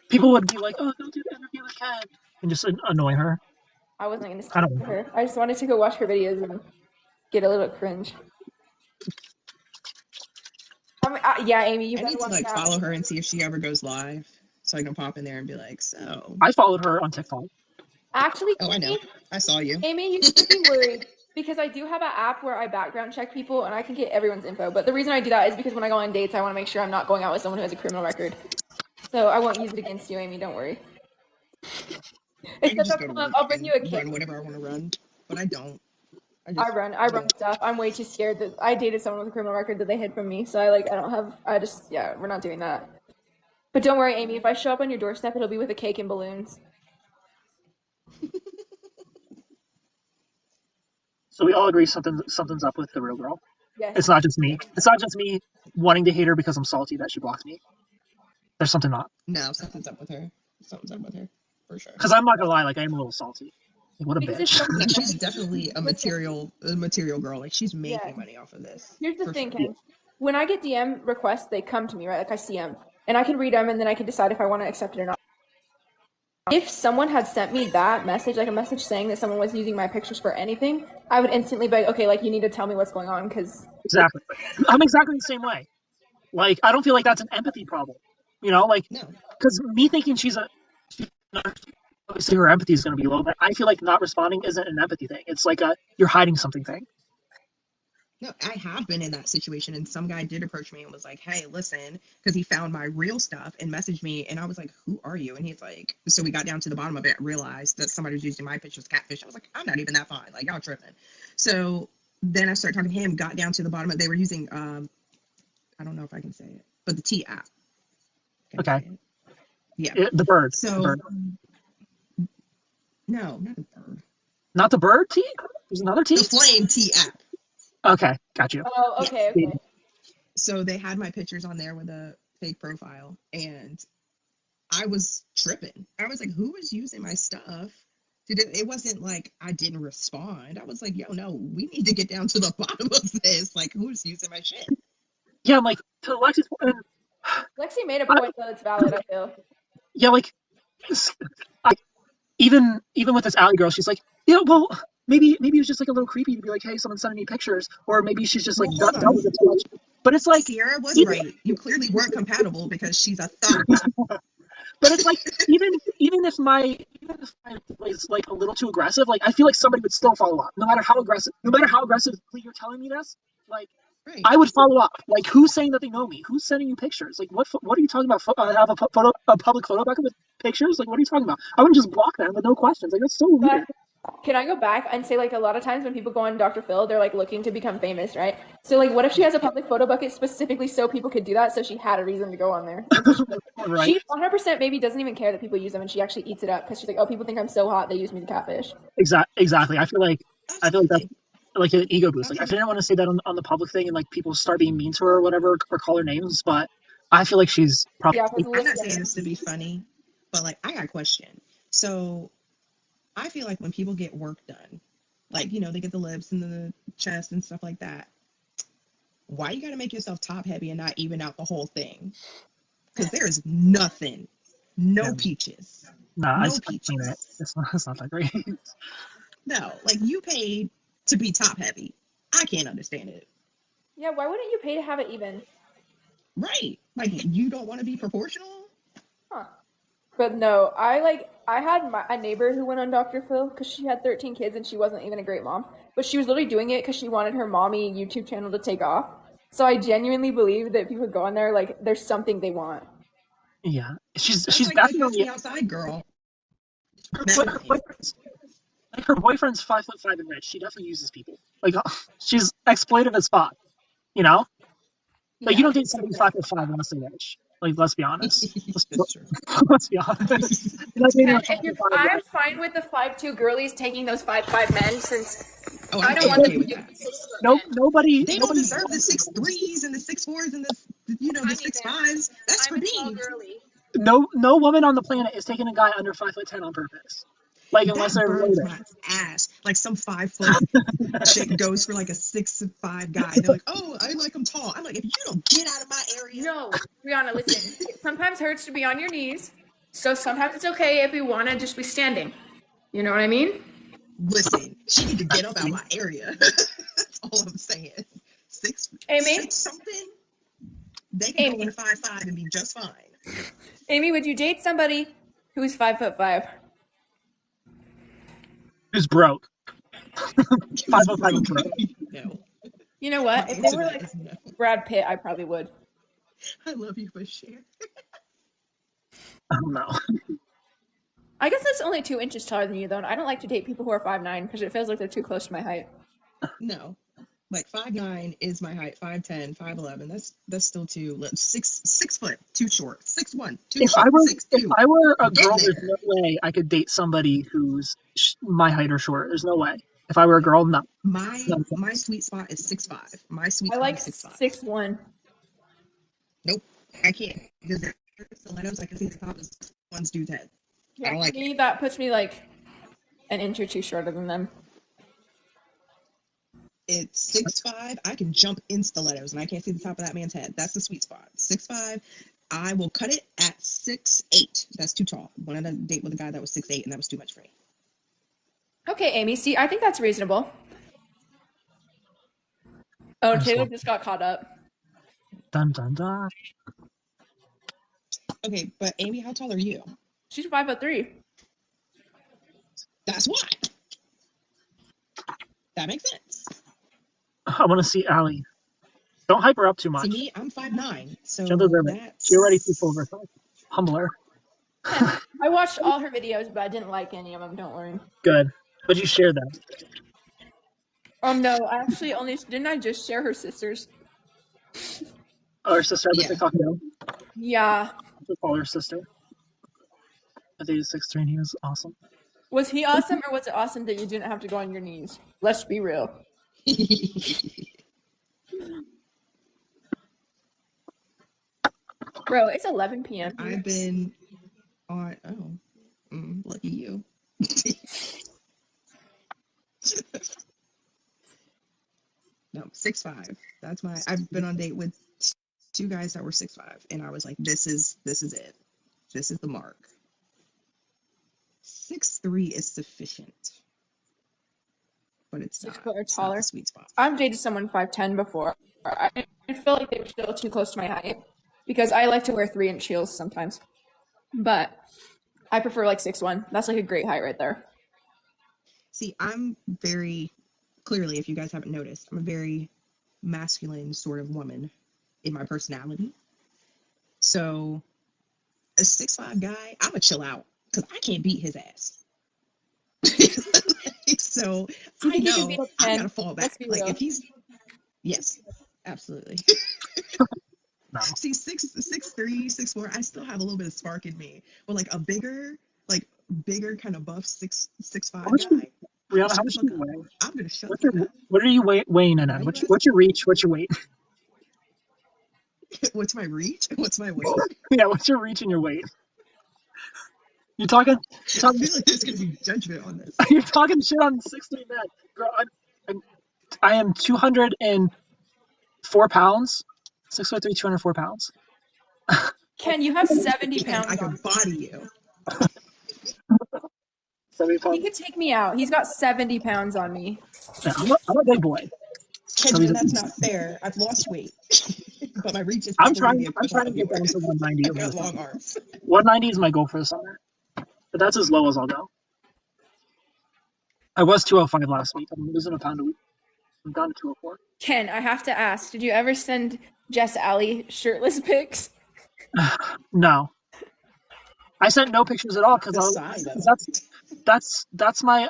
People would be like, "Oh, don't do the interview with Ken," and just annoy her. I wasn't going to say her. I just wanted to go watch her videos and get a little cringe. I mean, yeah, Amy, you need to like follow her and see if she ever goes live, so I can pop in there and be like, "So." I followed her on TikTok. Actually, oh, I know. I saw you. Amy, you should be worried because I do have an app where I background check people and I can get everyone's info. But the reason I do that is because when I go on dates, I want to make sure I'm not going out with someone who has a criminal record. So I won't use it against you, Amy. Don't worry. I'll bring you a kid. Run whatever I want to run, but I don't. I run stuff. I'm way too scared that I dated someone with a criminal record that they hid from me. So we're not doing that. But don't worry, Amy. If I show up on your doorstep, it'll be with a cake and balloons. So we all agree something's up with the real girl. Yes. It's not just me. It's not just me wanting to hate her because I'm salty that she blocked me. There's something not. No, something's up with her. Something's up with her, for sure. Because I'm not gonna lie, like I am a little salty. Like, what a bitch. She's definitely a material girl. Like she's making money off of this. Here's the thing, Ken. When I get DM requests, they come to me, right? Like I see them, and I can read them, and then I can decide if I want to accept it or not. If someone had sent me that message, like a message saying that someone was using my pictures for anything, I would instantly be like, okay, like you need to tell me what's going on, because exactly, I'm exactly the same way. Like I don't feel like that's an empathy problem, you know, like because me thinking obviously her empathy is going to be low, but I feel like not responding isn't an empathy thing. It's like you're hiding something thing. No, I have been in that situation, and some guy did approach me and was like, "Hey, listen," because he found my real stuff and messaged me, and I was like, "Who are you?" And he's like, so we got down to the bottom of it, realized that somebody was using my pictures catfish. I was like, "I'm not even that fine, like y'all tripping." So then I started talking to him, got down to the bottom of it. They were using, I don't know if I can say it, but the T app. Can I Okay. say it? Yeah. The bird. So The bird. no, not the bird. Not the bird T? There's another T? The Flame T app. Okay, got you. Oh, okay, Yes. okay. So they had my pictures on there with a fake profile, and I was tripping. I was like, who is using my stuff? It wasn't like I didn't respond. I was like, yo, no, we need to get down to the bottom of this. Like, who's using my shit? Yeah, I'm like, to Lexi's point, Lexi made a point that it's valid, I feel. yeah, like, even with this Allie girl, she's like, yeah, well, maybe it was just like a little creepy to be like, hey, someone's sending me pictures, or maybe she's just like Well, done with it too much. But it's like, Sierra was even, right. You clearly weren't compatible because she's a thought. but it's like, even if my was like a little too aggressive, like I feel like somebody would still follow up, no matter how aggressively you're telling me this. Like, Right. I would follow up. Like, who's saying that they know me? Who's sending you pictures? Like, what are you talking about? Have a public photo bucket with pictures? Like, what are you talking about? I wouldn't just block them with no questions. Like, that's so weird. Can I go back and say, like, a lot of times when people go on Dr. Phil, they're like looking to become famous, right? So, like, what if she has a public photo bucket specifically so people could do that? So she had a reason to go on there. And so Right. she 100% maybe doesn't even care that people use them, and she actually eats it up because she's like, oh, people think I'm so hot, they use me to catfish. Exactly. I feel like that's like an ego boost. Like, I Okay. didn't want to say that on the public thing and like people start being mean to her or whatever or call her names, but I feel like she's probably. Yeah, I'm not saying this to be funny, but like I got a question. So I feel like when people get work done, like, you know, they get the lips and the chest and stuff like that, why you got to make yourself top heavy and not even out the whole thing? Because there's nothing, no peaches, Nah, no I've seen it. peaches. It's not that great. No, like you paid to be top heavy. I can't understand it. Yeah, why wouldn't you pay to have it even? Right. Like you don't want to be proportional? Huh. But no, I had a neighbor who went on Dr. Phil because she had 13 kids and she wasn't even a great mom. But she was literally doing it because she wanted her mommy YouTube channel to take off. So I genuinely believe that people go on there like there's something they want. Yeah, she's That's like the Catch definitely Me Outside girl. her boyfriend's 5'5" and rich. She definitely uses people. Like, she's exploitive as fuck. You know, like you don't date somebody 5'5" unless they're rich. Like, let's be honest. That's true. Let's be honest. You're not dating a And if 5'5" I'm guy. fine with the 5'2" girlies taking those 5'5" men, since Oh, I I'm don't want them okay to with do that. 6 No, men. nobody. They don't deserve the 6'3s and the 6'4s and the I the need 6'5s. That's I'm for a tall me. girly. No woman on the planet is taking a guy under 5'10" on purpose. Like, unless That they're burns loaded. my ass. Like some 5 foot chick goes for like a 6'5" guy. They're like, oh, I like him tall. I'm like, if you don't get out of my area. No, Rihanna, listen. It sometimes hurts to be on your knees, so sometimes it's okay if you want to just be standing. You know what I mean? Listen, she need to get up out my area. That's all I'm saying. Amy? 6 something. They can go Amy. in 5'5" and be just fine. Amy, would you date somebody who's 5'5"? Who's broke? It was 5'5" and broke. No. You know My what? If they answer were to that like is no. Brad Pitt, I probably would. I love you for share. I don't know. I guess that's only 2 inches taller than you, though. And I don't like to date people who are 5'9" because it feels like they're too close to my height. No. Like 5'9" is my height. 5'10", 5'11". That's still six foot, too short. 6'1", too If short. 6'2". if I were a Get girl, there's there. no way I could date somebody who's my height or short. There's no way. If I were a girl, no. My No. my sweet spot is 6'5". My sweet I spot like is 6'5". 6'1". Nope, I can't because there's stilettos. I can see the top of one's dude's head. Yeah, I don't like me, it. that puts me like an inch or two shorter than them. It's 6'5". I can jump in stilettos and I can't see the top of that man's head. That's the sweet spot. 6'5". I will cut it at 6'8". That's too tall. Wanted a date with a guy that was 6'8", and that was too much for me. Okay, Amy. See, I think that's reasonable. Oh, Taylor just got caught up. Dun dun dun. Okay, but Amy, how tall are you? She's 5'3". That's why. That makes sense. I want to see Allie. Don't hype her up too much. See me, I'm 5'9", so She'll deserve it. She already too full of herself. Humble her. I watched all her videos, but I didn't like any of them. Don't worry. Good, but you shared them. No, I actually only didn't. I just share her sisters. Oh, her sister has a TikTok now. Yeah. I follow her sister. I think he's 6'3" and he was awesome. Was he awesome, or was it awesome that you didn't have to go on your knees? Let's be real. Bro, it's 11 p.m. I've been on. Lucky you. No, 6'5". That's my. I've been on date with 2 guys that were 6'5", and I was like, this is it. This is the mark. 6'3" is sufficient, but it's 6 not. foot or It's not taller. the sweet spot. I've dated someone 5'10" before. I feel like they were still too close to my height because I like to wear 3-inch heels sometimes, but I prefer like 6'1". That's like a great height right there. See, I'm very clearly, if you guys haven't noticed, I'm a very masculine sort of woman in my personality. So a 6'5" guy, I'm gonna chill out because I can't beat his ass. So I know I gotta fall back. Like if he's, yes, absolutely. No. See, 6'3", 6'4", I still have a little bit of spark in me. But like a bigger kind of buff 6'5" guy. Rihanna, how much do you weigh? I'm gonna shut what are you weighing in at? What's your reach? What's your weight? What's my reach? What's my weight? Yeah, what's your reach and your weight? You talking? I feel like there's gonna be judgment on this. You're talking shit on 6'3" men. Girl, I am 204 pounds. 6'3", 204 pounds. Ken, you have 70 pounds. I can body you. 70 pounds. He could take me out. He's got 70 pounds on me. Yeah, I'm a big boy. Kendra, that's not fair. I've lost weight, but my reach is. I'm trying to get down to 190. I've got long arms. 190 is my goal for the summer, but that's as low as I'll go. I was 205 last week. I'm losing a pound a week. I'm down to 204. Ken, I have to ask, did you ever send Jess Allie shirtless pics? No. I sent no pictures at all because that's my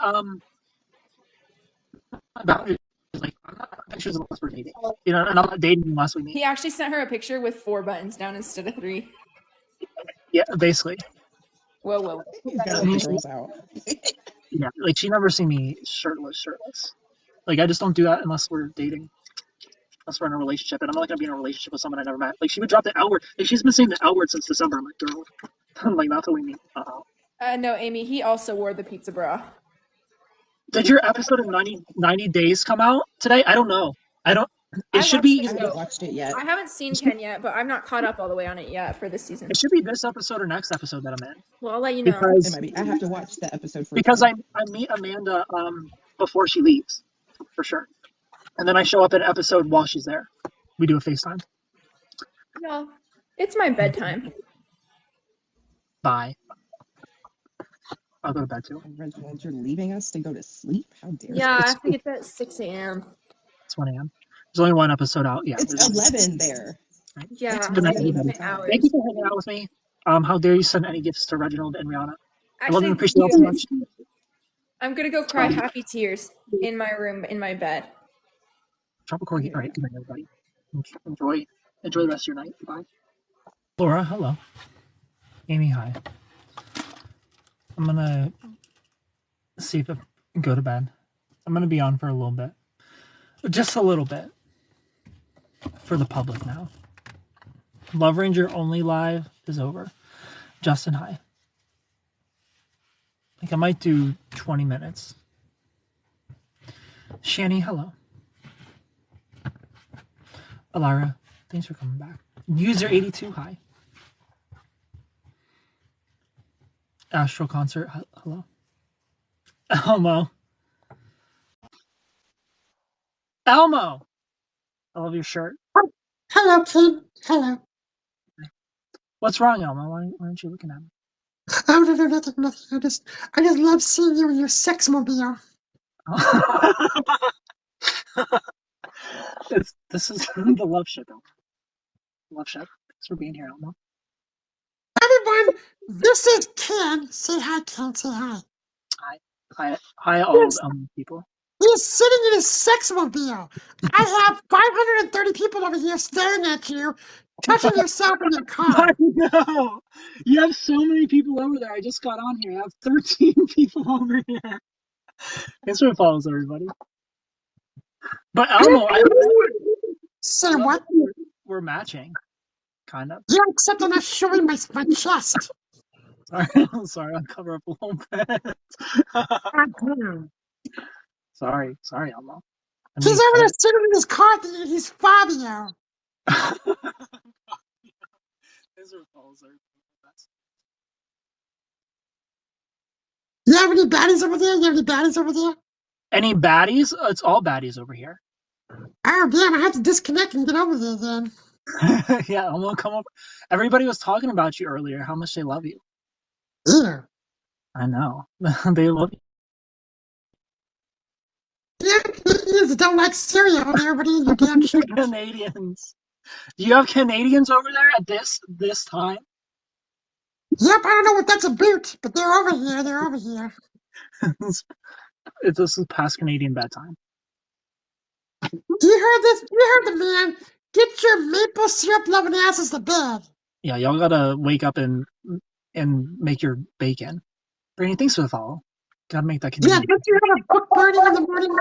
like I'm not pictures unless we're dating. You know, and I'm not dating unless we meet. He actually sent her a picture with 4 buttons down instead of 3. Yeah, basically. Whoa. Girls out. Yeah, like she never seen me shirtless. Like I just don't do that unless we're dating. Unless we're in a relationship, and I'm not gonna be in a relationship with someone I never met. Like she would drop the L word. Like she's been saying the L word since December. I'm like, girl, I'm like not till we meet. No, Amy, he also wore the pizza bra. Did your episode of 90 Days come out today? I don't know. It should be. I haven't watched it yet. I haven't seen Ken yet, but I'm not caught up all the way on it yet for this season. It should be this episode or next episode that I'm in. Well, I'll let you know. It might be. I have to watch the episode first. Because I meet Amanda before she leaves, for sure. And then I show up in an episode while she's there. We do a FaceTime. No, it's my bedtime. Bye. I'll go to bed too. Reginald, you're leaving us to go to sleep? How dare you? Yeah, I have to get there at 6 a.m. It's 1 a.m. There's only one episode out. Yeah. It's 11 there. Yeah, Good night, everybody. hours. Thank you for hanging out with me. How dare you send any gifts to Reginald and Rihanna? I love Actually, and appreciate you so much. I'm gonna go cry happy tears in my room, in my bed. Drop a corgi. All right, good night, everybody. Enjoy the rest of your night. Goodbye. Laura, hello. Amy, hi. I'm gonna see if I can go to bed. I'm gonna be on for a little bit. Just a little bit. For the public now. Love Ranger only live is over. Justin, hi. Like I might do 20 minutes. Shani, hello. Alara, thanks for coming back. User 82, hi. Astro Concert, hello. Elmo. Elmo! I love your shirt. Hello, Pete. Hello. What's wrong, Elmo? Why aren't you looking at me? Oh, no, nothing. I just love seeing you in your sex mobile. This is the love ship. Love ship. Thanks for being here, Elmo. Everyone, this is Ken. Say hi, Ken. Say hi. Hi, all people. He's sitting in his sexmobile. I have 530 people over here staring at you, touching yourself in your car. I know. You have so many people over there. I just got on here. I have 13 people over here. Thanks for the follows, everybody. But Elmo, Say what? We're matching, kind of. Yeah, except I'm not showing my chest. Sorry, I'll cover up a little bit. Sorry, Elmo. He's over there sitting in his car thinking he's Fabio. You have any baddies over there? Any baddies? It's all baddies over here. Oh, damn, I have to disconnect and get over there then. Yeah, Elmo, come over. Everybody was talking about you earlier, how much they love you. Yeah. I know. They love you. Yeah, Canadians don't like cereal, and everybody in your damn church. Canadians. Do you have Canadians over there at this time? Yep, I don't know what that's about, but they're over here. This is past Canadian bedtime. You heard this? You heard the man. Get your maple syrup loving asses to bed. Yeah, y'all gotta wake up and make your bacon. Brittany, thanks for the follow. Gotta make that Canadian. Yeah, don't you have a book burning in the morning?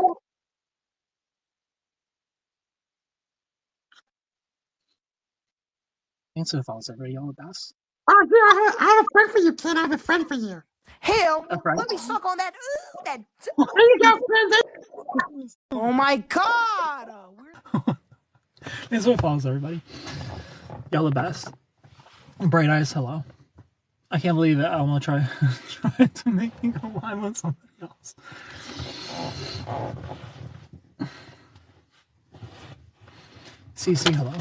Thanks for the follows, everybody. Y'all the best. Oh, yeah, I have a friend for you, Ken. I have a friend for you. Hell, let me suck on that. There you go, friend. Oh my God! Thanks for the follows, everybody. Y'all the best. Bright Eyes, hello. I can't believe that Elmo tried to make me go live on something else. CC, hello.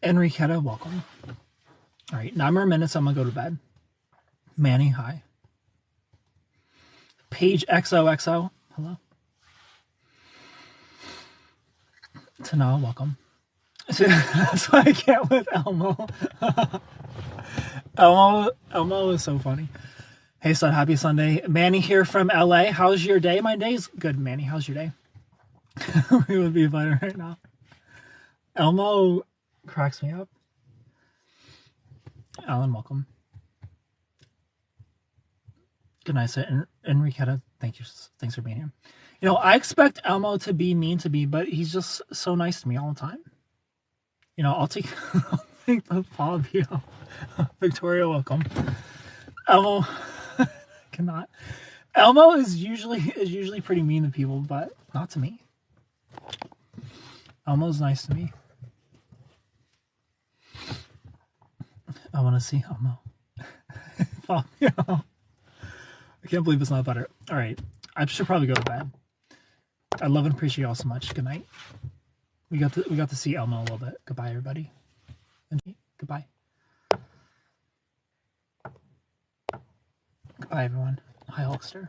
Enriqueta, welcome. All right, 9 more minutes. I'm gonna go to bed. Manny, hi. Paige XOXO, hello. Tana, welcome. That's why I can't with Elmo. Elmo is so funny. Hey, son, happy Sunday. Manny here from LA. How's your day? My day's good, Manny. How's your day? We would be fighting right now. Elmo cracks me up. Alan, welcome. Good night, Enriqueta. Thanks for being here. You know, I expect Elmo to be mean to me, but he's just so nice to me all the time. You know, I'll take the Fabio. Victoria, welcome. Elmo cannot. Elmo is usually pretty mean to people, but not to me. Elmo's nice to me. I want to see Elmo. Fabio. I can't believe it's not better. All right, I should probably go to bed. I love and appreciate y'all so much. Good night. We got to see Elmo a little bit. Goodbye, everybody. And goodbye. Goodbye, everyone. Hi, Hulkster.